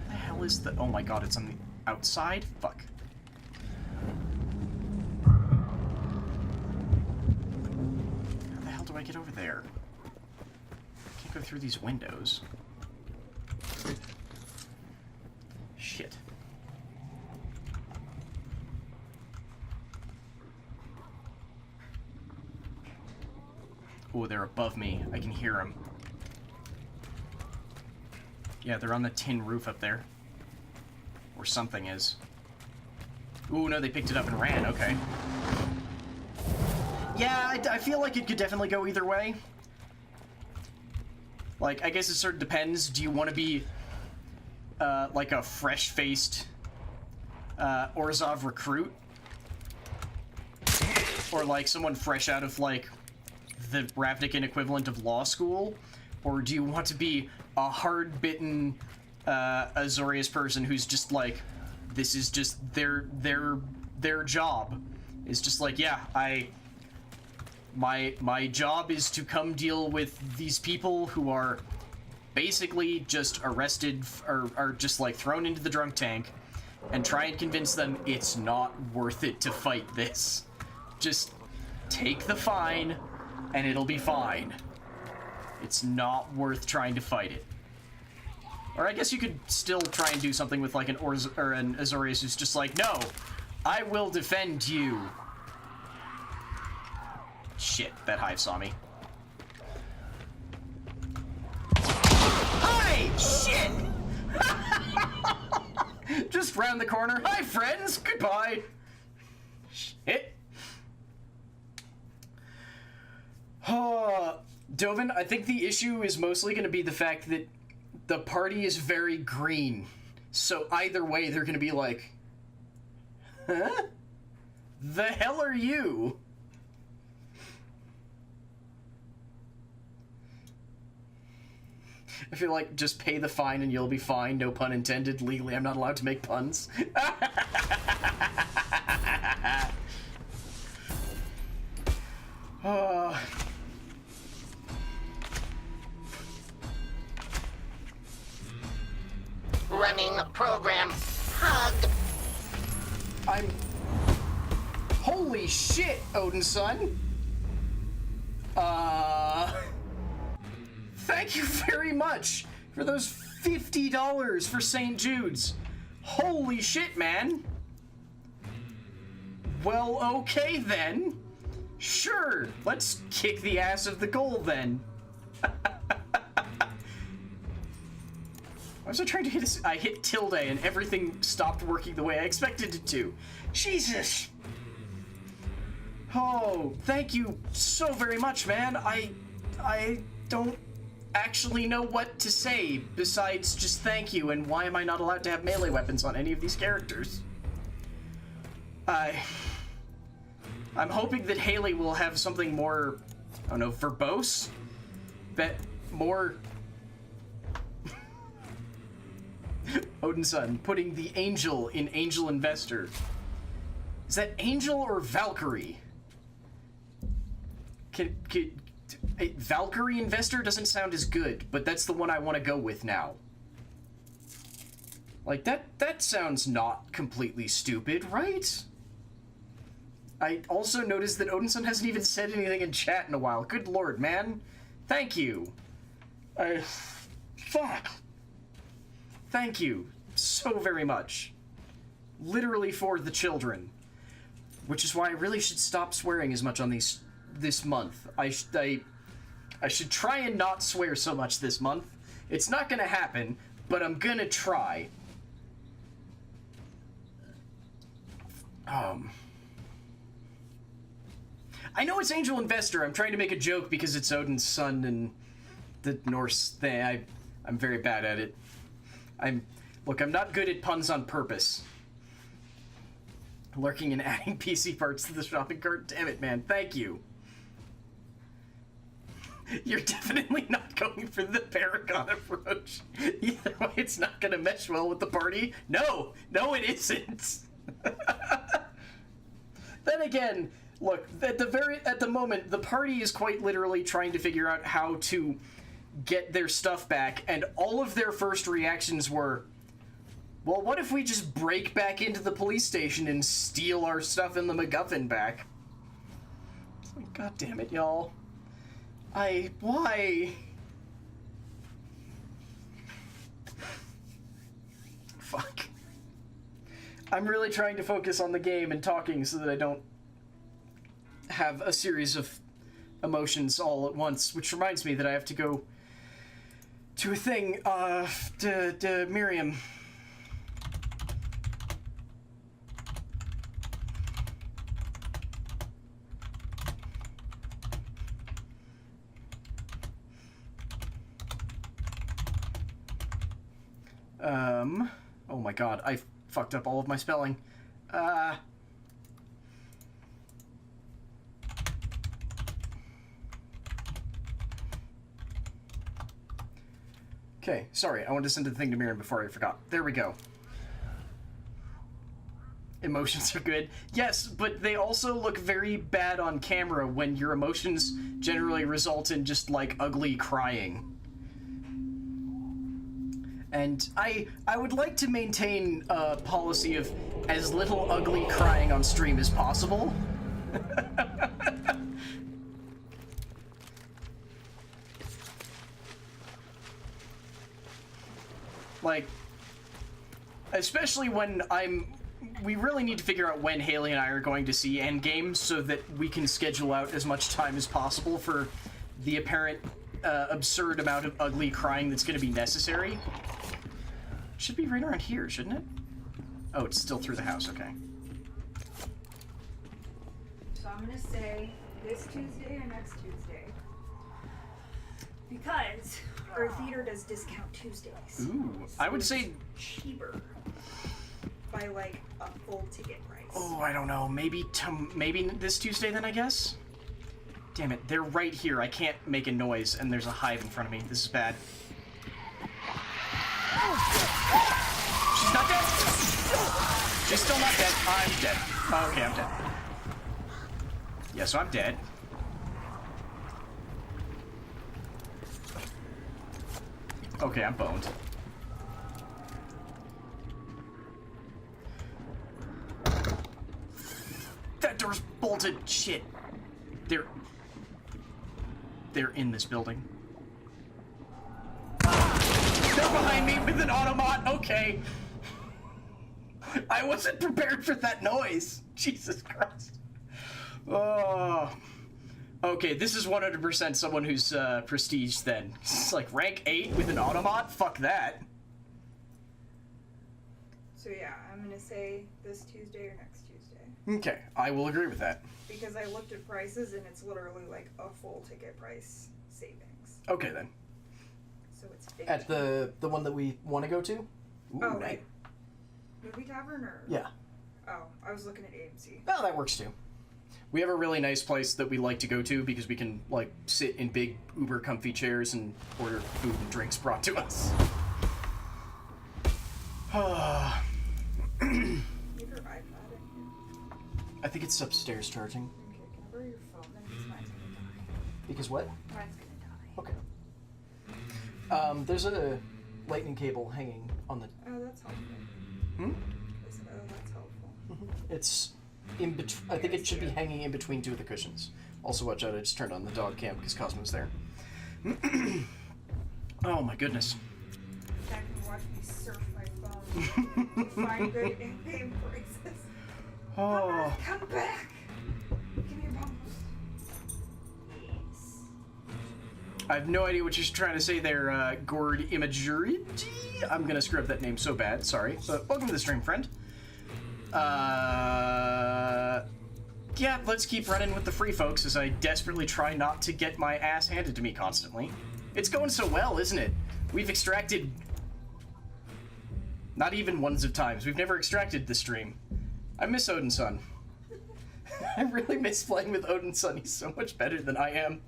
Where the hell is the, oh my god, it's on the outside? Fuck. How the hell do I get over there? I can't go through these windows. Shit. Oh, they're above me. I can hear them. Yeah, they're on the tin roof up there. Or something is. Ooh, no, they picked it up and ran. Okay. Yeah, I feel like it could definitely go either way. Like, I guess it sort of depends. Do you want to be, like a fresh-faced, Orzhov recruit? Or, like, someone fresh out of, like, the Ravnican equivalent of law school? Or do you want to be a hard-bitten, Azorius person who's just, like, this is just their job? It's just like, yeah, my job is to come deal with these people who are basically just arrested or are just like thrown into the drunk tank and try and convince them it's not worth it to fight this. Just take the fine and it'll be fine. It's not worth trying to fight it. Or I guess you could still try and do something with like an Azorius who's just like, no, I will defend you. Shit, that hive saw me. Hi! Shit! Just round the corner. Hi, friends! Goodbye! Shit. Dovin, I think the issue is mostly going to be the fact that the party is very green. So either way, they're going to be like, huh? The hell are you? I feel like just pay the fine and you'll be fine. No pun intended. Legally, I'm not allowed to make puns. Running program. Hug. Holy shit, Odinson! Thank you very much for those $50 for St. Jude's. Holy shit, man. Well, okay then. Sure, let's kick the ass of the goal then. I was trying to hit I hit tilde and everything stopped working the way I expected it to. Jesus. Oh, thank you so very much, man. I don't actually know what to say besides just thank you, and why am I not allowed to have melee weapons on any of these characters? I'm hoping that Haley will have something more, I don't know, verbose? That more... Odinson, putting the angel in Angel Investor. Is that Angel or Valkyrie? Valkyrie Investor doesn't sound as good, but that's the one I want to go with now. Like, that sounds not completely stupid, right? I also noticed that Odinson hasn't even said anything in chat in a while. Good lord, man. Thank you. Fuck. Thank you so very much. Literally for the children. Which is why I really should stop swearing as much on this month. I should try and not swear so much this month. It's not gonna happen, but I'm gonna try. I know it's Angel Investor. I'm trying to make a joke because it's Odin's son and the Norse thing. I'm very bad at it. Look, I'm not good at puns on purpose. Lurking and adding PC parts to the shopping cart. Damn it, man. Thank you. You're definitely not going for the Paragon approach. Either way, it's not going to mesh well with the party. No, it isn't. Then again, look, at the moment, the party is quite literally trying to figure out how to get their stuff back, and all of their first reactions were, well, what if we just break back into the police station and steal our stuff in the MacGuffin back? It's like, God damn it, y'all. Why? Fuck. I'm really trying to focus on the game and talking so that I don't have a series of emotions all at once, which reminds me that I have to go to a thing, to Miriam. Oh my god, I fucked up all of my spelling. Okay, sorry, I wanted to send the thing to Miriam before I forgot. There we go. Emotions are good. Yes, but they also look very bad on camera when your emotions generally result in just, like, ugly crying. And I would like to maintain a policy of as little ugly crying on stream as possible. Like, especially when we really need to figure out when Haley and I are going to see Endgame so that we can schedule out as much time as possible for the apparent absurd amount of ugly crying that's going to be necessary. Should be right around here, shouldn't it? Oh, it's still through the house, okay. So I'm gonna say this Tuesday or next Tuesday. Because our theater does discount Tuesdays. Ooh, So I would it's say... cheaper by like a full ticket price. Oh, I don't know. Maybe this Tuesday then, I guess? Damn it, they're right here. I can't make a noise, and there's a hive in front of me. This is bad. She's not dead! She's still not dead. I'm dead. Okay, I'm dead. Yeah, so I'm dead. Okay, I'm boned. That door's bolted. Shit. They're in this building. They're behind me with an automat. Okay. I wasn't prepared for that noise. Jesus Christ. Oh. Okay, this is 100% someone who's prestige then. It's like rank 8 with an automat? Fuck that. So yeah, I'm gonna say this Tuesday or next Tuesday. Okay, I will agree with that. Because I looked at prices and it's literally like a full ticket price savings. Okay then. So it's 50. At the one that we want to go to? Ooh, Oh, nice. right. Movie Tavern or? Yeah. Oh, I was looking at AMC. Oh, that works too. We have a really nice place that we like to go to because we can, like, sit in big, uber comfy chairs and order food and drinks brought to us. Leave your iPad in here. I think it's upstairs charging. Okay, can I borrow your phone then? Because mine's gonna die. Because what? Mine's gonna die. Okay. There's a lightning cable hanging on the... Oh, that's helpful. Hmm? That's helpful. It's in between... I think it should be hanging in between two of the cushions. Also, watch out, I just turned on the dog cam because Cosmo's there. Oh my goodness. Dad can watch me surf my phone to find good in-game prices. Oh. Come back! Give me your phone. Yes. I have no idea what you're trying to say there, Gord Imagery. I'm gonna screw up that name so bad, sorry. But welcome to the stream, friend. Yeah, let's keep running with the free folks as I desperately try not to get my ass handed to me constantly. It's going so well, isn't it? We've extracted... not even ones of times. We've never extracted the stream. I miss Odinson. I really miss playing with Odinson. He's so much better than I am.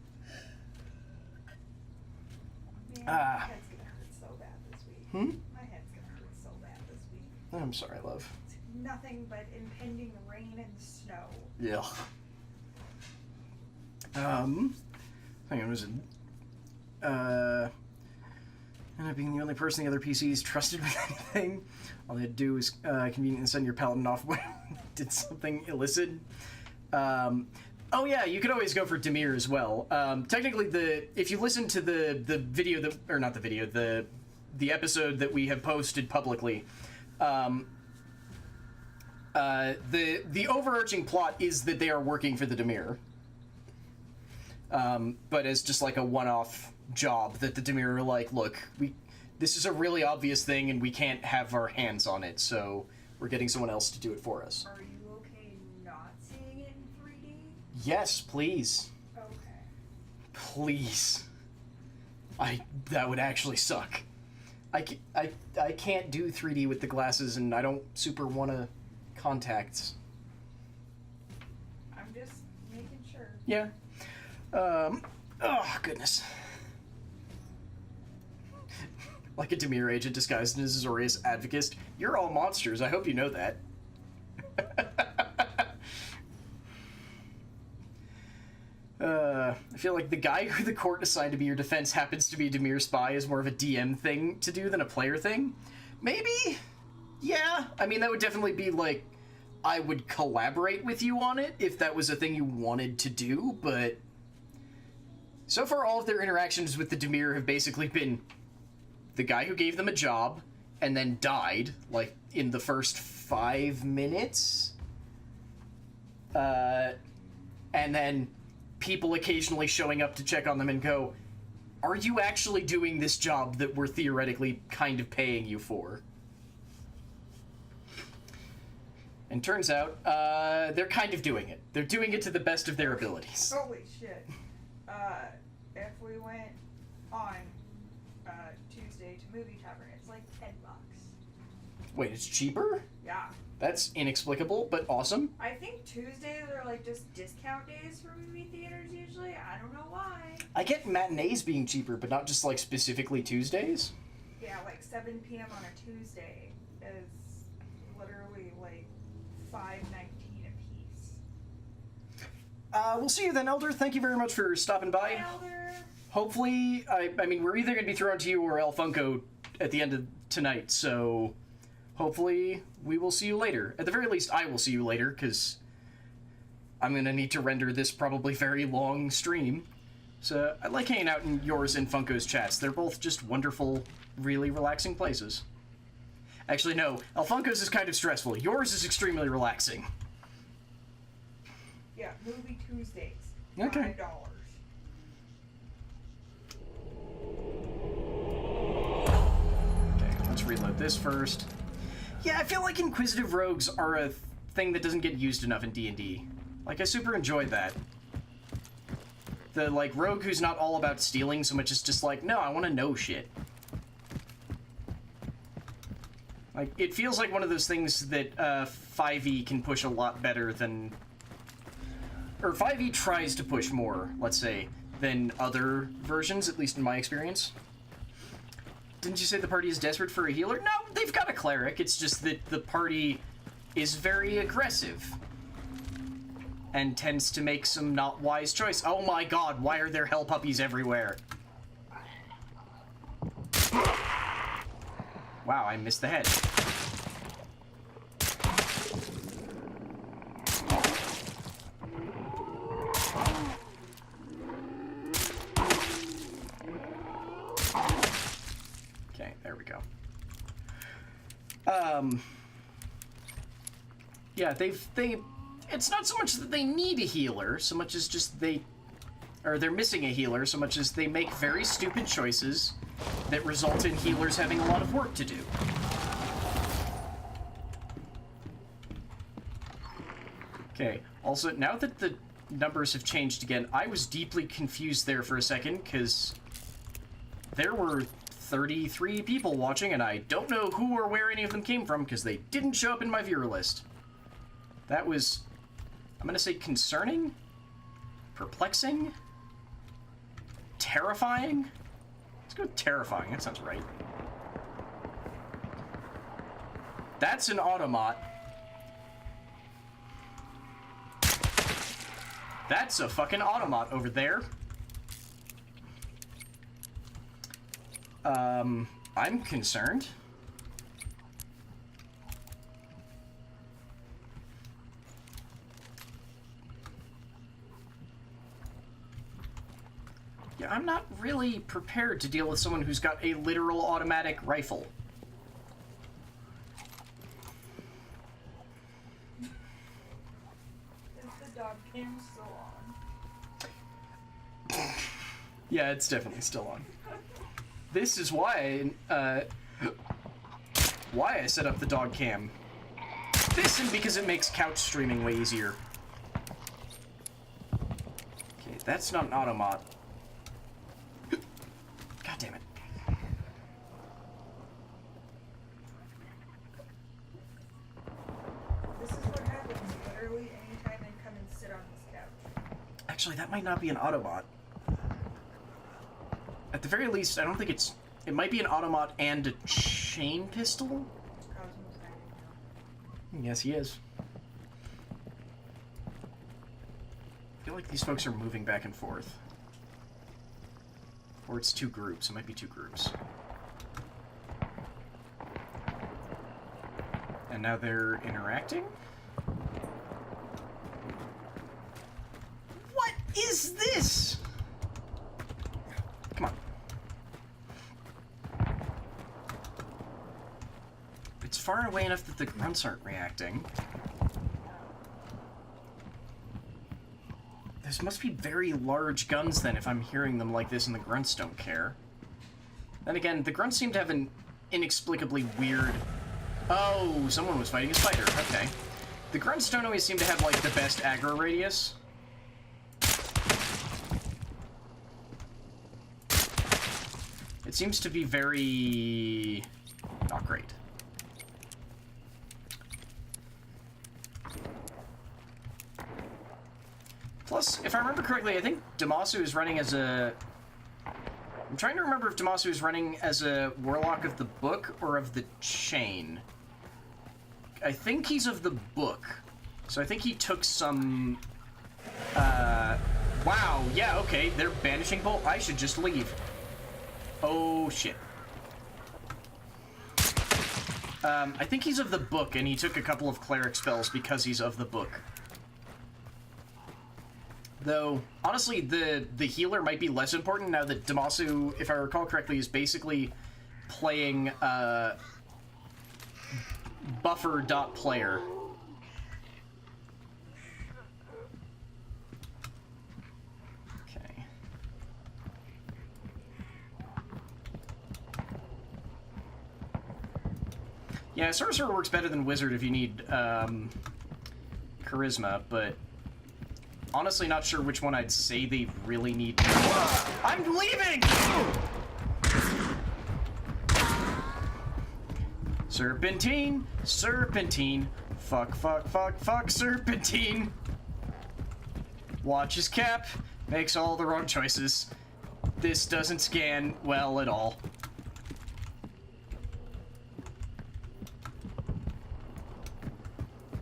Man, my head's gonna hurt so bad this week. My head's gonna hurt so bad this week. I'm sorry, love. It's nothing but impending rain and snow. Yeah. Hang on, was it? Ended up being the only person the other PCs trusted with anything. All they had to do was conveniently send your paladin off when did something illicit. Oh yeah, you could always go for Demir as well. Technically, if you listen to the video that, or not the video, the episode that we have posted publicly, the overarching plot is that they are working for the Demir. But as just like a one-off job that the Demir are like, look, this is a really obvious thing and we can't have our hands on it, so we're getting someone else to do it for us. Are you okay not seeing it in 3D? Yes, please. Okay. Please. That would actually suck. I can't do 3D with the glasses, and I don't super want to contacts. I'm just making sure. Yeah. Oh, goodness. Like a Demir agent disguised as Azorius Advocist. You're all monsters. I hope you know that. I feel like the guy who the court assigned to be your defense happens to be a Demir spy is more of a DM thing to do than a player thing. Maybe? Yeah. I mean, that would definitely be like, I would collaborate with you on it if that was a thing you wanted to do, but so far all of their interactions with the Demir have basically been the guy who gave them a job and then died, like, in the first 5 minutes. And then people occasionally showing up to check on them and go, are you actually doing this job that we're theoretically kind of paying you for? And turns out, they're kind of doing it. They're doing it to the best of their abilities. Holy shit. If we went on Tuesday to Movie Tavern, it's like $10. Wait, it's cheaper? Yeah. That's inexplicable, but awesome. I think Tuesdays are like just discount days for movie theaters usually. I don't know why. I get matinees being cheaper, but not just, like, specifically Tuesdays. Yeah, like 7 p.m. on a Tuesday is literally like $5.19 a piece. We'll see you then, Elder. Thank you very much for stopping by. Hi, Elder. Hopefully, I mean, we're either going to be thrown to you or El Funko at the end of tonight, so hopefully we will see you later. At the very least, I will see you later, because I'm going to need to render this probably very long stream. So I like hanging out in yours and Funko's chats. They're both just wonderful, really relaxing places. Actually, no. El Funko's is kind of stressful. Yours is extremely relaxing. Yeah, Movie Tuesdays. Okay. $5. Okay, let's reload this first. Yeah, I feel like Inquisitive Rogues are a thing that doesn't get used enough in D&D. Like, I super enjoyed that. The, like, rogue who's not all about stealing so much as just like, no, I want to know shit. Like, it feels like one of those things that 5e can push a lot better than... Or 5e tries to push more, let's say, than other versions, at least in my experience. Didn't you say the party is desperate for a healer? No, they've got a cleric. It's just that the party is very aggressive. And tends to make some not wise choice. Oh my god, why are there hell puppies everywhere? Wow, I missed the head. Okay, there we go. Yeah, it's not so much that they need a healer, so much as just they're missing a healer, so much as they make very stupid choices that result in healers having a lot of work to do. Okay, also, now that the numbers have changed again, I was deeply confused there for a second, because there were 33 people watching, and I don't know who or where any of them came from, because they didn't show up in my viewer list. That was... I'm gonna say concerning? Perplexing? Terrifying? Let's go with terrifying, that sounds right. That's an automat. That's a fucking automat over there. I'm concerned. Yeah, I'm not really prepared to deal with someone who's got a literal automatic rifle. Is the dog cam still on? Yeah, it's definitely still on. This is why I set up the dog cam. This and because it makes couch streaming way easier. Okay, that's not an automat. God damn it. Actually, that might not be an Autobot. At the very least, I don't think it's... It might be an Autobot and a chain pistol? Cosmo's hiding now. Yes, he is. I feel like these folks are moving back and forth. Or it's two groups. It might be two groups. And now they're interacting? What is this? Come on. It's far away enough that the grunts aren't reacting. Those must be very large guns then if I'm hearing them like this and the grunts don't care. Then again, the grunts seem to have an inexplicably weird... Oh, someone was fighting a spider. Okay. The grunts don't always seem to have, like, the best aggro radius. It seems to be very... not great. Plus, if I remember correctly, I think Damasu is running as a... I'm trying to remember if Damasu is running as a Warlock of the Book or of the Chain. I think he's of the Book. So I think he took some... Wow, yeah, okay, they're banishing bolt. I should just leave. Oh, shit. I think he's of the Book, and he took a couple of cleric spells because he's of the Book. Though, honestly, the healer might be less important now that Damasu, if I recall correctly, is basically playing, buffer.player. Okay. Yeah, Sorcerer works better than Wizard if you need, Charisma, but... honestly not sure which one I'd say they really need. I'm leaving! Serpentine, serpentine, fuck, fuck, fuck, fuck, serpentine. Watch his cap, makes all the wrong choices. This doesn't scan well at all.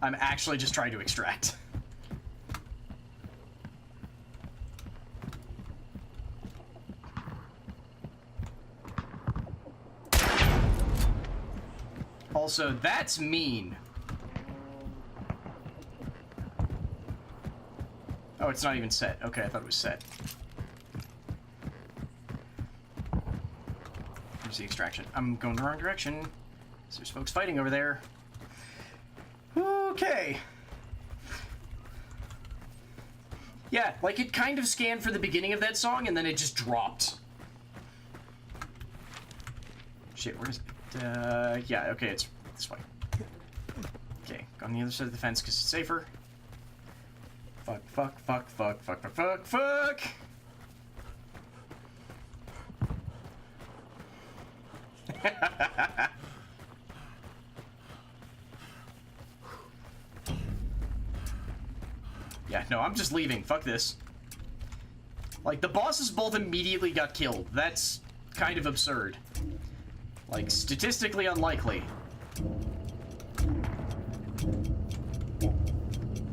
I'm actually just trying to extract. Also, that's mean. Oh, it's not even set. Okay, I thought it was set. Here's the extraction. I'm going the wrong direction. There's folks fighting over there. Okay. Yeah, like it kind of scanned for the beginning of that song, and then it just dropped. Shit, where is it? Yeah, okay, it's this way. Okay, go on the other side of the fence because it's safer. Fuck, fuck, fuck, fuck, fuck, fuck, fuck, fuck! Yeah, no, I'm just leaving. Fuck this. Like, the bosses both immediately got killed. That's kind of absurd. Like, statistically unlikely.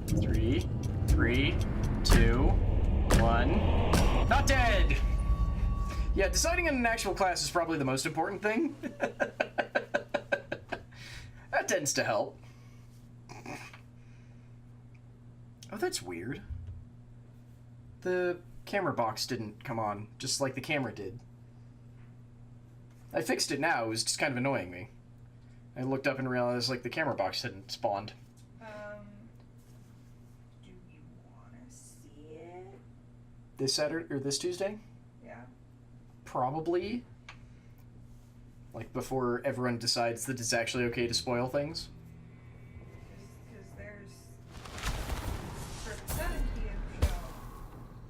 3, 2, 1. Not dead! Yeah, deciding on an actual class is probably the most important thing. That tends to help. Oh, that's weird. The camera box didn't come on, just like the camera did. I fixed it now, it was just kind of annoying me. I looked up and realized, like, the camera box hadn't spawned. Do you want to see it? This Saturday, or this Tuesday? Yeah. Probably. Like, before everyone decides that it's actually okay to spoil things. Because there's, for the 7 p.m. show,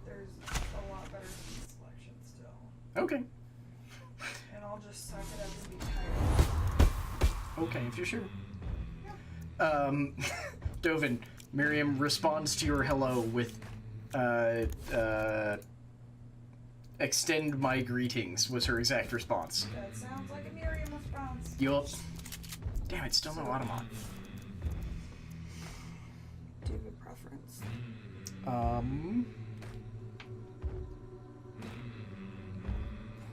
there's a lot better seat selection still. Okay. And I'll just suck it up and be tired. Okay, if you're sure. Dovin, Miriam responds to your hello with Extend my greetings was her exact response. That sounds like a Miriam response. Yup. Damn it, still no Automon. Do you have a preference?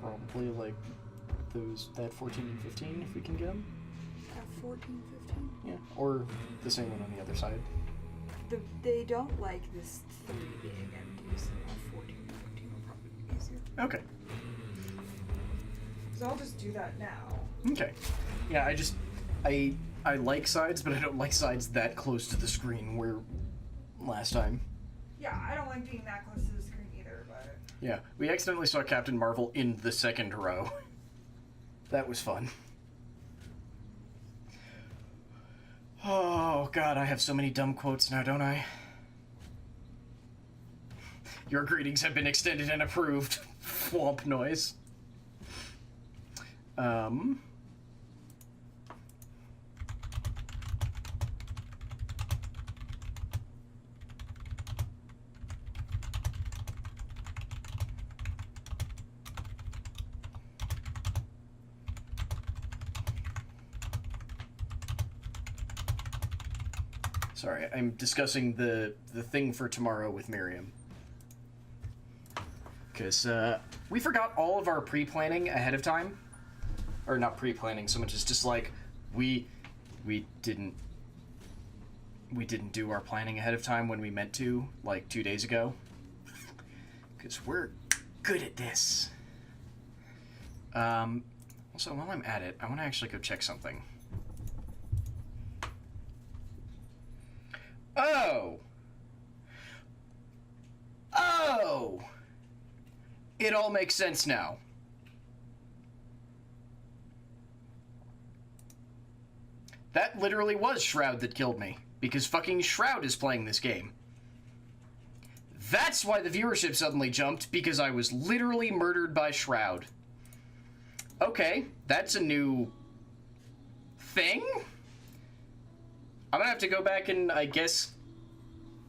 Probably like that 14 and 15 if we can get them. 14, 15? Yeah, or the same one on the other side. They don't like this 3 being empty, so 14 and 15 will probably be easier. Okay. So I'll just do that now. Okay. Yeah, I like sides, but I don't like sides that close to the screen where last time. Yeah, I don't like being that close to the screen either, but... Yeah, we accidentally saw Captain Marvel in the second row. That was fun. Oh god, I have so many dumb quotes now, don't I? Your greetings have been extended and approved. Whomp noise. Sorry, I'm discussing the thing for tomorrow with Miriam. Because we forgot all of our pre-planning ahead of time. Or not pre-planning so much as just like we didn't do our planning ahead of time when we meant to, like 2 days ago. Because we're good at this. Also, while I'm at it, I want to actually go check something. Oh! Oh! It all makes sense now. That literally was Shroud that killed me, because fucking Shroud is playing this game. That's why the viewership suddenly jumped, because I was literally murdered by Shroud. Okay, that's a new thing? I'm gonna have to go back and, I guess,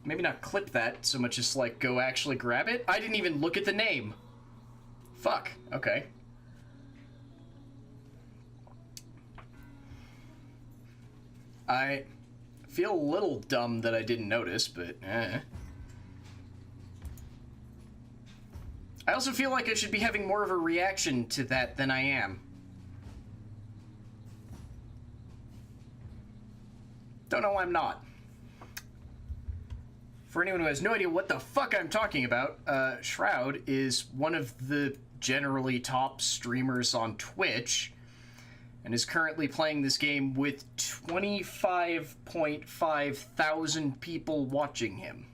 maybe not clip that so much as, like, go actually grab it. I didn't even look at the name. Fuck, okay. I feel a little dumb that I didn't notice, but I also feel like I should be having more of a reaction to that than I am. Don't know why I'm not. For anyone who has no idea what the fuck I'm talking about, Shroud is one of the generally top streamers on Twitch, and is currently playing this game with 25.5 thousand people watching him.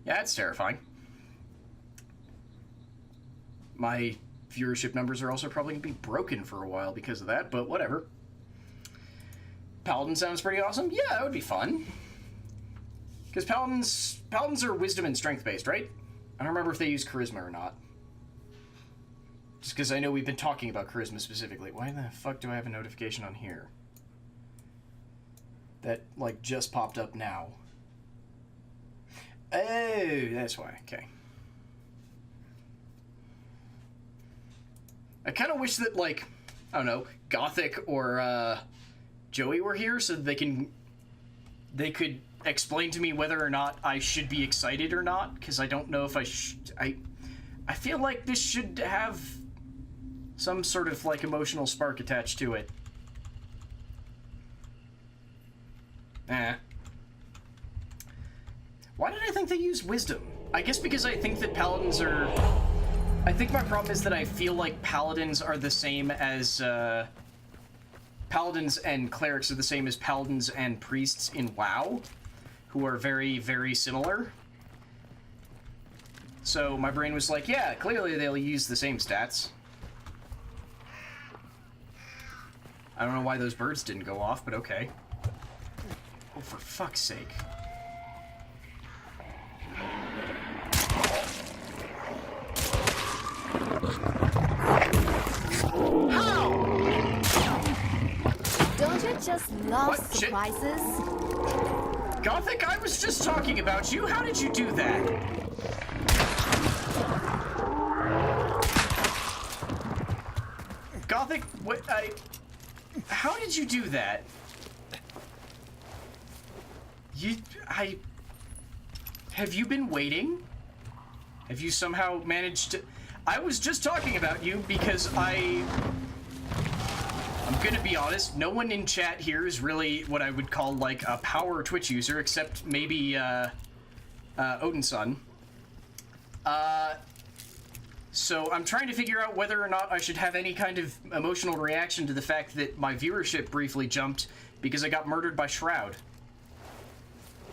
Yeah, that's terrifying. My viewership numbers are also probably going to be broken for a while because of that, but whatever. Paladin sounds pretty awesome. Yeah, that would be fun. Because Paladins are wisdom and strength based, right? I don't remember if they use charisma or not. Just because I know we've been talking about charisma specifically. Why the fuck do I have a notification on here? That, like, just popped up now. Oh, that's why. Okay. I kind of wish that, like, I don't know, Gothic or Joey were here so that they could explain to me whether or not I should be excited or not, because I don't know if I feel like this should have some sort of, like, emotional spark attached to it. Why did I think they use wisdom? I guess because I think that paladins are... I think my problem is that I feel like paladins are the same as, paladins and clerics are the same as paladins and priests in WoW, who are very, very similar. So my brain was like, yeah, clearly they'll use the same stats. I don't know why those birds didn't go off, but okay. Oh, for fuck's sake. Don't you just love What? Shit. surprises? Gothic, I was just talking about you. How did you do that? Gothic, what, how did you do that? Have you been waiting? Have you somehow managed to... I was just talking about you because I'm gonna be honest, no one in chat here is really what I would call, like, a power Twitch user, except maybe, Odinson. So I'm trying to figure out whether or not I should have any kind of emotional reaction to the fact that my viewership briefly jumped because I got murdered by Shroud.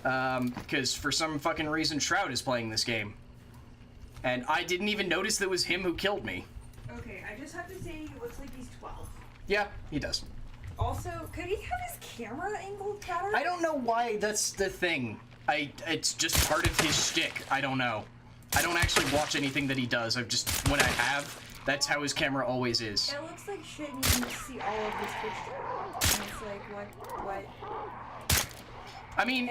Because for some fucking reason Shroud is playing this game. And I didn't even notice that it was him who killed me. Okay, I just have to say he looks like he's 12. Yeah, he does. Also, could he have his camera angled better? I don't know why that's the thing. It's just part of his shtick. I don't know. I don't actually watch anything that he does. I've just, when I have, that's how his camera always is. It looks like shit and you can see all of his Twitch channel. And it's like, what? I mean,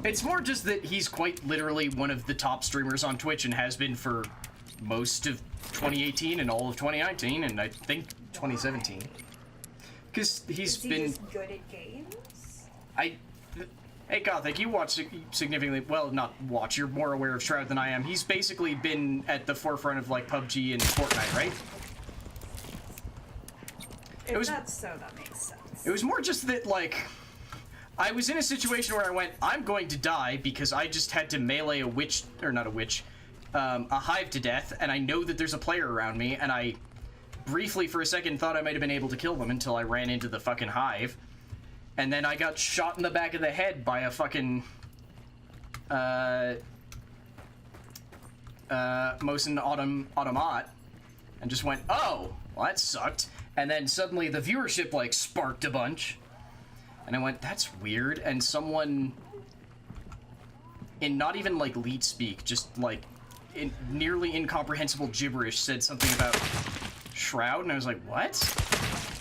it's more just that he's quite literally one of the top streamers on Twitch and has been for most of 2018 and all of 2019 and I think 2017. Because he's been just good at games? Hey Gothic, you watch significantly, well, not watch, you're more aware of Shroud than I am. He's basically been at the forefront of, like, PUBG and Fortnite, right? If that's so, that makes sense. It was more just that, like, I was in a situation where I went, I'm going to die because I just had to melee a witch, or not a witch, a hive to death, and I know that there's a player around me, and I briefly for a second thought I might have been able to kill them until I ran into the fucking hive. And then I got shot in the back of the head by a fucking, Mosin Automat, and just went, oh, well that sucked. And then suddenly the viewership, like, sparked a bunch. And I went, that's weird. And someone, in not even, like, leet speak, just, like, in nearly incomprehensible gibberish said something about Shroud, and I was like, what?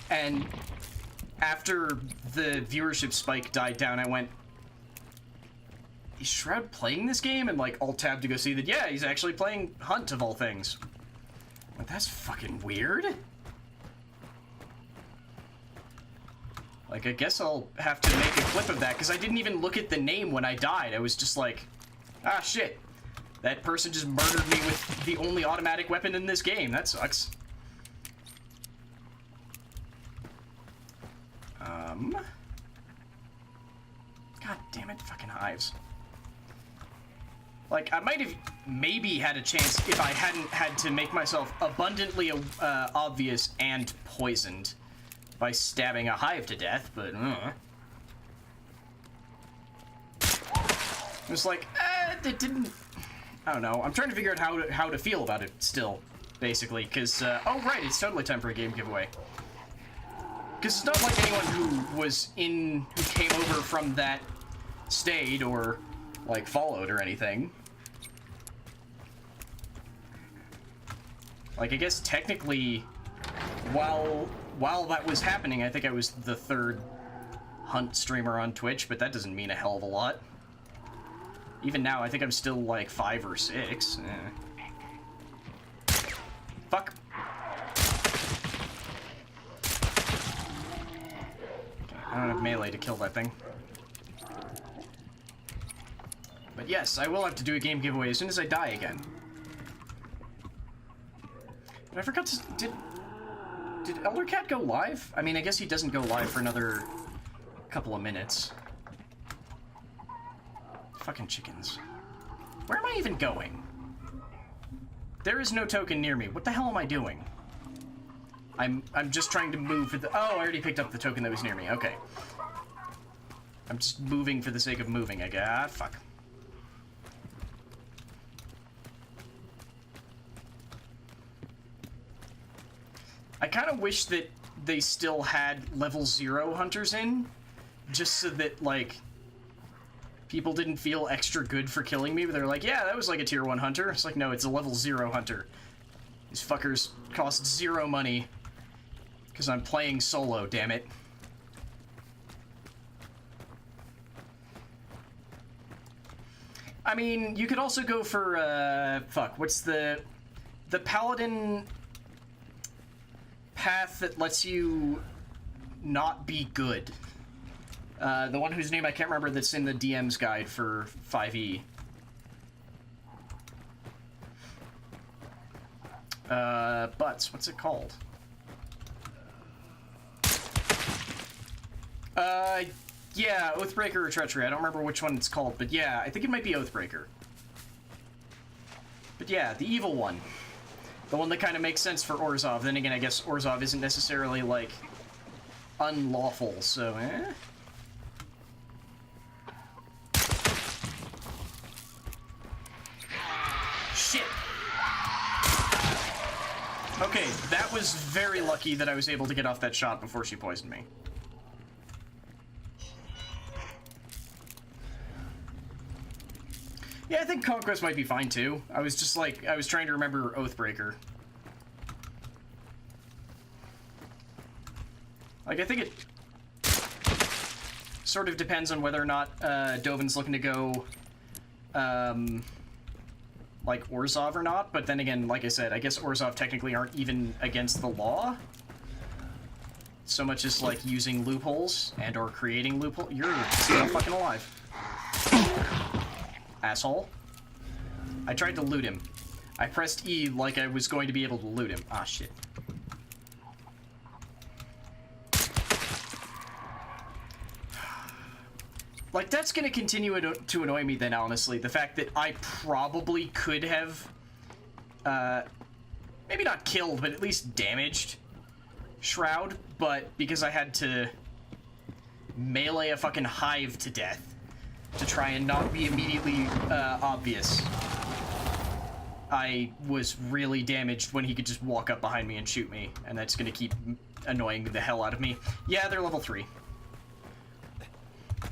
And after the viewership spike died down, I went, is Shroud playing this game? And, like, alt-tab to go see that, yeah, he's actually playing Hunt, of all things. But that's fucking weird. Like, I guess I'll have to make a clip of that, because I didn't even look at the name when I died. I was just like, ah, shit. That person just murdered me with the only automatic weapon in this game. That sucks. God damn it, fucking hives. Like, I might have maybe had a chance if I hadn't had to make myself abundantly obvious and poisoned by stabbing a hive to death, but it was like, it didn't. I don't know. I'm trying to figure out how to feel about it still, basically, because oh right, it's totally time for a game giveaway. Because it's not like anyone who came over from that stayed or like followed or anything. Like, I guess technically, while that was happening, I think I was the third Hunt streamer on Twitch, but that doesn't mean a hell of a lot. Even now, I think I'm still like 5 or 6. Fuck. Okay, I don't have melee to kill that thing. But yes, I will have to do a game giveaway as soon as I die again. But I forgot to... Did Elder Cat go live? I mean, I guess he doesn't go live for another couple of minutes. Fucking chickens. Where am I even going? There is no token near me. What the hell am I doing? I'm just trying to move for the... Oh, I already picked up the token that was near me. Okay. I'm just moving for the sake of moving, I guess. Ah, fuck. I kind of wish that they still had level 0 hunters in, just so that, like, people didn't feel extra good for killing me, but they're like, yeah, that was like a tier 1 hunter. It's like, no, it's a level 0 hunter. These fuckers cost 0 money, because I'm playing solo, damn it. I mean, you could also go for, fuck, what's the paladin path that lets you not be good? The one whose name I can't remember that's in the DM's guide for 5e. Butts, what's it called? Yeah, Oathbreaker or Treachery. I don't remember which one it's called, but yeah, I think it might be Oathbreaker. But yeah, the evil one. The one that kind of makes sense for Orzhov. Then again, I guess Orzhov isn't necessarily, like, unlawful, so eh? Shit! Okay, that was very lucky that I was able to get off that shot before she poisoned me. Yeah, I think Conquest might be fine, too. I was just, like, I was trying to remember Oathbreaker. Like, I think it sort of depends on whether or not Dovin's looking to go, like, Orzhov or not, but then again, like I said, I guess Orzhov technically aren't even against the law. So much as, like, using loopholes and or creating loopholes. You're still fucking alive. Asshole. I tried to loot him. I pressed E like I was going to be able to loot him. Ah, shit. Like, that's gonna continue to annoy me then, honestly. The fact that I probably could have, maybe not killed, but at least damaged Shroud, but because I had to melee a fucking hive to death to try and not be immediately obvious, I was really damaged when he could just walk up behind me and shoot me, and that's gonna keep annoying the hell out of me. Yeah, they're level 3.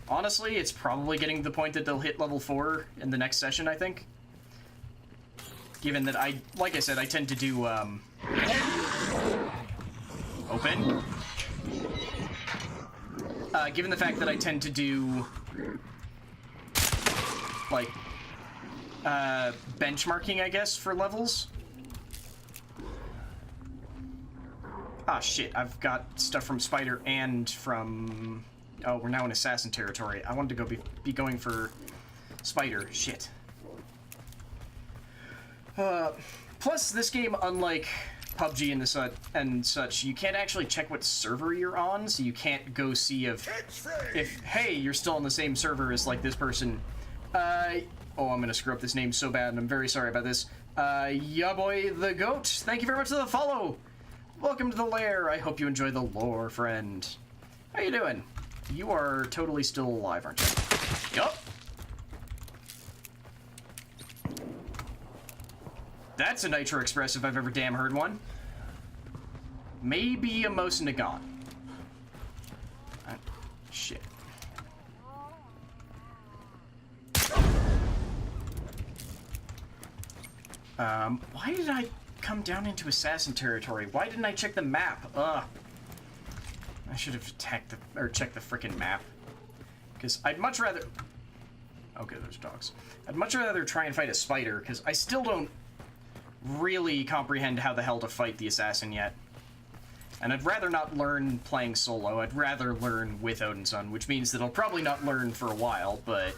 Honestly, it's probably getting to the point that they'll hit level 4 in the next session, I think. Given that like I said, I tend to do, open. Given the fact that I tend to do, like, benchmarking, I guess, for levels. Ah, shit, I've got stuff from Spider and from... Oh, we're now in Assassin territory. I wanted to go be going for Spider. Shit. Plus, this game, unlike PUBG and such, you can't actually check what server you're on, so you can't go see if, hey, you're still on the same server as, like, this person. Oh, I'm gonna screw up this name so bad, and I'm very sorry about this. Yaboy the Goat, thank you very much for the follow! Welcome to the lair. I hope you enjoy the lore, friend. How you doing? You are totally still alive, aren't you? Yup. That's a Nitro Express if I've ever damn heard one. Maybe a Mos Nagan. Shit. Why did I come down into Assassin territory? Why didn't I check the map? Ugh. I should have checked the frickin' map. Because I'd much rather... Okay, those dogs. I'd much rather try and fight a spider, because I still don't really comprehend how the hell to fight the assassin yet. And I'd rather not learn playing solo. I'd rather learn with Odinson, which means that I'll probably not learn for a while, but...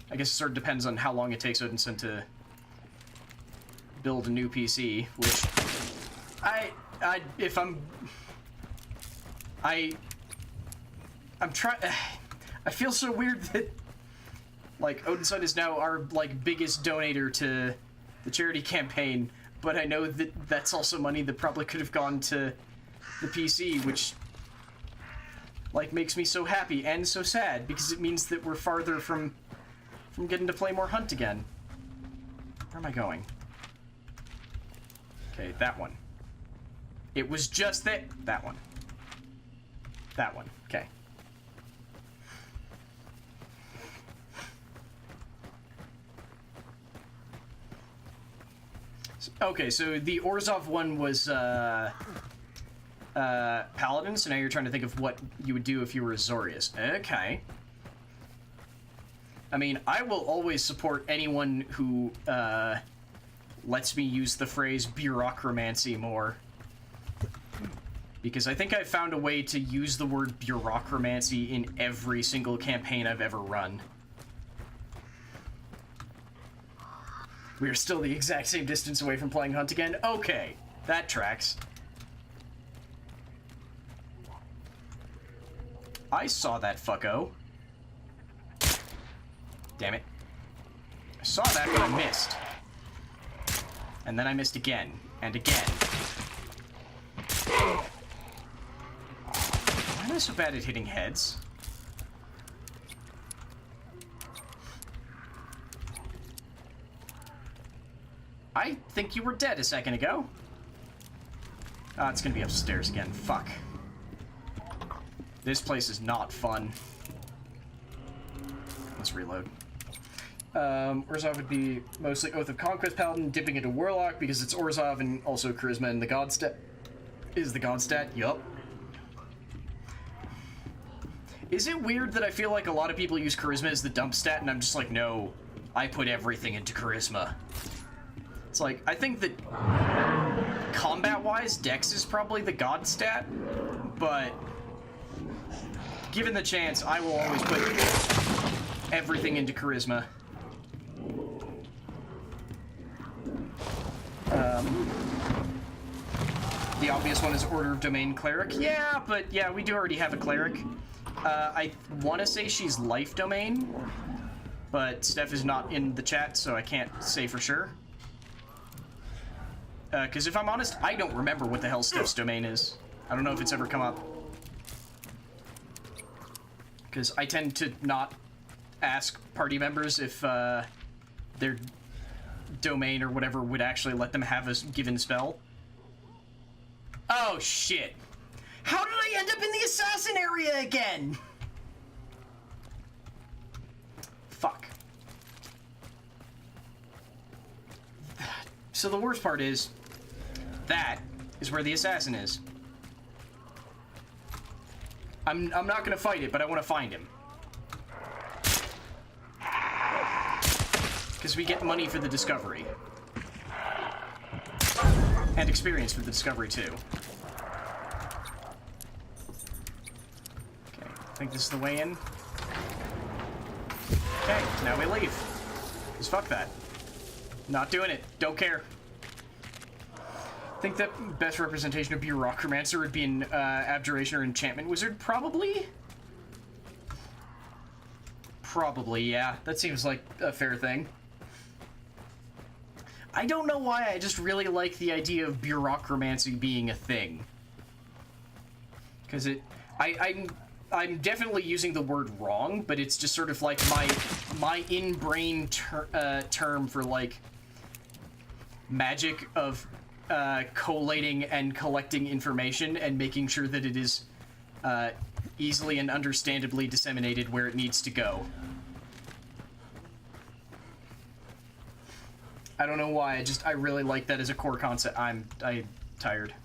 I guess it sort of depends on how long it takes Odinson to build a new PC, which I'm trying. I feel so weird that, like, Odinson is now our, like, biggest donator to the charity campaign, but I know that that's also money that probably could have gone to the PC, which, like, makes me so happy and so sad, because it means that we're farther from getting to play more Hunt again. Where am I going? Okay, that one. It was just that one. That one. Okay. Okay, so the Orzhov one was Paladin, so now you're trying to think of what you would do if you were Azorius. Okay. I mean, I will always support anyone who lets me use the phrase bureaucramancy more. Because I think I've found a way to use the word bureaucramancy in every single campaign I've ever run. We are still the exact same distance away from playing Hunt again? Okay, that tracks. I saw that fucko. Damn it. I saw that, but I missed. And then I missed again, and again. Why am I so bad at hitting heads? I think you were dead a second ago. Ah, it's gonna be upstairs again. Fuck. This place is not fun. Let's reload. Orzhov would be mostly Oath of Conquest Paladin, dipping into Warlock because it's Orzhov and also Charisma and the God stat. Is the God stat? Yup. Is it weird that I feel like a lot of people use Charisma as the dump stat and I'm just like, no, I put everything into Charisma. It's like, I think that combat-wise, Dex is probably the God stat, but given the chance, I will always put everything into Charisma. The obvious one is Order of Domain Cleric. Yeah, but yeah, we do already have a Cleric. I want to say she's Life Domain, but Steph is not in the chat, so I can't say for sure. Because if I'm honest, I don't remember what the hell Steph's domain is. I don't know if it's ever come up. Because I tend to not ask party members if their domain or whatever would actually let them have a given spell. Oh, shit. How did I end up in the assassin area again? Fuck. So the worst part is, that is where the assassin is. I'm not gonna fight it, but I want to find him. Because we get money for the discovery. And experience for the discovery, too. Okay, I think this is the way in. Okay, now we leave. Because fuck that. Not doing it. Don't care. I think that best representation of Bureaucramancer would be an Abjuration or Enchantment Wizard, probably? Probably, yeah. That seems like a fair thing. I don't know why, I just really like the idea of Bureaucramancy being a thing. Because I'm definitely using the word wrong, but it's just sort of like my in-brain term for, like, magic of collating and collecting information and making sure that it is easily and understandably disseminated where it needs to go. I don't know why, I really like that as a core concept. I'm tired.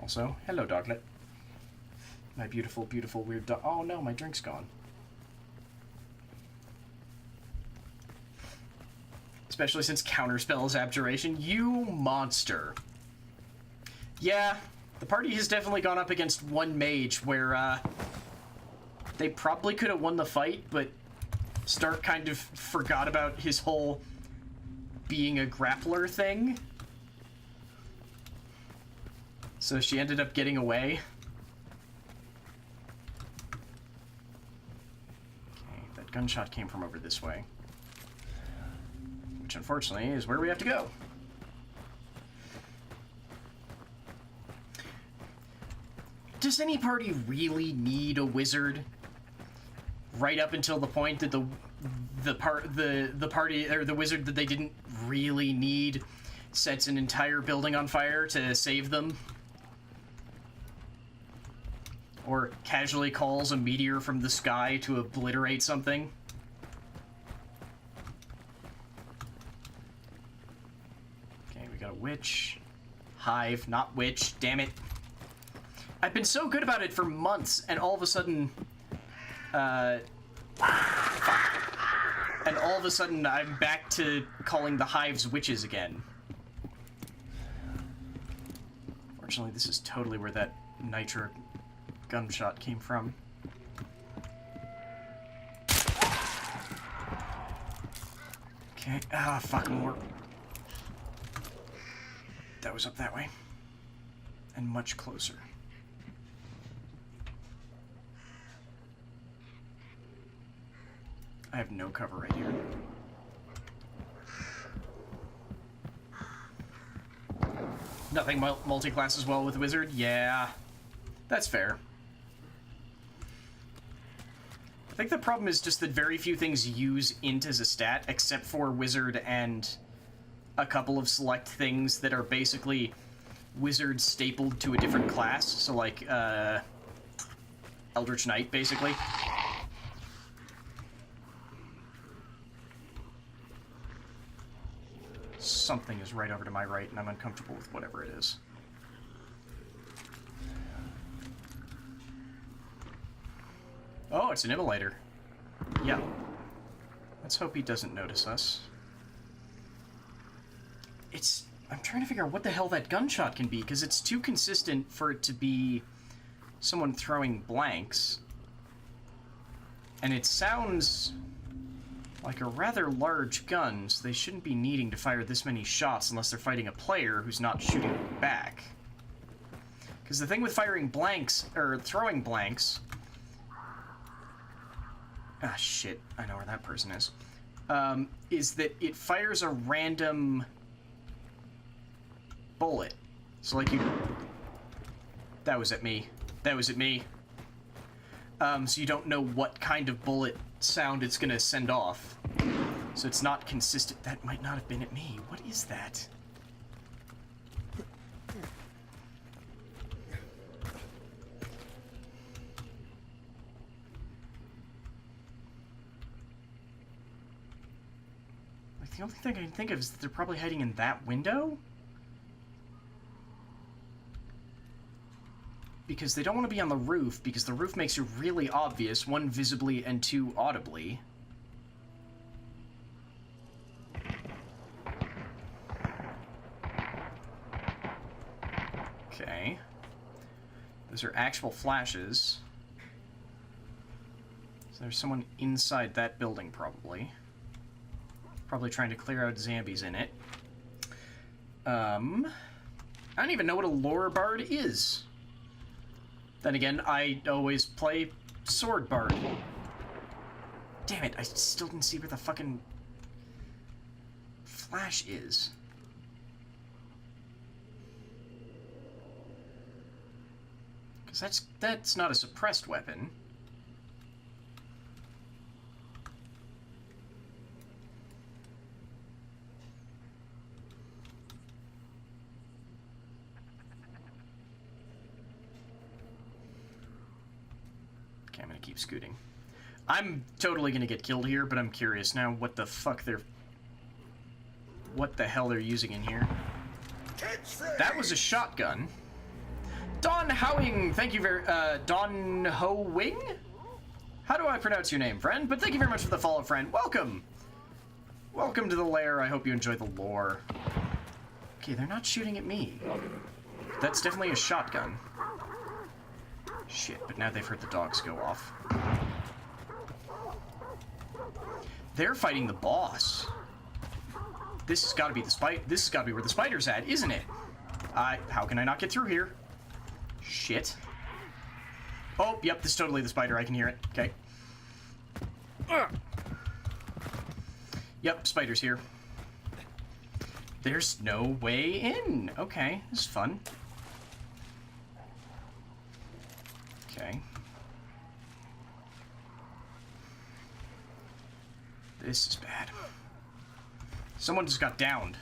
Also, hello, doglet. My beautiful, beautiful, weird dog. Oh no, my drink's gone. Especially since counterspell is Abjuration. You monster. Yeah, the party has definitely gone up against one mage where, they probably could have won the fight, but Stark kind of forgot about his whole being a grappler thing. So she ended up getting away. Okay, that gunshot came from over this way. Which, unfortunately, is where we have to go. Does any party really need a wizard? Right up until the point that the party, or the wizard that they didn't really need sets an entire building on fire to save them? Or casually calls a meteor from the sky to obliterate something? Okay, we got a witch. Hive, not witch, damn it. I've been so good about it for months, and all of a sudden, fuck. And all of a sudden, I'm back to calling the hives witches again. Fortunately, this is totally where that nitro gunshot came from. Okay, fuck, more. That was up that way. And much closer. I have no cover right here. Nothing multi-classes well with Wizard? Yeah. That's fair. I think the problem is just that very few things use int as a stat, except for Wizard and a couple of select things that are basically Wizard stapled to a different class. So like, Eldritch Knight, basically. Something is right over to my right, and I'm uncomfortable with whatever it is. Oh, it's an immolator. Yeah. Let's hope he doesn't notice us. I'm trying to figure out what the hell that gunshot can be, because it's too consistent for it to be someone throwing blanks. And it sounds like a rather large gun, so they shouldn't be needing to fire this many shots unless they're fighting a player who's not shooting back. Because the thing with firing blanks, or throwing blanks... Ah, shit. I know where that person is. Is that it fires a random bullet. So, like, you... That was at me. That was at me. So you don't know what kind of bullet sound it's gonna send off. So it's not consistent. That might not have been at me. What is that? Like, the only thing I can think of is that they're probably hiding in that window? Because they don't want to be on the roof, because the roof makes you really obvious, one, visibly, and two, audibly. Okay. Those are actual flashes. So there's someone inside that building, probably. Probably trying to clear out zombies in it. I don't even know what a lore bard is. Then again, I always play Sword Bard. Damn it, I still didn't see where the fucking flash is. Because that's not a suppressed weapon. I'm gonna keep scooting. I'm totally gonna get killed here, but I'm curious now what the fuck what the hell they're using in here. That was a shotgun. Don Howing, thank you Don Ho-wing? How do I pronounce your name, friend? But thank you very much for the follow, friend. Welcome! Welcome to the lair. I hope you enjoy the lore. Okay, they're not shooting at me. That's definitely a shotgun. Shit, but now they've heard the dogs go off. They're fighting the boss. This has got to be the this has got to be where the spider's at, isn't it? How can I not get through here? Shit. Oh, yep, this is totally the spider. I can hear it. Okay. Yep, spider's here. There's no way in. Okay, this is fun. Okay. This is bad. Someone just got downed.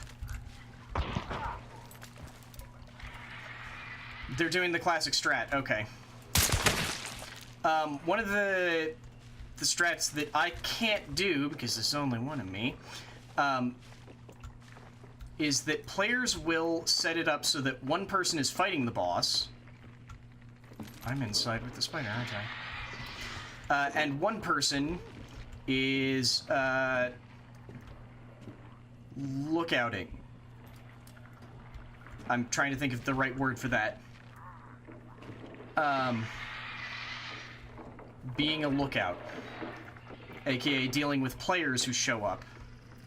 They're doing the classic strat. Okay. One of the strats that I can't do, because there's only one of me, is that players will set it up so that one person is fighting the boss. I'm inside with the spider, aren't I? And one person is lookouting. I'm trying to think of the right word for that. Being a lookout, aka dealing with players who show up.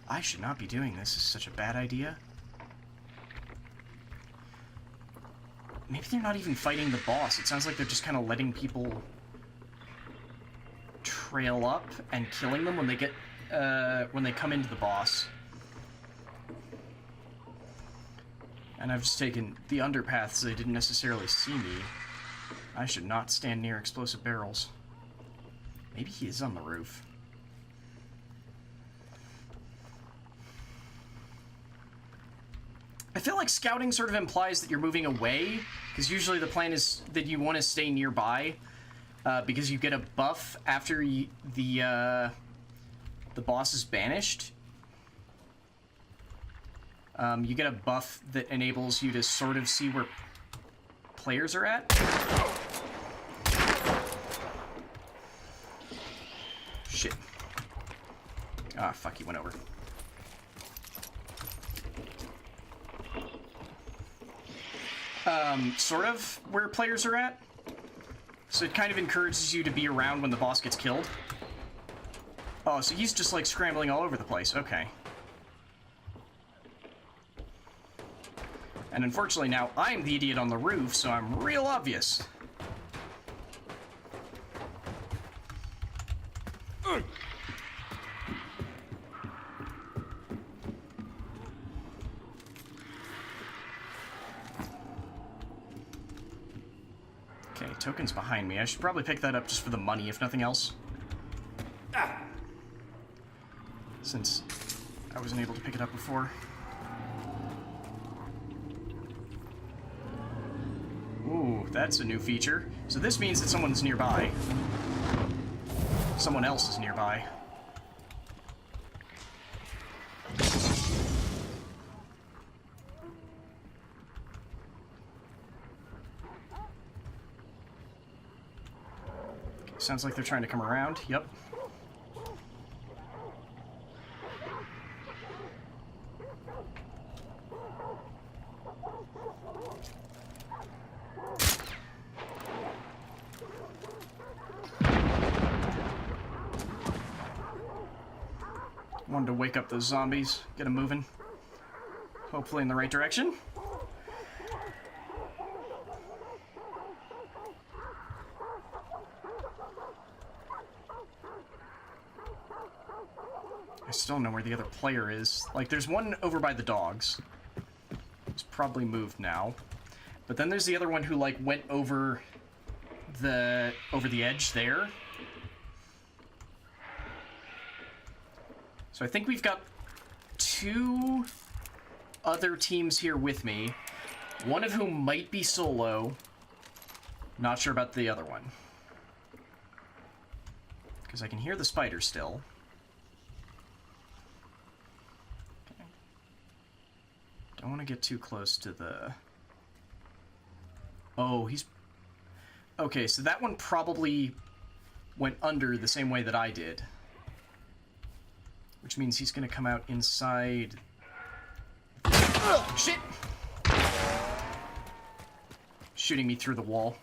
I should not be doing this. This is such a bad idea. Maybe they're not even fighting the boss. It sounds like they're just kind of letting people trail up and killing them when they get when they come into the boss. And I've just taken the underpath so they didn't necessarily see me. I should not stand near explosive barrels. Maybe he is on the roof. I feel like scouting sort of implies that you're moving away, because usually the plan is that you want to stay nearby, because you get a buff after the boss is banished. You get a buff that enables you to sort of see where players are at. Shit. Ah, fuck, he went over. Sort of where players are at. So it kind of encourages you to be around when the boss gets killed. Oh, so he's just like scrambling all over the place. Okay. And unfortunately now I'm the idiot on the roof, so I'm real obvious. Okay, token's behind me. I should probably pick that up just for the money, if nothing else. Ah! Since I wasn't able to pick it up before. Ooh, that's a new feature. So this means that someone's nearby. Someone else is nearby. Sounds like they're trying to come around. Yep. Wanted to wake up those zombies, get them moving. Hopefully in the right direction. I still don't know where the other player is. Like, there's one over by the dogs. He's probably moved now. But then there's the other one who, like, went over the edge there. So I think we've got two other teams here with me. One of whom might be solo. Not sure about the other one. Because I can hear the spider still. Don't want to get too close to the... Oh, he's... Okay, so that one probably went under the same way that I did. Which means he's going to come out inside... Ugh, shit! Shooting me through the wall.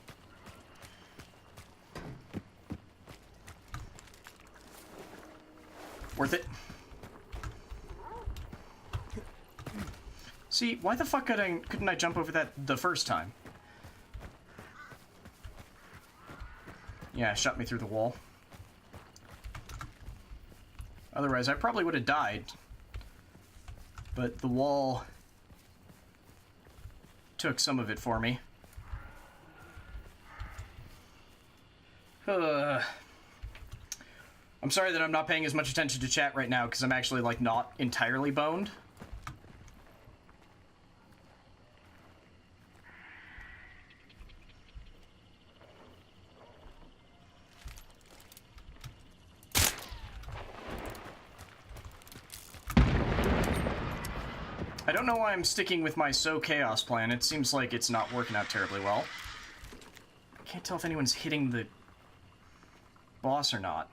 Worth it. See, why the fuck couldn't I jump over that the first time? Yeah, shot me through the wall. Otherwise, I probably would have died. But the wall took some of it for me. I'm sorry that I'm not paying as much attention to chat right now, because I'm actually, like, not entirely boned. I don't know why I'm sticking with my So Chaos plan. It seems like it's not working out terribly well. I can't tell if anyone's hitting the boss or not.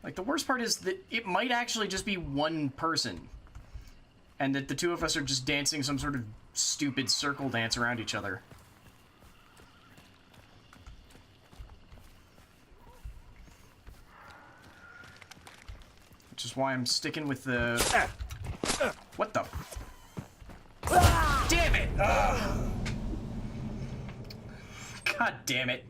Like, the worst part is that it might actually just be one person. And that the two of us are just dancing some sort of stupid circle dance around each other. Which is why I'm sticking with the... What the... Damn it! Ugh. God damn it.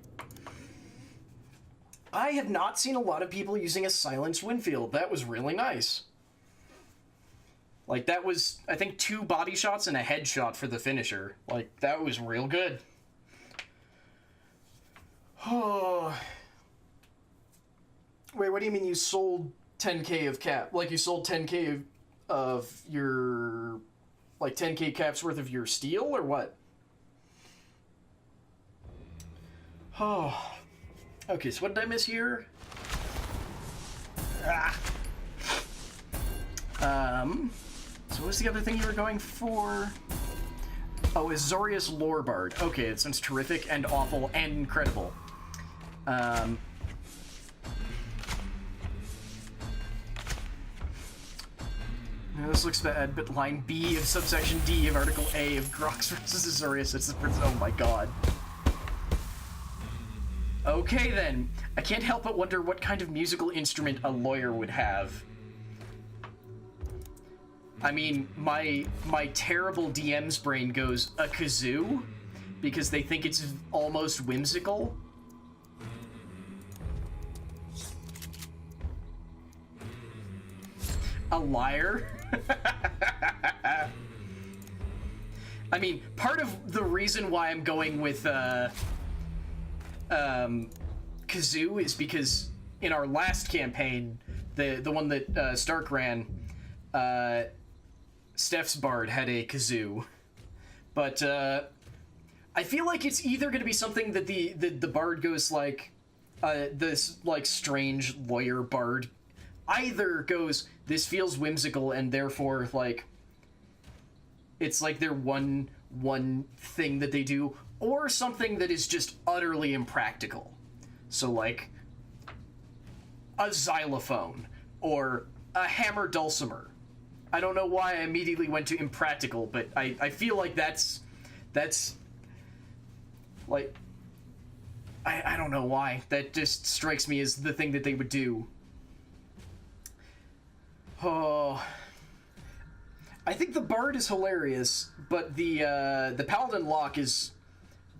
I have not seen a lot of people using a silenced Winfield. That was really nice. Like, that was, I think, 2 body shots and a headshot for the finisher. Like, that was real good. Oh. Wait, what do you mean you sold 10k of cap? Like, you sold 10k of your... Like, 10k caps worth of your steel, or what? Oh. Okay, so what did I miss here? Ah. So what was the other thing you were going for? Oh, Azorius Lorebard. Okay, it sounds terrific and awful and incredible. This looks bad, but line B of subsection D of article A of Grox versus Azorius, oh my god. Okay then, I can't help but wonder what kind of musical instrument a lawyer would have. I mean, my terrible DM's brain goes, a kazoo? Because they think it's almost whimsical. A lyre? I mean, part of the reason why I'm going with, kazoo is because in our last campaign, the one that Stark ran, Steph's bard had a kazoo, but I feel like it's either going to be something that the bard goes like this like strange lawyer bard either goes, this feels whimsical and therefore like it's like their one thing that they do, or something that is just utterly impractical. So like a xylophone or a hammer dulcimer. I don't know why I immediately went to impractical, but I feel like that's like I don't know why. That just strikes me as the thing that they would do. Oh, I think the bard is hilarious, but the paladin lock is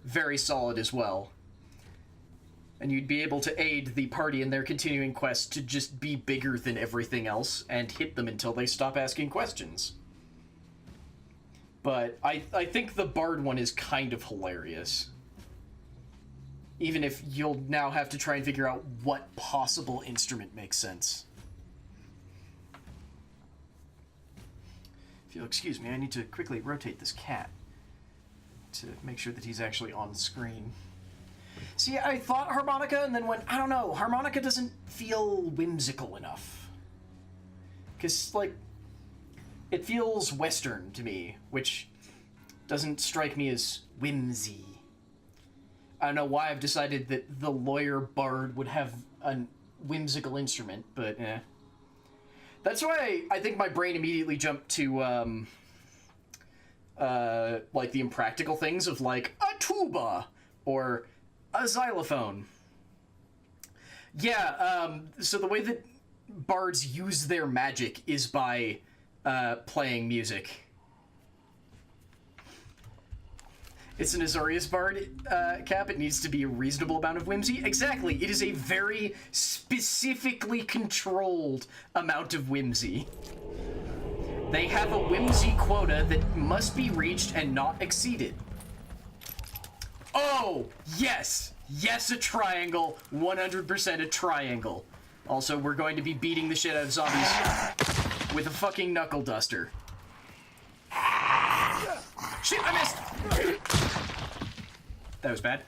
very solid as well. And you'd be able to aid the party in their continuing quest to just be bigger than everything else and hit them until they stop asking questions. But I think the bard one is kind of hilarious. Even if you'll now have to try and figure out what possible instrument makes sense. If you'll excuse me, I need to quickly rotate this cat to make sure that he's actually on screen. See, I thought harmonica and then went, I don't know, harmonica doesn't feel whimsical enough. Because, like, it feels Western to me, which doesn't strike me as whimsy. I don't know why I've decided that the lawyer bard would have a whimsical instrument, but eh. That's why I think my brain immediately jumped to, like, the impractical things of, like, a tuba, or a xylophone. Yeah, so the way that bards use their magic is by, playing music. It's an Azorius bard, Cap. It needs to be a reasonable amount of whimsy. Exactly. It is a very specifically controlled amount of whimsy. They have a whimsy quota that must be reached and not exceeded. Oh, yes! Yes, a triangle. 100% a triangle. Also, we're going to be beating the shit out of zombies with a fucking knuckle duster. Shit, I missed! That was bad.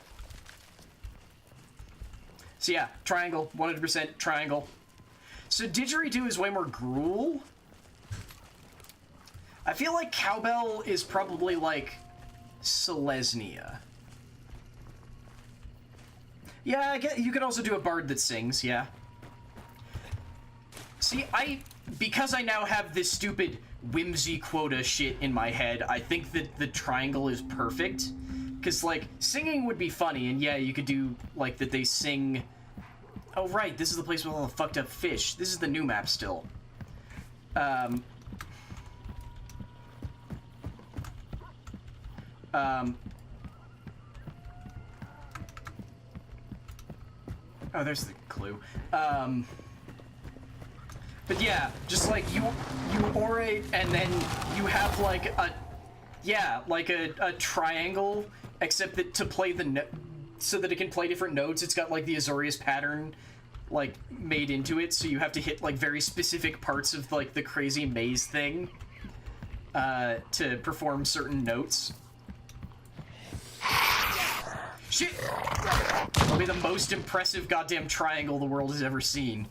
So yeah, triangle, 100% triangle. So didgeridoo is way more gruel. I feel like cowbell is probably like Selesnya. Yeah, I get, you could also do a bard that sings, yeah. See, because I now have this stupid whimsy quota shit in my head, I think that the triangle is perfect. Because, like, singing would be funny, and yeah, you could do, like, that they sing... Oh, right, this is the place with all the fucked up fish. This is the new map still. Oh, there's the clue. But yeah, just like you orate and then you have like a triangle, except that to play the so that it can play different notes, it's got like the Azorius pattern like made into it, so you have to hit like very specific parts of like the crazy maze thing to perform certain notes. Shit! It'll be the most impressive goddamn triangle the world has ever seen.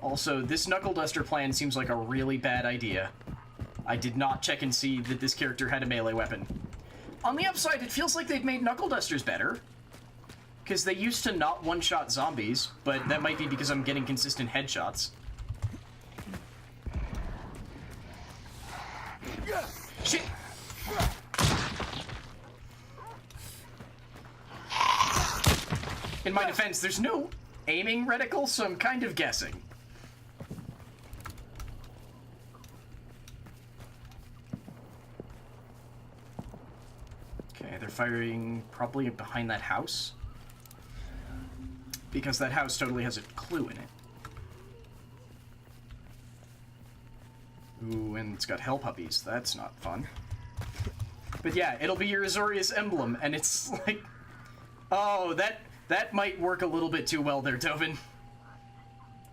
Also, this Knuckle Duster plan seems like a really bad idea. I did not check and see that this character had a melee weapon. On the upside, it feels like they've made Knuckle Dusters better. Because they used to not one-shot zombies, but that might be because I'm getting consistent headshots. Shit! In my defense, there's no aiming reticle, so I'm kind of guessing. Okay, they're firing probably behind that house. Because that house totally has a clue in it. Ooh, and it's got hell puppies. That's not fun. But yeah, it'll be your Azorius emblem, and it's like... Oh, that might work a little bit too well there, Tovin.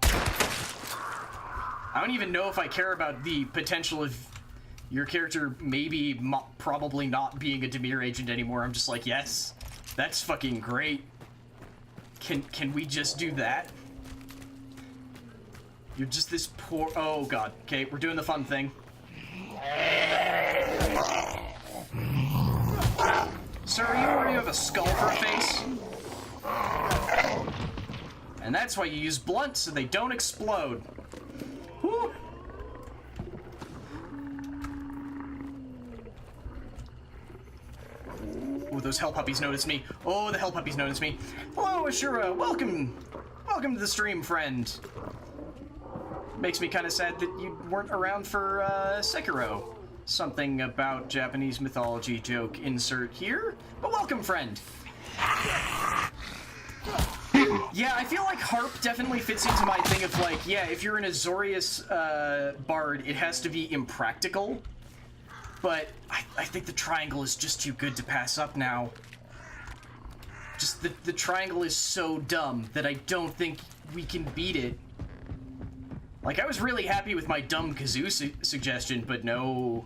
I don't even know if I care about the potential of your character maybe probably not being a Dimir agent anymore. I'm just like, yes, that's fucking great. Can we just do that? You're just this poor... Oh, God. Okay, we're doing the fun thing. Sir, are you aware you have a skull for a face? And that's why you use blunt, so they don't explode. Whew. Oh, those hell puppies noticed me. Oh, the hell puppies noticed me. Hello, Ashura. Welcome. Welcome to the stream, friend. Makes me kind of sad that you weren't around for Sekiro. Something about Japanese mythology joke insert here. But welcome, friend. Yeah, I feel like Harp definitely fits into my thing of like, yeah, if you're an Azorius bard, it has to be impractical. But I think the triangle is just too good to pass up now. Just the triangle is so dumb that I don't think we can beat it. Like, I was really happy with my dumb Caboose suggestion, but no,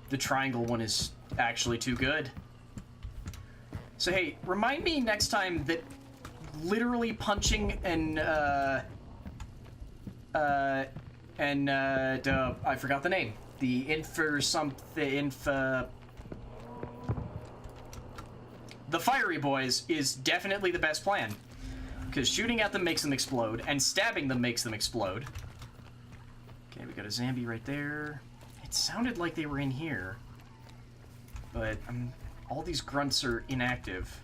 the triangle one is actually too good. So hey, remind me next time that literally punching and I forgot the name. The the fiery boys is definitely the best plan. Because shooting at them makes them explode, and stabbing them makes them explode. Okay, we got a zombie right there. It sounded like they were in here. But all these grunts are inactive.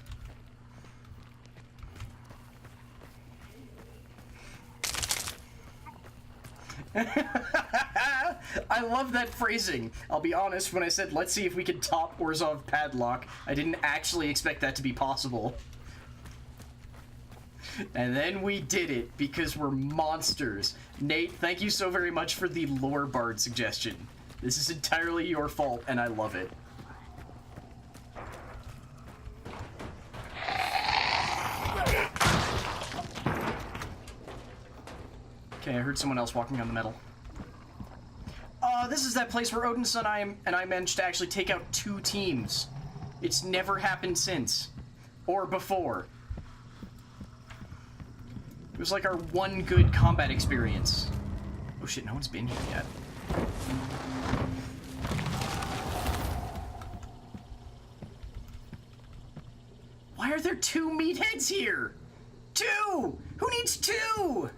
I love that phrasing. I'll be honest, when I said, let's see if we can top Orzhov Padlock, I didn't actually expect that to be possible. And then we did it, because we're monsters. Nate, thank you so very much for the lore bard suggestion. This is entirely your fault, and I love it. Okay, I heard someone else walking on the metal. This is that place where Odinson and I managed to actually take out 2 teams. It's never happened since. Or before. It was like our one good combat experience. Oh shit, no one's been here yet. Why are there 2 meatheads here? 2! Who needs 2?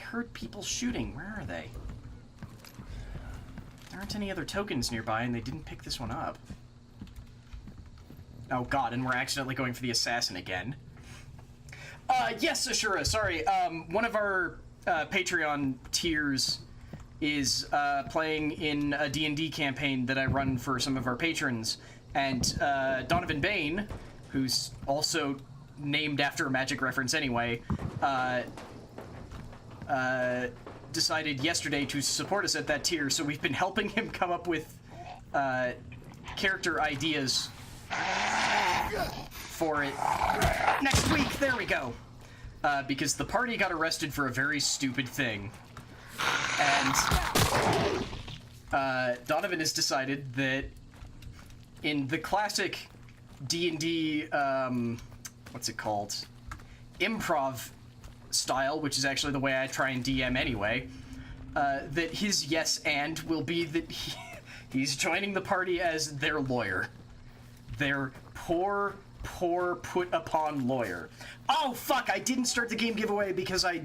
heard people shooting. Where are they? There aren't any other tokens nearby, and they didn't pick this one up. Oh god, and we're accidentally going for the assassin again. Yes, Ashura, sorry. One of our Patreon tiers is playing in a D&D campaign that I run for some of our patrons, and Donovan Bain, who's also named after a magic reference anyway, decided yesterday to support us at that tier, so we've been helping him come up with character ideas for it. Next week, there we go. Because the party got arrested for a very stupid thing. And Donovan has decided that in the classic D&D, what's it called? Improv style, which is actually the way I try and DM anyway, that his yes and will be that he's joining the party as their lawyer. Their poor put upon lawyer. Oh fuck, I didn't start the game giveaway because I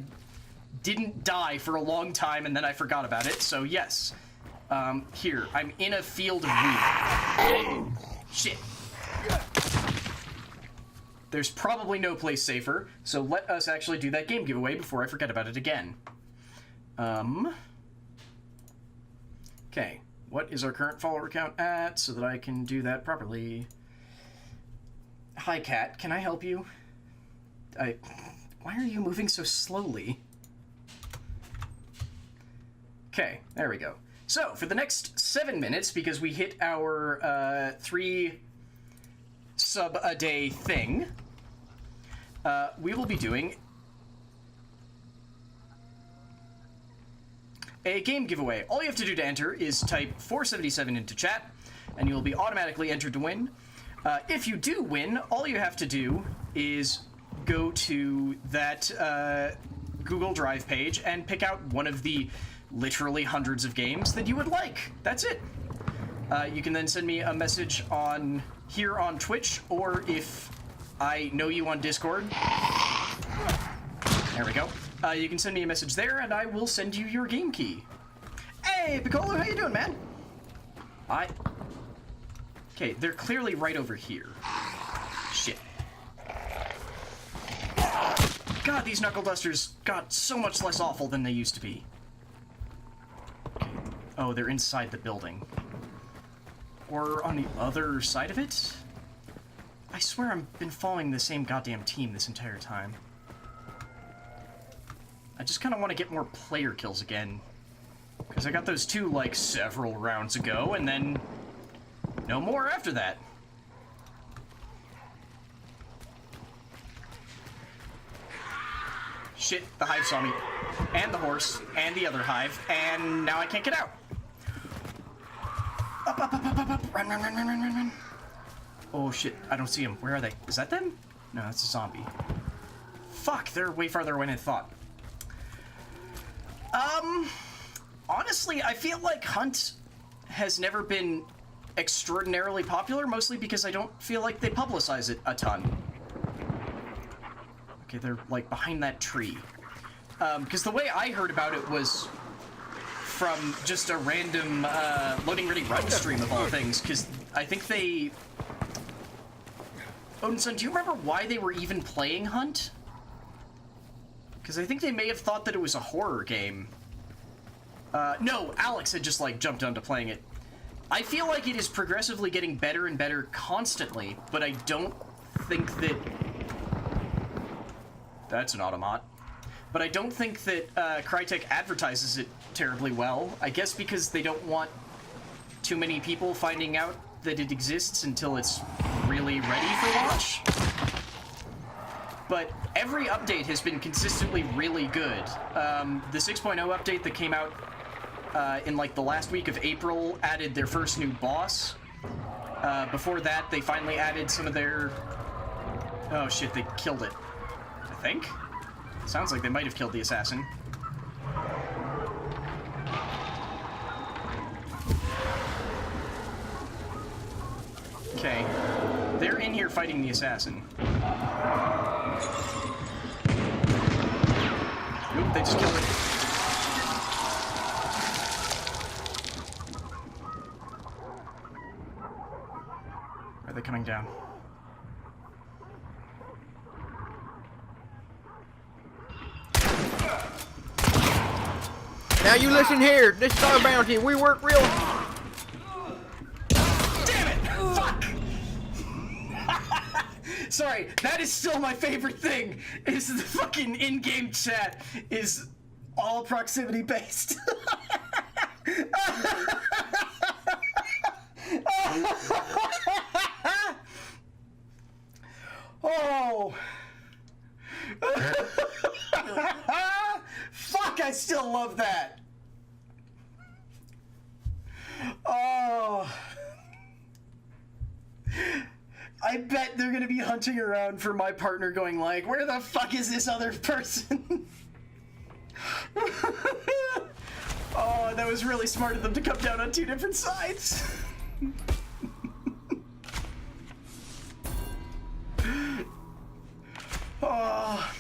didn't die for a long time and then I forgot about it, so yes. Here, I'm in a field of wheat. Shit. There's probably no place safer, so let us actually do that game giveaway before I forget about it again. Okay, what is our current follower count at so that I can do that properly? Hi, Cat. Can I help you? Why are you moving so slowly? Okay, there we go. So, for the next 7 minutes, because we hit our 3 sub-a-day thing, we will be doing a game giveaway. All you have to do to enter is type 477 into chat, and you will be automatically entered to win. If you do win, all you have to do is go to that Google Drive page and pick out one of the literally hundreds of games that you would like. That's it. You can then send me a message here on Twitch, or if I know you on Discord, there we go. You can send me a message there, and I will send you your game key. Hey, Piccolo, how you doing, man? Okay, they're clearly right over here. Shit. God, these knuckle dusters got so much less awful than they used to be. Okay. Oh, they're inside the building. Or on the other side of it? I swear I've been following the same goddamn team this entire time. I just kind of want to get more player kills again. Because I got those 2, like, several rounds ago, and then no more after that. Shit, the hive saw me. And the horse, and the other hive, and now I can't get out. Up, up, up, up, up, up. Run, run, run, run, run, run, run. Oh shit, I don't see them. Where are they? Is that them? No, that's a zombie. Fuck, they're way farther away than I thought. Honestly, I feel like Hunt has never been extraordinarily popular, mostly because I don't feel like they publicize it a ton. Okay, they're, like, behind that tree. Because the way I heard about it was from just a random, Loading Ready Run stream of all things, because I think they... Odinson, do you remember why they were even playing Hunt? Because I think they may have thought that it was a horror game. No, Alex had just, like, jumped onto playing it. I feel like it is progressively getting better and better constantly, but I don't think that... That's an automat. But I don't think that Crytek advertises it terribly well. I guess because they don't want too many people finding out that it exists until it's really ready for launch. But every update has been consistently really good. The 6.0 update that came out in like the last week of April added their first new boss. Before that, they finally added some of their... Oh shit, they killed it. I think? Sounds like they might have killed the assassin. Okay. They're in here fighting the assassin. Oop, they just killed it. Are they coming down? Now you listen here. This is our bounty. We work real. Damn it! Fuck! Sorry, that is still my favorite thing. Is the fucking in-game chat is all proximity based. Oh. Fuck, I still love that. Oh. I bet they're gonna be hunting around for my partner going like, where the fuck is this other person? Oh, that was really smart of them to come down on two different sides. Oh,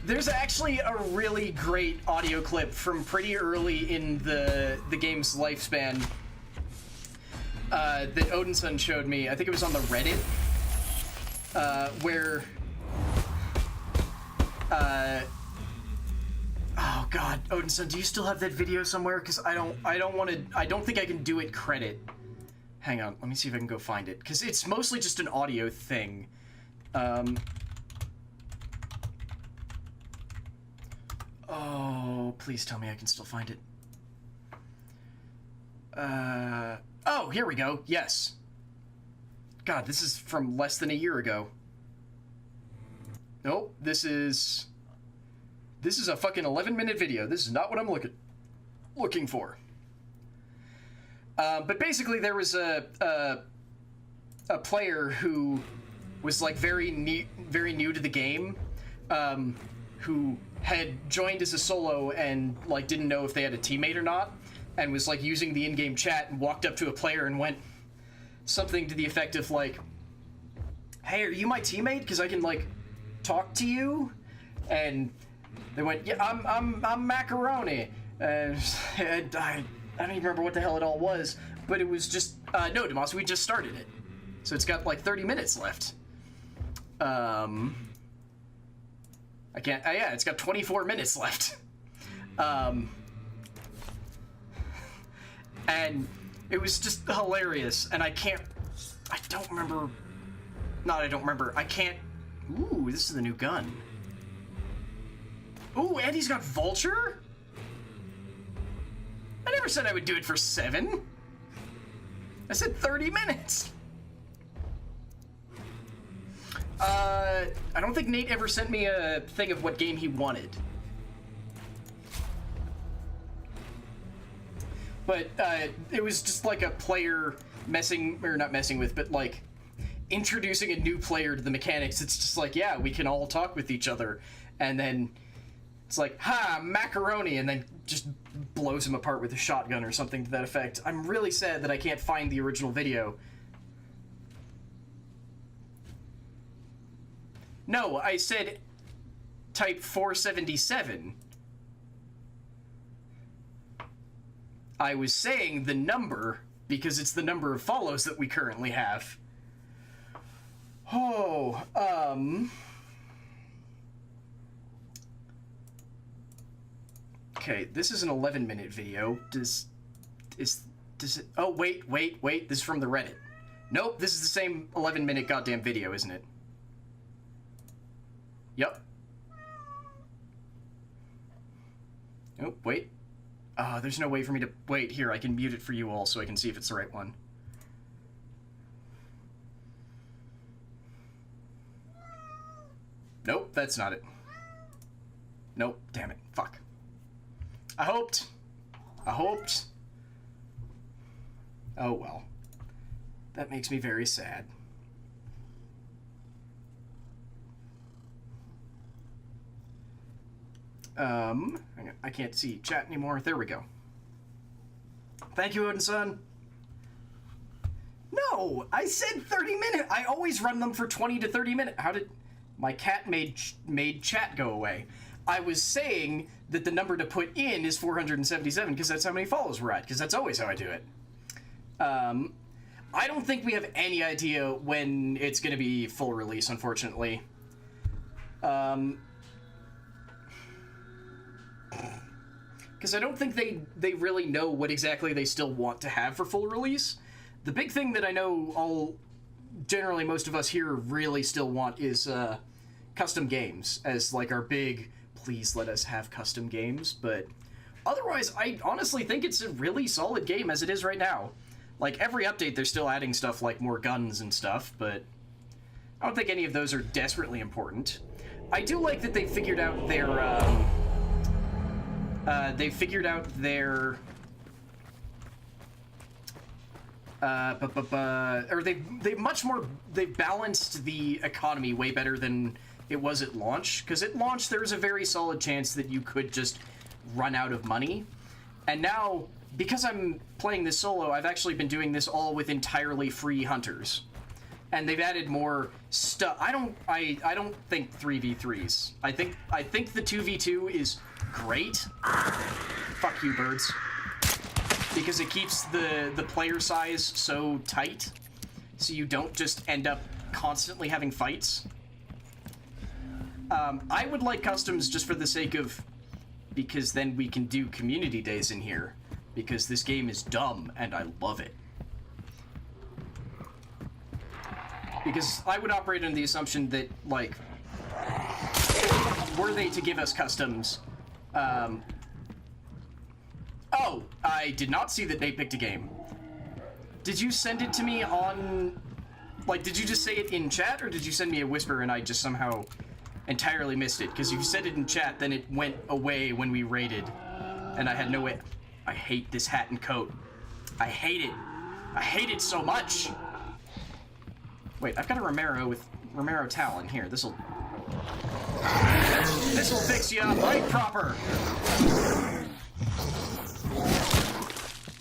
there's actually a really great audio clip from pretty early in the game's lifespan that Odinson showed me. I think it was on the Reddit, where oh god, Odinson, do you still have that video somewhere? Because I don't think I can do it credit. Hang on, let me see if I can go find it, because it's mostly just an audio thing. Oh, please tell me I can still find it. Oh, here we go. Yes. God, this is from less than a year ago. Nope, this is a fucking 11-minute video. This is not what I'm looking for. But basically there was a player who was like very new to the game, who had joined as a solo and like didn't know if they had a teammate or not, and was like using the in-game chat and walked up to a player and went something to the effect of like, "Hey, are you my teammate? Because I can like talk to you." And they went, "Yeah, I'm Macaroni." And I don't even remember what the hell it all was, but it was just no, Demas, we just started it, so it's got like 30 minutes left. I can't. Yeah, it's got 24 minutes left. And it was just hilarious. And I don't remember. I can't. Ooh, this is the new gun. Ooh, and he's got Vulture? I never said I would do it for 7. I said 30 minutes. I don't think Nate ever sent me a thing of what game he wanted. But, it was just like a player not messing with, but like introducing a new player to the mechanics. It's just like, yeah, we can all talk with each other. And then it's like, ha, Macaroni, and then just blows him apart with a shotgun or something to that effect. I'm really sad that I can't find the original video. No, I said type 477. I was saying the number because it's the number of follows that we currently have. Oh, okay, this is an 11-minute video. Does it... Oh, wait. This is from the Reddit. Nope, this is the same 11-minute goddamn video, isn't it? Yep. Oh, wait. There's no way for me to... Wait, here, I can mute it for you all so I can see if it's the right one. Nope, that's not it. Nope, damn it. Fuck. I hoped. Oh, well. That makes me very sad. I can't see chat anymore. There we go. Thank you, Odinson. No, I said 30 minutes. I always run them for 20 to 30 minutes. How did... My cat made chat go away. I was saying that the number to put in is 477 because that's how many follows we're at, because that's always how I do it. I don't think we have any idea when it's going to be full release, unfortunately. Because I don't think they really know what exactly they still want to have for full release. The big thing that I know generally most of us here really still want is custom games as like our big, please let us have custom games, but otherwise I honestly think it's a really solid game as it is right now. Like every update they're still adding stuff like more guns and stuff, but I don't think any of those are desperately important. I do like that they figured out their they've balanced the economy way better than it was at launch. Because at launch there was a very solid chance that you could just run out of money, and now because I'm playing this solo, I've actually been doing this all with entirely free hunters, and they've added more stuff. I don't think 3v3s. I think the 2v2 is great. Fuck you, birds. Because it keeps the player size so tight, so you don't just end up constantly having fights. I would like customs just for the sake of, because then we can do community days in here, because this game is dumb and I love it. Because I would operate on the assumption that, like, were they to give us customs, oh, I did not see that Nate picked a game. Did you send it to me on... Like, did you just say it in chat, or did you send me a whisper and I just somehow entirely missed it? Because if you said it in chat, then it went away when we raided, and I had no way... I hate this hat and coat. I hate it. I hate it so much! Wait, I've got a Romero Talon. Here, this'll fix you up right proper!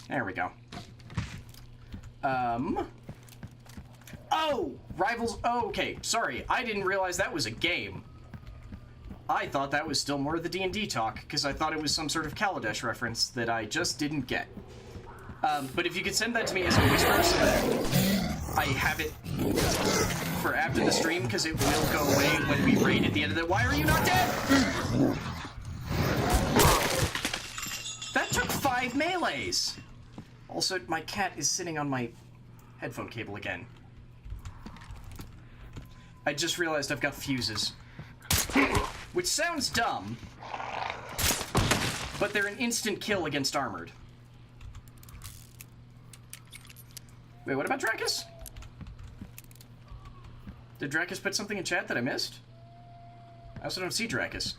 There we go. Oh! Rivals... Oh, okay. Sorry. I didn't realize that was a game. I thought that was still more of the D&D talk, because I thought it was some sort of Kaladesh reference that I just didn't get. But if you could send that to me as a whisper so that I have it for after the stream, because it will go away when we raid at the end of the... Why are you not dead? That took 5 melees! Also, my cat is sitting on my headphone cable again. I just realized I've got fuses. Which sounds dumb, but they're an instant kill against armored. Wait, what about Dracus? Did Dracus put something in chat that I missed? I also don't see Dracus.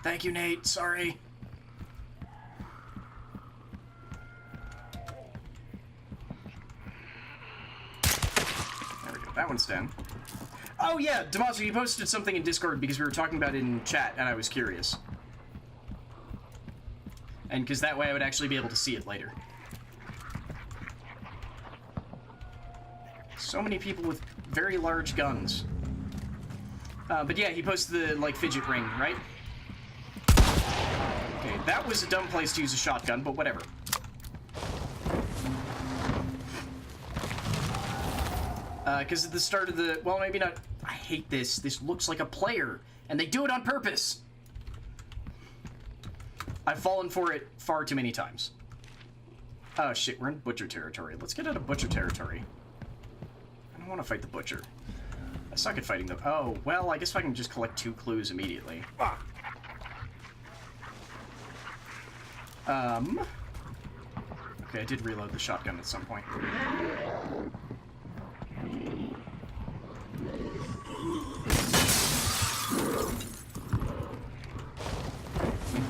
Thank you, Nate. Sorry. There we go. That one's done. Oh yeah, Damaso, you posted something in Discord because we were talking about it in chat, and I was curious. And because that way I would actually be able to see it later. So many people with very large guns. But yeah, he posted the, like, fidget ring, right? Okay, that was a dumb place to use a shotgun, but whatever. Because at the start of the... Well, maybe not... I hate this. This looks like a player, and they do it on purpose. I've fallen for it far too many times. Oh, shit, we're in butcher territory. Let's get out of butcher territory. I don't want to fight the butcher. I suck at fighting them. Oh, well, I guess if I can just collect 2 clues immediately. Okay, I did reload the shotgun at some point.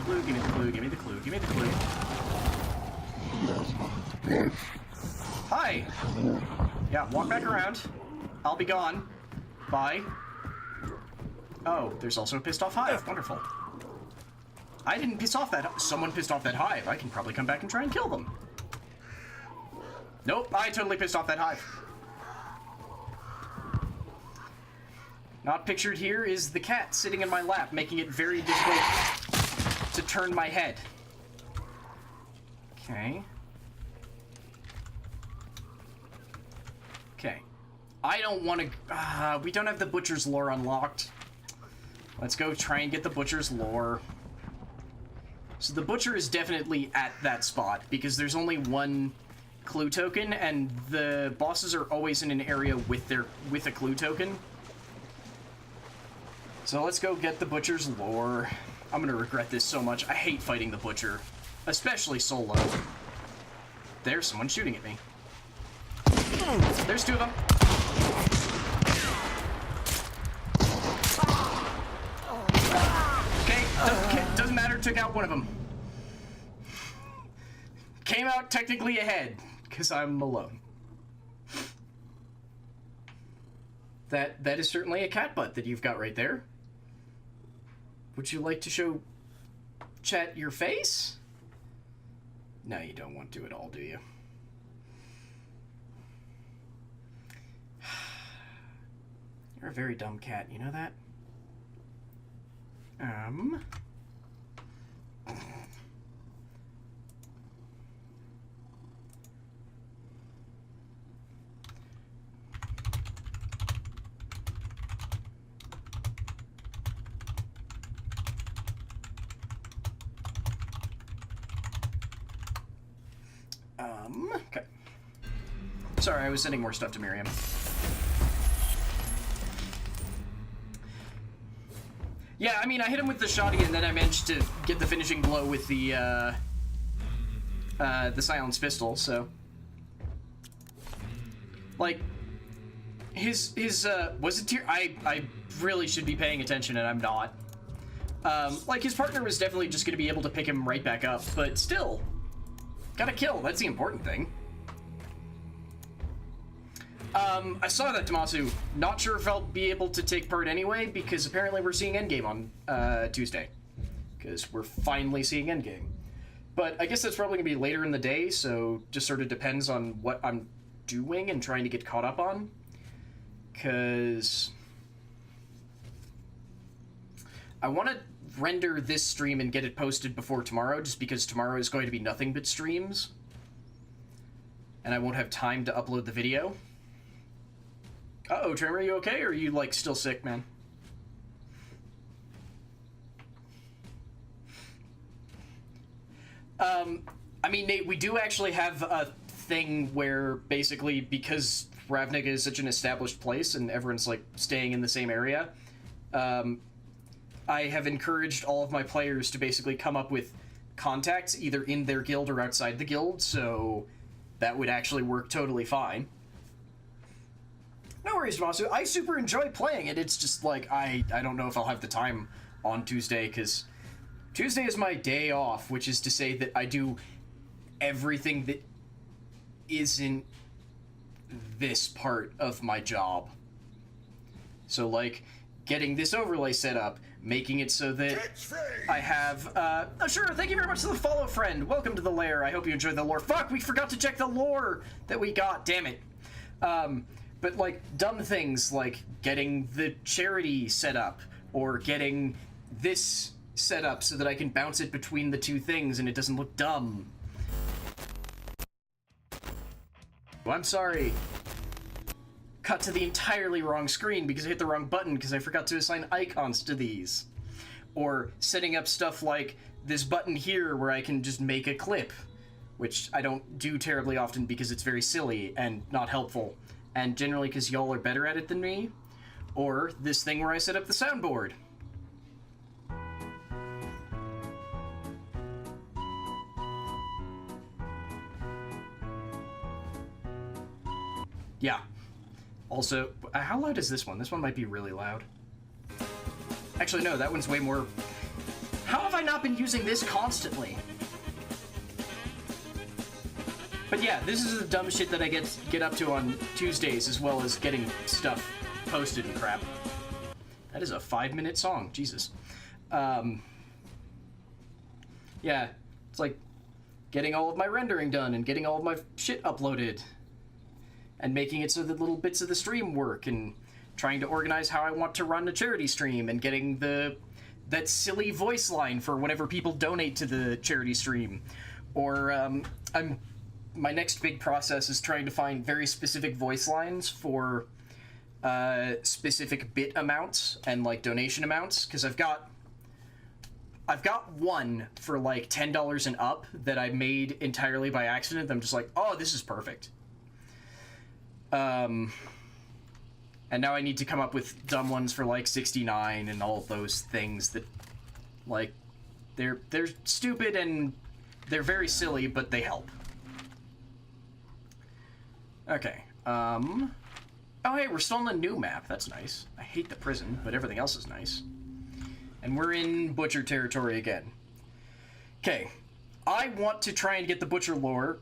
Give me the clue, give me the clue, give me the clue. Hi! Yeah, walk back around. I'll be gone. Bye. Oh, there's also a pissed off hive. Wonderful. I didn't piss off that... Someone pissed off that hive. I can probably come back and try and kill them. Nope, I totally pissed off that hive. Not pictured here is the cat sitting in my lap, making it very difficult to turn my head. Okay. Okay. I don't want to... we don't have the Butcher's lore unlocked. Let's go try and get the Butcher's lore. So the Butcher is definitely at that spot, because there's only one clue token, and the bosses are always in an area with a clue token. So let's go get the Butcher's lore. I'm gonna regret this so much. I hate fighting the Butcher, especially solo. There's someone shooting at me. There's two of them. Okay, doesn't matter. Took out one of them. Came out technically ahead, because I'm alone. That is certainly a cat butt that you've got right there. Would you like to show chat your face? No, you don't want to at all, do you? You're a very dumb cat, you know that? Okay. Sorry, I was sending more stuff to Miriam. Yeah, I mean, I hit him with the shotty, and then I managed to get the finishing blow with the silenced pistol, so... Like, was it tier... I really should be paying attention, and I'm not. Like, his partner was definitely just gonna be able to pick him right back up, but still... Got a kill, that's the important thing. I saw that, Damasu. Not sure if I'll be able to take part anyway, because apparently we're seeing Endgame on Tuesday. Because we're finally seeing Endgame. But I guess that's probably going to be later in the day, so just sort of depends on what I'm doing and trying to get caught up on. Because I want to render this stream and get it posted before tomorrow, just because tomorrow is going to be nothing but streams. And I won't have time to upload the video. Uh-oh, Tremor, are you okay, or are you, like, still sick, man? I mean, Nate, we do actually have a thing where, basically, because Ravnica is such an established place and everyone's, like, staying in the same area, I have encouraged all of my players to basically come up with contacts, either in their guild or outside the guild, so that would actually work totally fine. No worries, Damasu. I super enjoy playing it. It's just like, I don't know if I'll have the time on Tuesday, because Tuesday is my day off, which is to say that I do everything that isn't this part of my job. So, like, getting this overlay set up, making it so that I have, oh sure, thank you very much to the follow friend. Welcome to the lair. I hope you enjoyed the lore. Fuck, we forgot to check the lore that we got, damn it. But, like, dumb things like getting the charity set up, or getting this set up so that I can bounce it between the two things and it doesn't look dumb. Oh, I'm sorry. Cut to the entirely wrong screen because I hit the wrong button because I forgot to assign icons to these. Or setting up stuff like this button here where I can just make a clip, which I don't do terribly often because it's very silly and not helpful. And generally because y'all are better at it than me. Or this thing where I set up the soundboard. Yeah. Also, how loud is this one? This one might be really loud. Actually, no, that one's way more... How have I not been using this constantly? But yeah, this is the dumb shit that I get up to on Tuesdays, as well as getting stuff posted and crap. That is a 5-minute song, Jesus. Yeah, it's like getting all of my rendering done and getting all of my shit uploaded. And making it so that little bits of the stream work, and trying to organize how I want to run a charity stream, and getting that silly voice line for whenever people donate to the charity stream. Or, I'm my next big process is trying to find very specific voice lines for specific bit amounts and like donation amounts, because I've got one for like $10 and up that I made entirely by accident. I'm just like, oh, this is perfect. And now I need to come up with dumb ones for like 69 and all of those things that, like, they're stupid and they're very silly, but they help. Okay. Oh, hey, we're still on a new map. That's nice. I hate the prison, but everything else is nice. And we're in Butcher territory again. Okay. I want to try and get the Butcher lore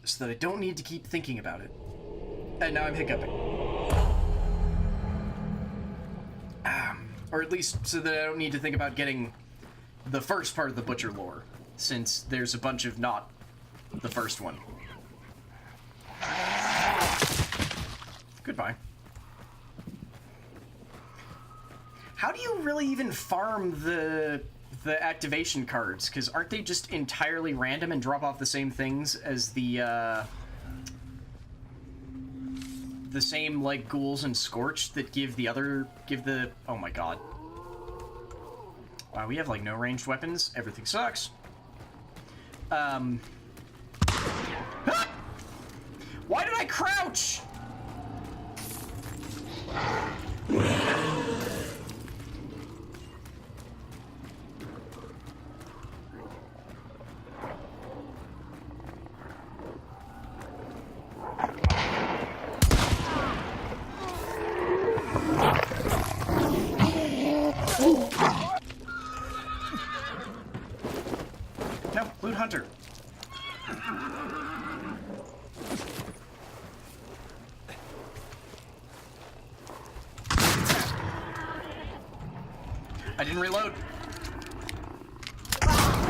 so that I don't need to keep thinking about it. And now I'm hiccuping. Or at least so that I don't need to think about getting the first part of the Butcher lore, since there's a bunch of not the first one. Goodbye. How do you really even farm the activation cards? Because aren't they just entirely random and drop off the same things as the same, like, ghouls and Scorch that give the... Oh my god. Wow, we have, like, no ranged weapons. Everything sucks. Ah! Why did I crouch? No, Loot Hunter. I didn't reload.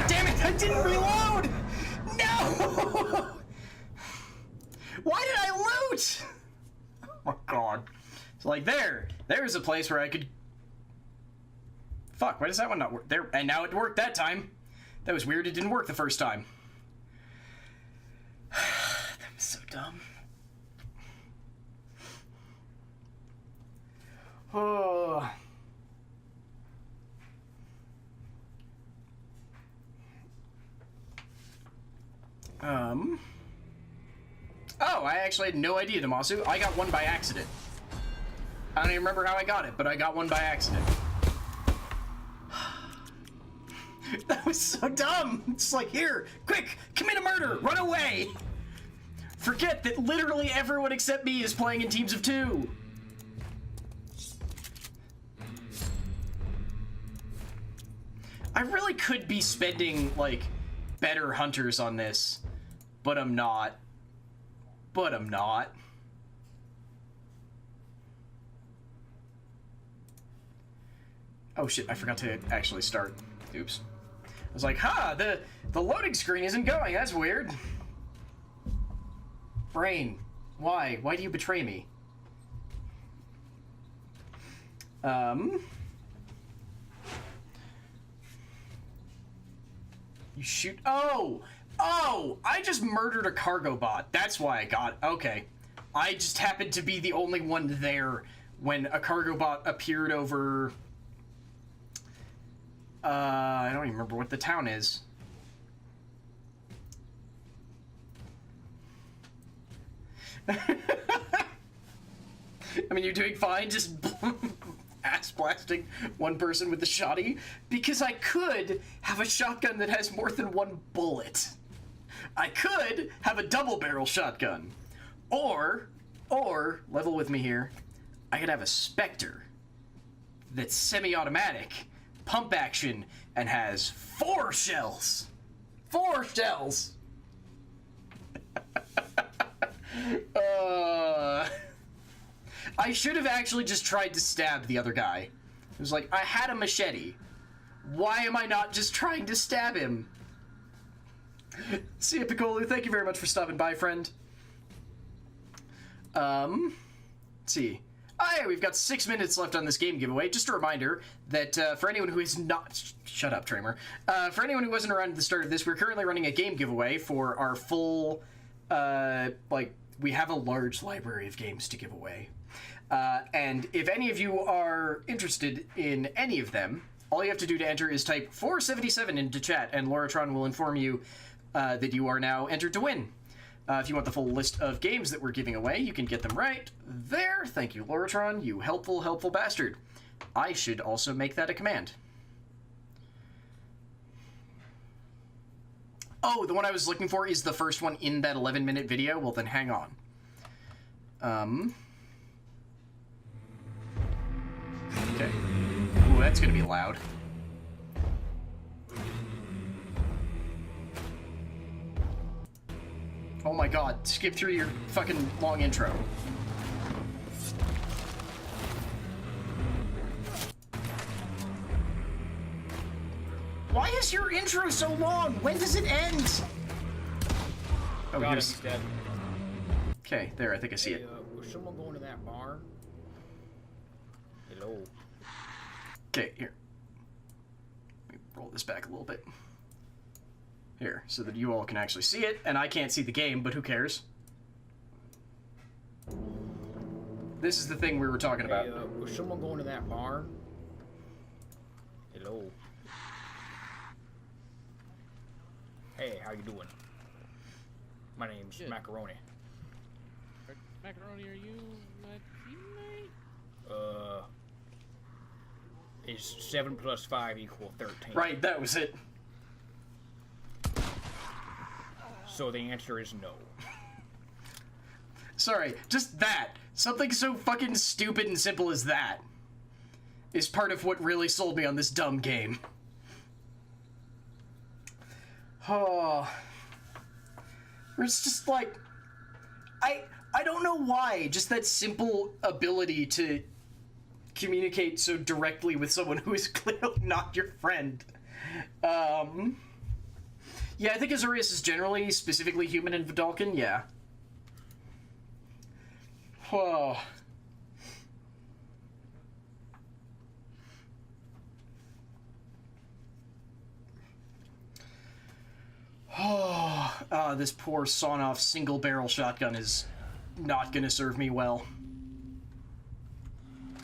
Damn it, I didn't reload! No! Why did I loot? Oh my god. So like there's a place where I could... Fuck, why does that one not work? There, and now it worked that time. That was weird, it didn't work the first time. That was so dumb. Oh... Oh, I actually had no idea, Damasu. I got one by accident. I don't even remember how I got it, but I got one by accident. That was so dumb. It's like, here, quick, commit a murder, run away. Forget that literally everyone except me is playing in teams of 2. I really could be spending, like, better hunters on this, but I'm not. Oh shit, I forgot to actually start. Oops. I was like, ha, the loading screen isn't going, that's weird. Brain, why? Why do you betray me? You shoot... Oh! I just murdered a cargo bot. That's why I got it. Okay. I just happened to be the only one there when a cargo bot appeared over... I don't even remember what the town is. I mean, you're doing fine, just ass blasting one person with the shotty, because I could have a shotgun that has more than one bullet. I could have a double barrel shotgun, or level with me here, I could have a Spectre that's semi-automatic, pump action, and has 4 shells. 4 shells. I should have actually just tried to stab the other guy. It was like, I had a machete. Why am I not just trying to stab him? See ya, Piccolo. Thank you very much for stopping by, friend. Let's see. Oh, yeah, we've got 6 minutes left on this game giveaway. Just a reminder that for anyone who is not... Shut up, Tramer. For anyone who wasn't around at the start of this, we're currently running a game giveaway for our full like, we have a large library of games to give away. And if any of you are interested in any of them, all you have to do to enter is type 477 into chat, and Lauratron will inform you that you are now entered to win. If you want the full list of games that we're giving away, you can get them right there. Thank you, Lauratron, you helpful, helpful bastard. I should also make that a command. Oh, the one I was looking for is the first one in that 11-minute video? Well, then hang on. Okay. Ooh, that's gonna be loud. Oh my god, skip through your fucking long intro. Why is your intro so long? When does it end? Oh, God, here's... he's dead. Okay, there, I think I see it. Was someone going to that bar? Hello. Okay, here. Let me roll this back a little bit. Here, so that you all can actually see it, and I can't see the game, but who cares? This is the thing we were talking about. Was someone going to that bar? Hello. Hey, how you doing? My name's Good. Macaroni. Macaroni, are you my teammate? Is 7 plus 5 equal 13? Right, that was it. So the answer is no. Sorry, just that. Something so fucking stupid and simple as that is part of what really sold me on this dumb game. Oh. It's just like... I don't know why, just that simple ability to communicate so directly with someone who is clearly not your friend. Yeah, I think Azorius is generally, specifically human in Vidalcan, yeah. Whoa. Oh, this poor sawn-off single-barrel shotgun is not gonna serve me well.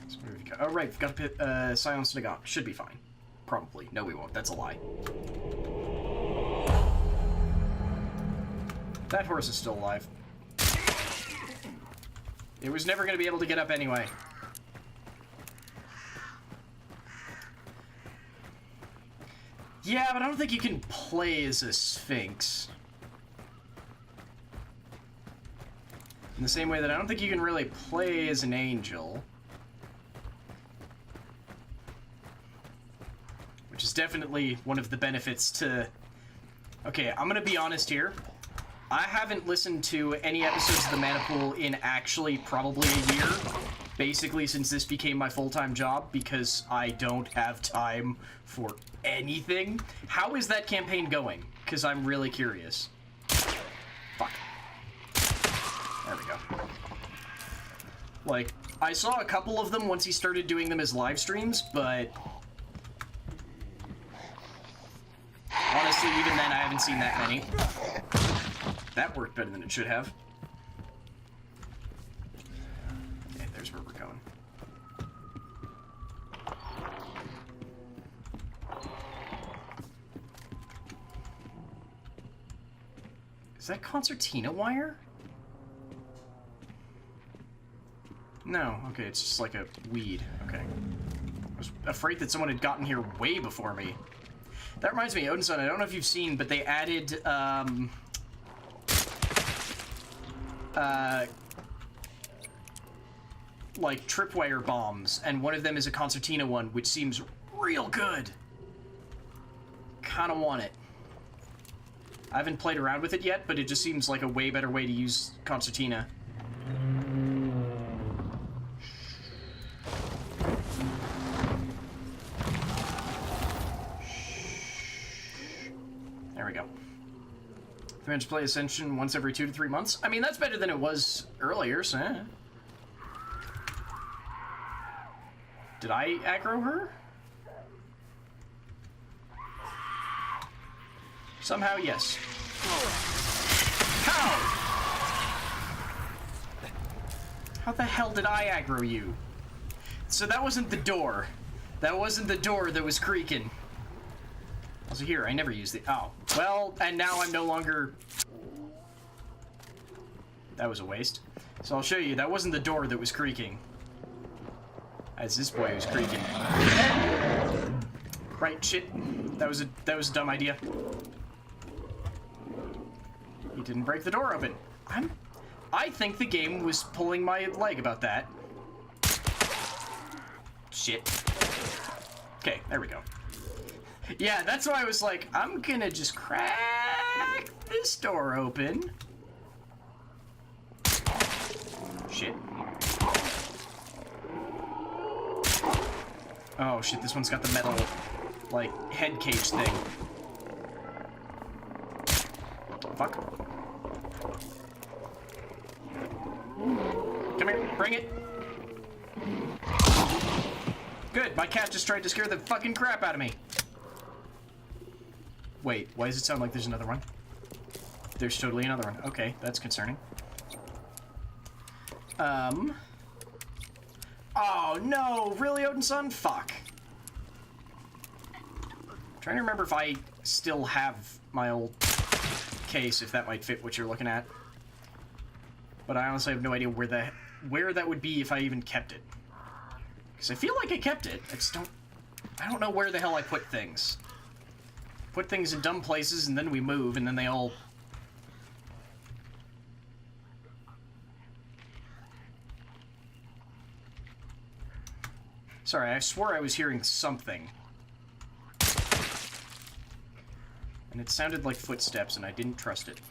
So oh, right, we've got to pit Silence Nagant. Should be fine. Probably. No, we won't. That's a lie. That horse is still alive. It was never going to be able to get up anyway. Yeah, but I don't think you can play as a Sphinx. In the same way that I don't think you can really play as an angel. Which is definitely one of the benefits to... Okay, I'm gonna be honest here. I haven't listened to any episodes of the Mana Pool in actually probably a year. Basically since this became my full-time job, because I don't have time for anything. How is that campaign going? Because I'm really curious. Fuck. There we go. Like, I saw a couple of them once he started doing them as live streams, but... honestly, even then, I haven't seen that many. That worked better than it should have. Okay, there's where we're going. Is that concertina wire? No, okay, it's just like a weed. Okay. I was afraid that someone had gotten here way before me. That reminds me, Odinson, I don't know if you've seen, but they added, like, tripwire bombs, and one of them is a concertina one, which seems real good. Kinda want it. I haven't played around with it yet, but it just seems like a way better way to use concertina. There we go. If you play Ascension once every 2 to 3 months. I mean, that's better than it was earlier, so... Did I aggro her? Somehow, yes. How? How the hell did I aggro you? So that wasn't the door. That wasn't the door that was creaking. Also here, I never used the... Oh. Well, and now I'm no longer... That was a waste. So I'll show you, that wasn't the door that was creaking. As this boy was creaking. Right, shit. That was a dumb idea. He didn't break the door open. I think the game was pulling my leg about that. Shit. Okay, there we go. Yeah, that's why I was like, I'm gonna just crack this door open. Shit. Oh shit, this one's got the metal, like, head cage thing. Fuck. Come here, bring it. Good, my cat just tried to scare the fucking crap out of me. Wait, why does it sound like there's another one? There's totally another one. Okay, that's concerning. Oh no, really, Odinson? Fuck. I'm trying to remember if I still have my old case, if that might fit what you're looking at. But I honestly have no idea where that would be if I even kept it. Because I feel like I kept it. I don't know where the hell I put things. Put things in dumb places and then we move and then they all... Sorry, I swore I was hearing something. And it sounded like footsteps and I didn't trust it.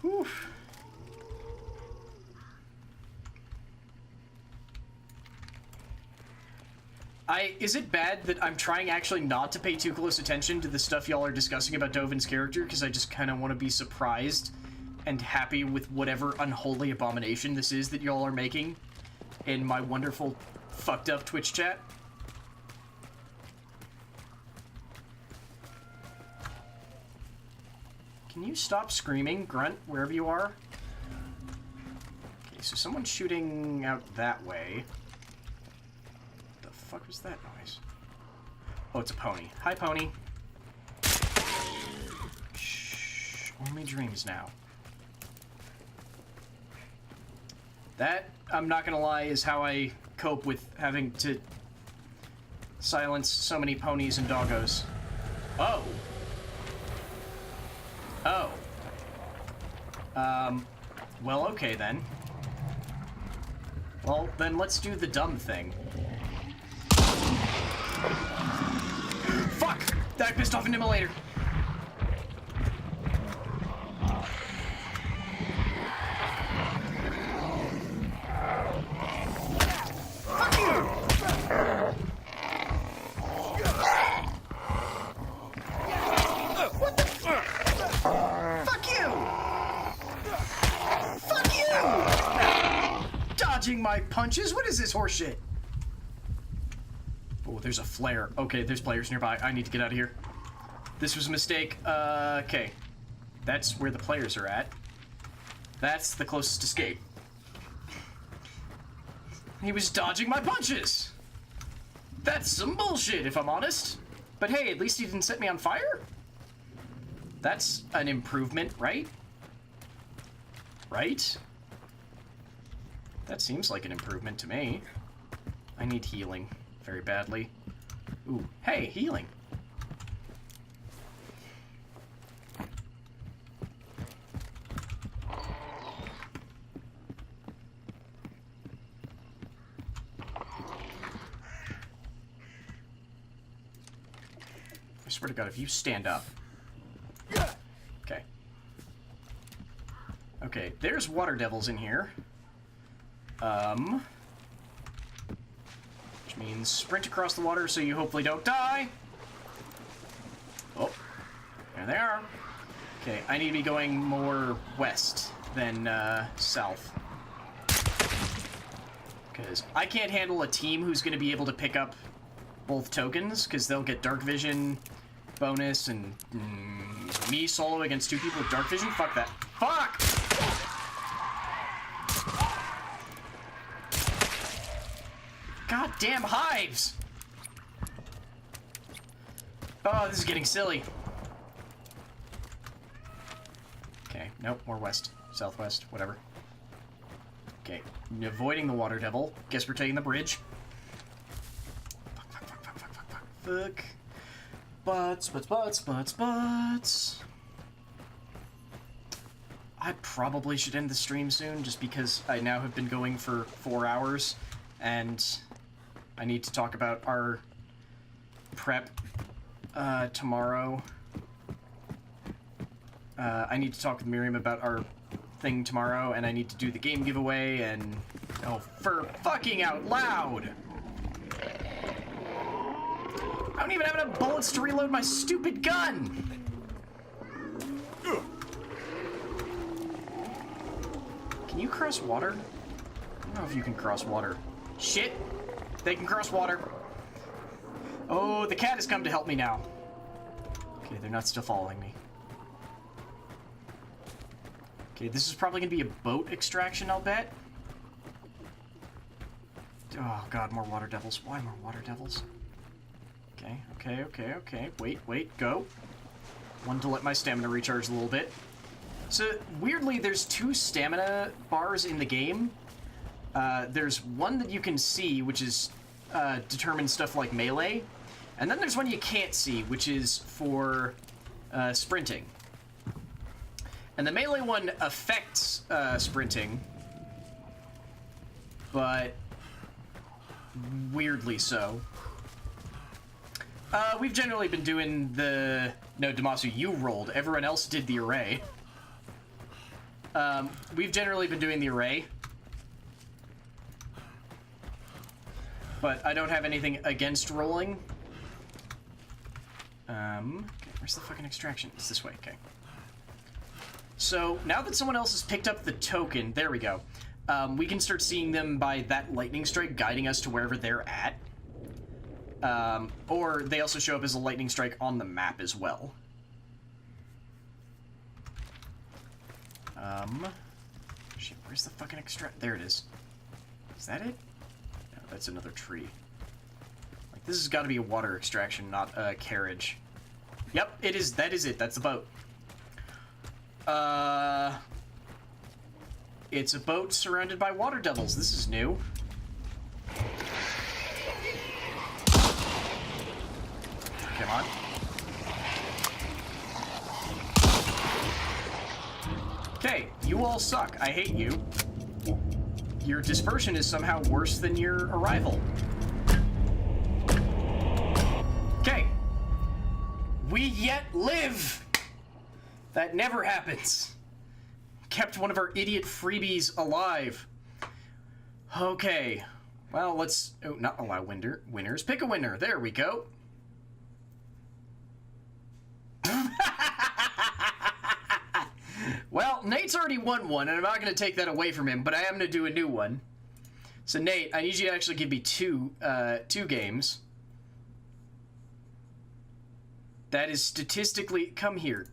Whew. Is it bad that I'm trying actually not to pay too close attention to the stuff y'all are discussing about Dovin's character because I just kind of want to be surprised and happy with whatever unholy abomination this is that y'all are making in my wonderful fucked up Twitch chat? Can you stop screaming, Grunt, wherever you are? Okay, so someone's shooting out that way. The fuck was that noise? Oh, it's a pony. Hi, pony. Shh. Only dreams now. That, I'm not gonna lie, is how I cope with having to silence so many ponies and doggos. Oh. Oh. Well, okay then. Well, then let's do the dumb thing. Fuck! That pissed off an immolator. Fuck you! What the fuck? Fuck you! Fuck you! Dodging my punches? What is this horseshit? Oh, there's a flare. Okay, there's players nearby. I need to get out of here. This was a mistake. Okay. That's where the players are at. That's the closest escape. He was dodging my punches! That's some bullshit, if I'm honest. But hey, at least he didn't set me on fire? That's an improvement, right? Right? That seems like an improvement to me. I need healing very badly. Ooh, hey, healing. I swear to God, if you stand up. Okay. Okay, there's water devils in here. Which means sprint across the water so you hopefully don't die. Oh, there they are. Okay, I need to be going more west than south. Because I can't handle a team who's going to be able to pick up both tokens, because they'll get dark vision bonus, and me solo against two people with dark vision? Fuck that. Fuck! Goddamn hives! Oh, this is getting silly. Okay, nope, more west. Southwest, whatever. Okay, avoiding the water devil. Guess we're taking the bridge. Fuck. Butts. I probably should end the stream soon, just because I now have been going for 4 hours, and I need to talk about our prep tomorrow. I need to talk with Miriam about our thing tomorrow, and I need to do the game giveaway, and... Oh, for fucking out loud! I don't even have enough bullets to reload my stupid gun! Can you cross water? I don't know if you can cross water. Shit! They can cross water. Oh, the cat has come to help me now. Okay, they're not still following me. Okay, this is probably gonna be a boat extraction, I'll bet. Oh god, more water devils. Why more water devils? Okay. Wait, go. One to let my stamina recharge a little bit. So, weirdly, there's 2 stamina bars in the game. There's one that you can see, which is determines stuff like melee. And then there's one you can't see, which is for sprinting. And the melee one affects sprinting, but weirdly so. We've generally been doing the... No, Damasu, you rolled. Everyone else did the array. We've generally been doing the array. But I don't have anything against rolling. Okay, where's the fucking extraction? It's this way, okay. So, now that someone else has picked up the token, there we go. We can start seeing them by that lightning strike guiding us to wherever they're at. Or they also show up as a lightning strike on the map as well. Shit, where's the fucking extract? There it is. Is that it? No, that's another tree. Like, this has got to be a water extraction, not a carriage. Yep, it is. That is it. That's the boat. It's a boat surrounded by water devils. This is new. Come on. Okay, you all suck. I hate you. Your dispersion is somehow worse than your arrival. Okay. We yet live! That never happens. Kept one of our idiot freebies alive. Okay. Well, let's... Oh, not allow winners. Pick a winner. There we go. Well, Nate's already won one, and I'm not going to take that away from him, but I am going to do a new one. So, Nate, I need you to actually give me two games. That is statistically... Come here.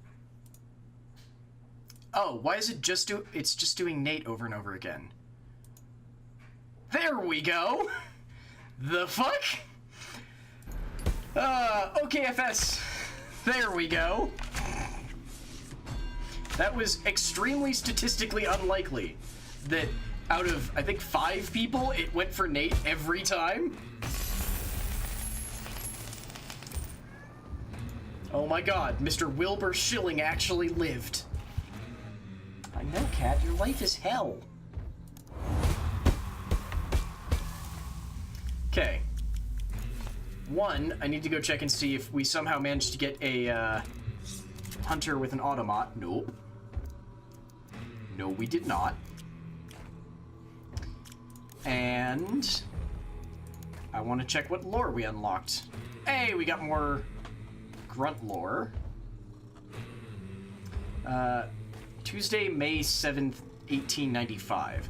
Oh, why is it just it's just doing Nate over and over again. There we go! The fuck? OKFS. There we go. That was extremely statistically unlikely that out of, I think, 5 people, it went for Nate every time. Oh my god, Mr. Wilbur Schilling actually lived. I know, Cat, your life is hell. Okay. One, I need to go check and see if we somehow managed to get a hunter with an automat. Nope. No, we did not. And I want to check what lore we unlocked. Hey, we got more grunt lore. Tuesday, May 7th, 1895.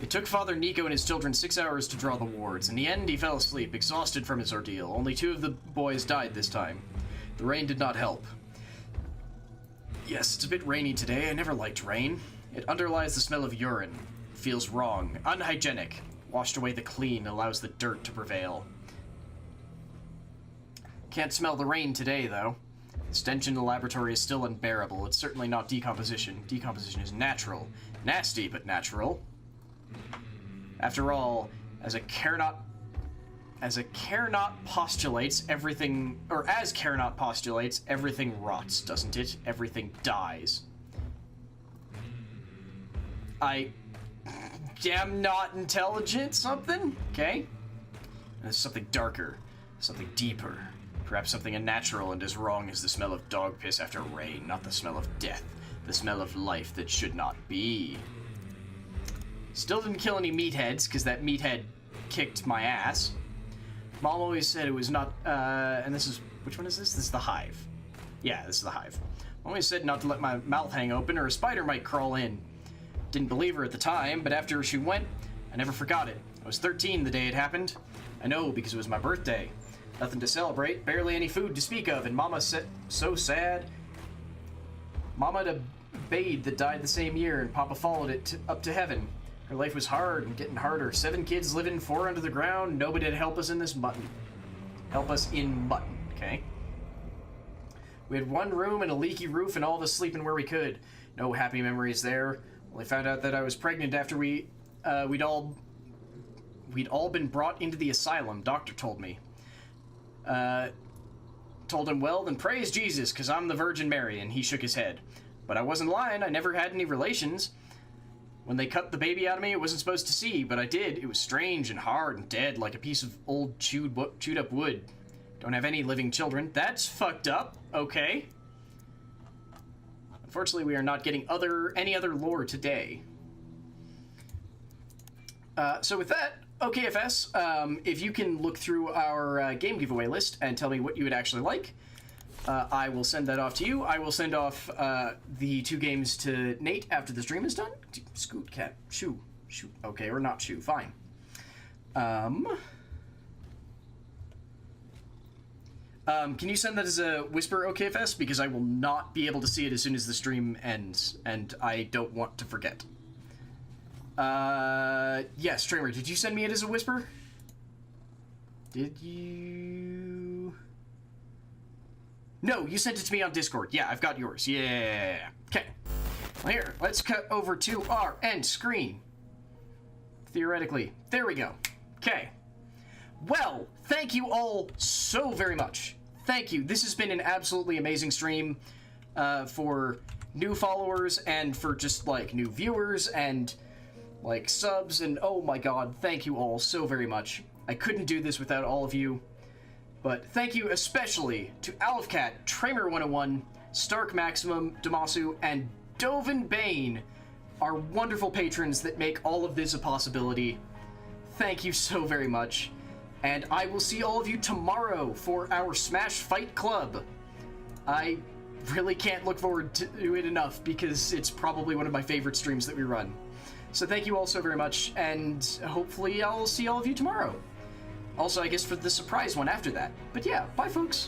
It took Father Nico and his children 6 hours to draw the wards. In the end, he fell asleep, exhausted from his ordeal. Only 2 of the boys died this time. The rain did not help. Yes, it's a bit rainy today. I never liked rain. It underlies the smell of urine. Feels wrong. Unhygienic. washed away the clean, allows the dirt to prevail. Can't smell the rain today, though. The stench in the laboratory is still unbearable. It's certainly not decomposition. Decomposition is natural. Nasty, but natural. After all, as Carnot postulates, everything rots, doesn't it? Everything dies. I am not intelligent, something? Okay. There's something darker, something deeper. Perhaps something unnatural and as wrong as the smell of dog piss after rain, not the smell of death, the smell of life that should not be. Still didn't kill any meatheads, because that meathead kicked my ass. Mom always said it was not, and this is, which one is this? This is the hive. Yeah, this is the hive. Mom always said not to let my mouth hang open or a spider might crawl in. Didn't believe her at the time, but after she went, I never forgot it. I was 13 the day it happened. I know, because it was my birthday. Nothing to celebrate, barely any food to speak of, and Mama said, so sad. Mama had a babe that died the same year, and Papa followed it up to heaven. Her life was hard and getting harder. 7 kids living, 4 under the ground. Nobody to help us in this mutton. Help us in mutton, okay? We had 1 room and a leaky roof, and all of us sleeping where we could. No happy memories there. Well, I found out that I was pregnant after we'd all been brought into the asylum. Doctor told me. Told him, well, then praise Jesus, because I'm the Virgin Mary, and he shook his head. But I wasn't lying. I never had any relations. When they cut the baby out of me, it wasn't supposed to see, but I did. It was strange and hard and dead, like a piece of old chewed up wood. Don't have any living children. That's fucked up. Okay. Unfortunately, we are not getting any other lore today. So with that, OKFS, if you can look through our game giveaway list and tell me what you would actually like, I will send that off to you. I will send off the 2 games to Nate after the stream is done. Scoot, cat, shoo. Okay, or not shoo, fine. Can you send that as a whisper, OKFS? Because I will not be able to see it as soon as the stream ends, and I don't want to forget. Yes, Streamer, did you send me it as a whisper? Did you... No, you sent it to me on Discord. Yeah, I've got yours. Yeah. Okay. Well, here, let's cut over to our end screen. Theoretically. There we go. Okay. Well, thank you all so very much. Thank you. This has been an absolutely amazing stream for new followers and for just, like, new viewers and... like subs, and oh my god, thank you all so very much. I couldn't do this without all of you, but thank you especially to Alfcat, Tramer101, Stark Maximum, Damasu, and Dovin Bane, our wonderful patrons that make all of this a possibility. Thank you so very much, and I will see all of you tomorrow for our Smash Fight Club. I really can't look forward to it enough because it's probably one of my favorite streams that we run. So thank you all so very much, and hopefully I'll see all of you tomorrow. Also, I guess for the surprise one after that. But yeah, bye folks.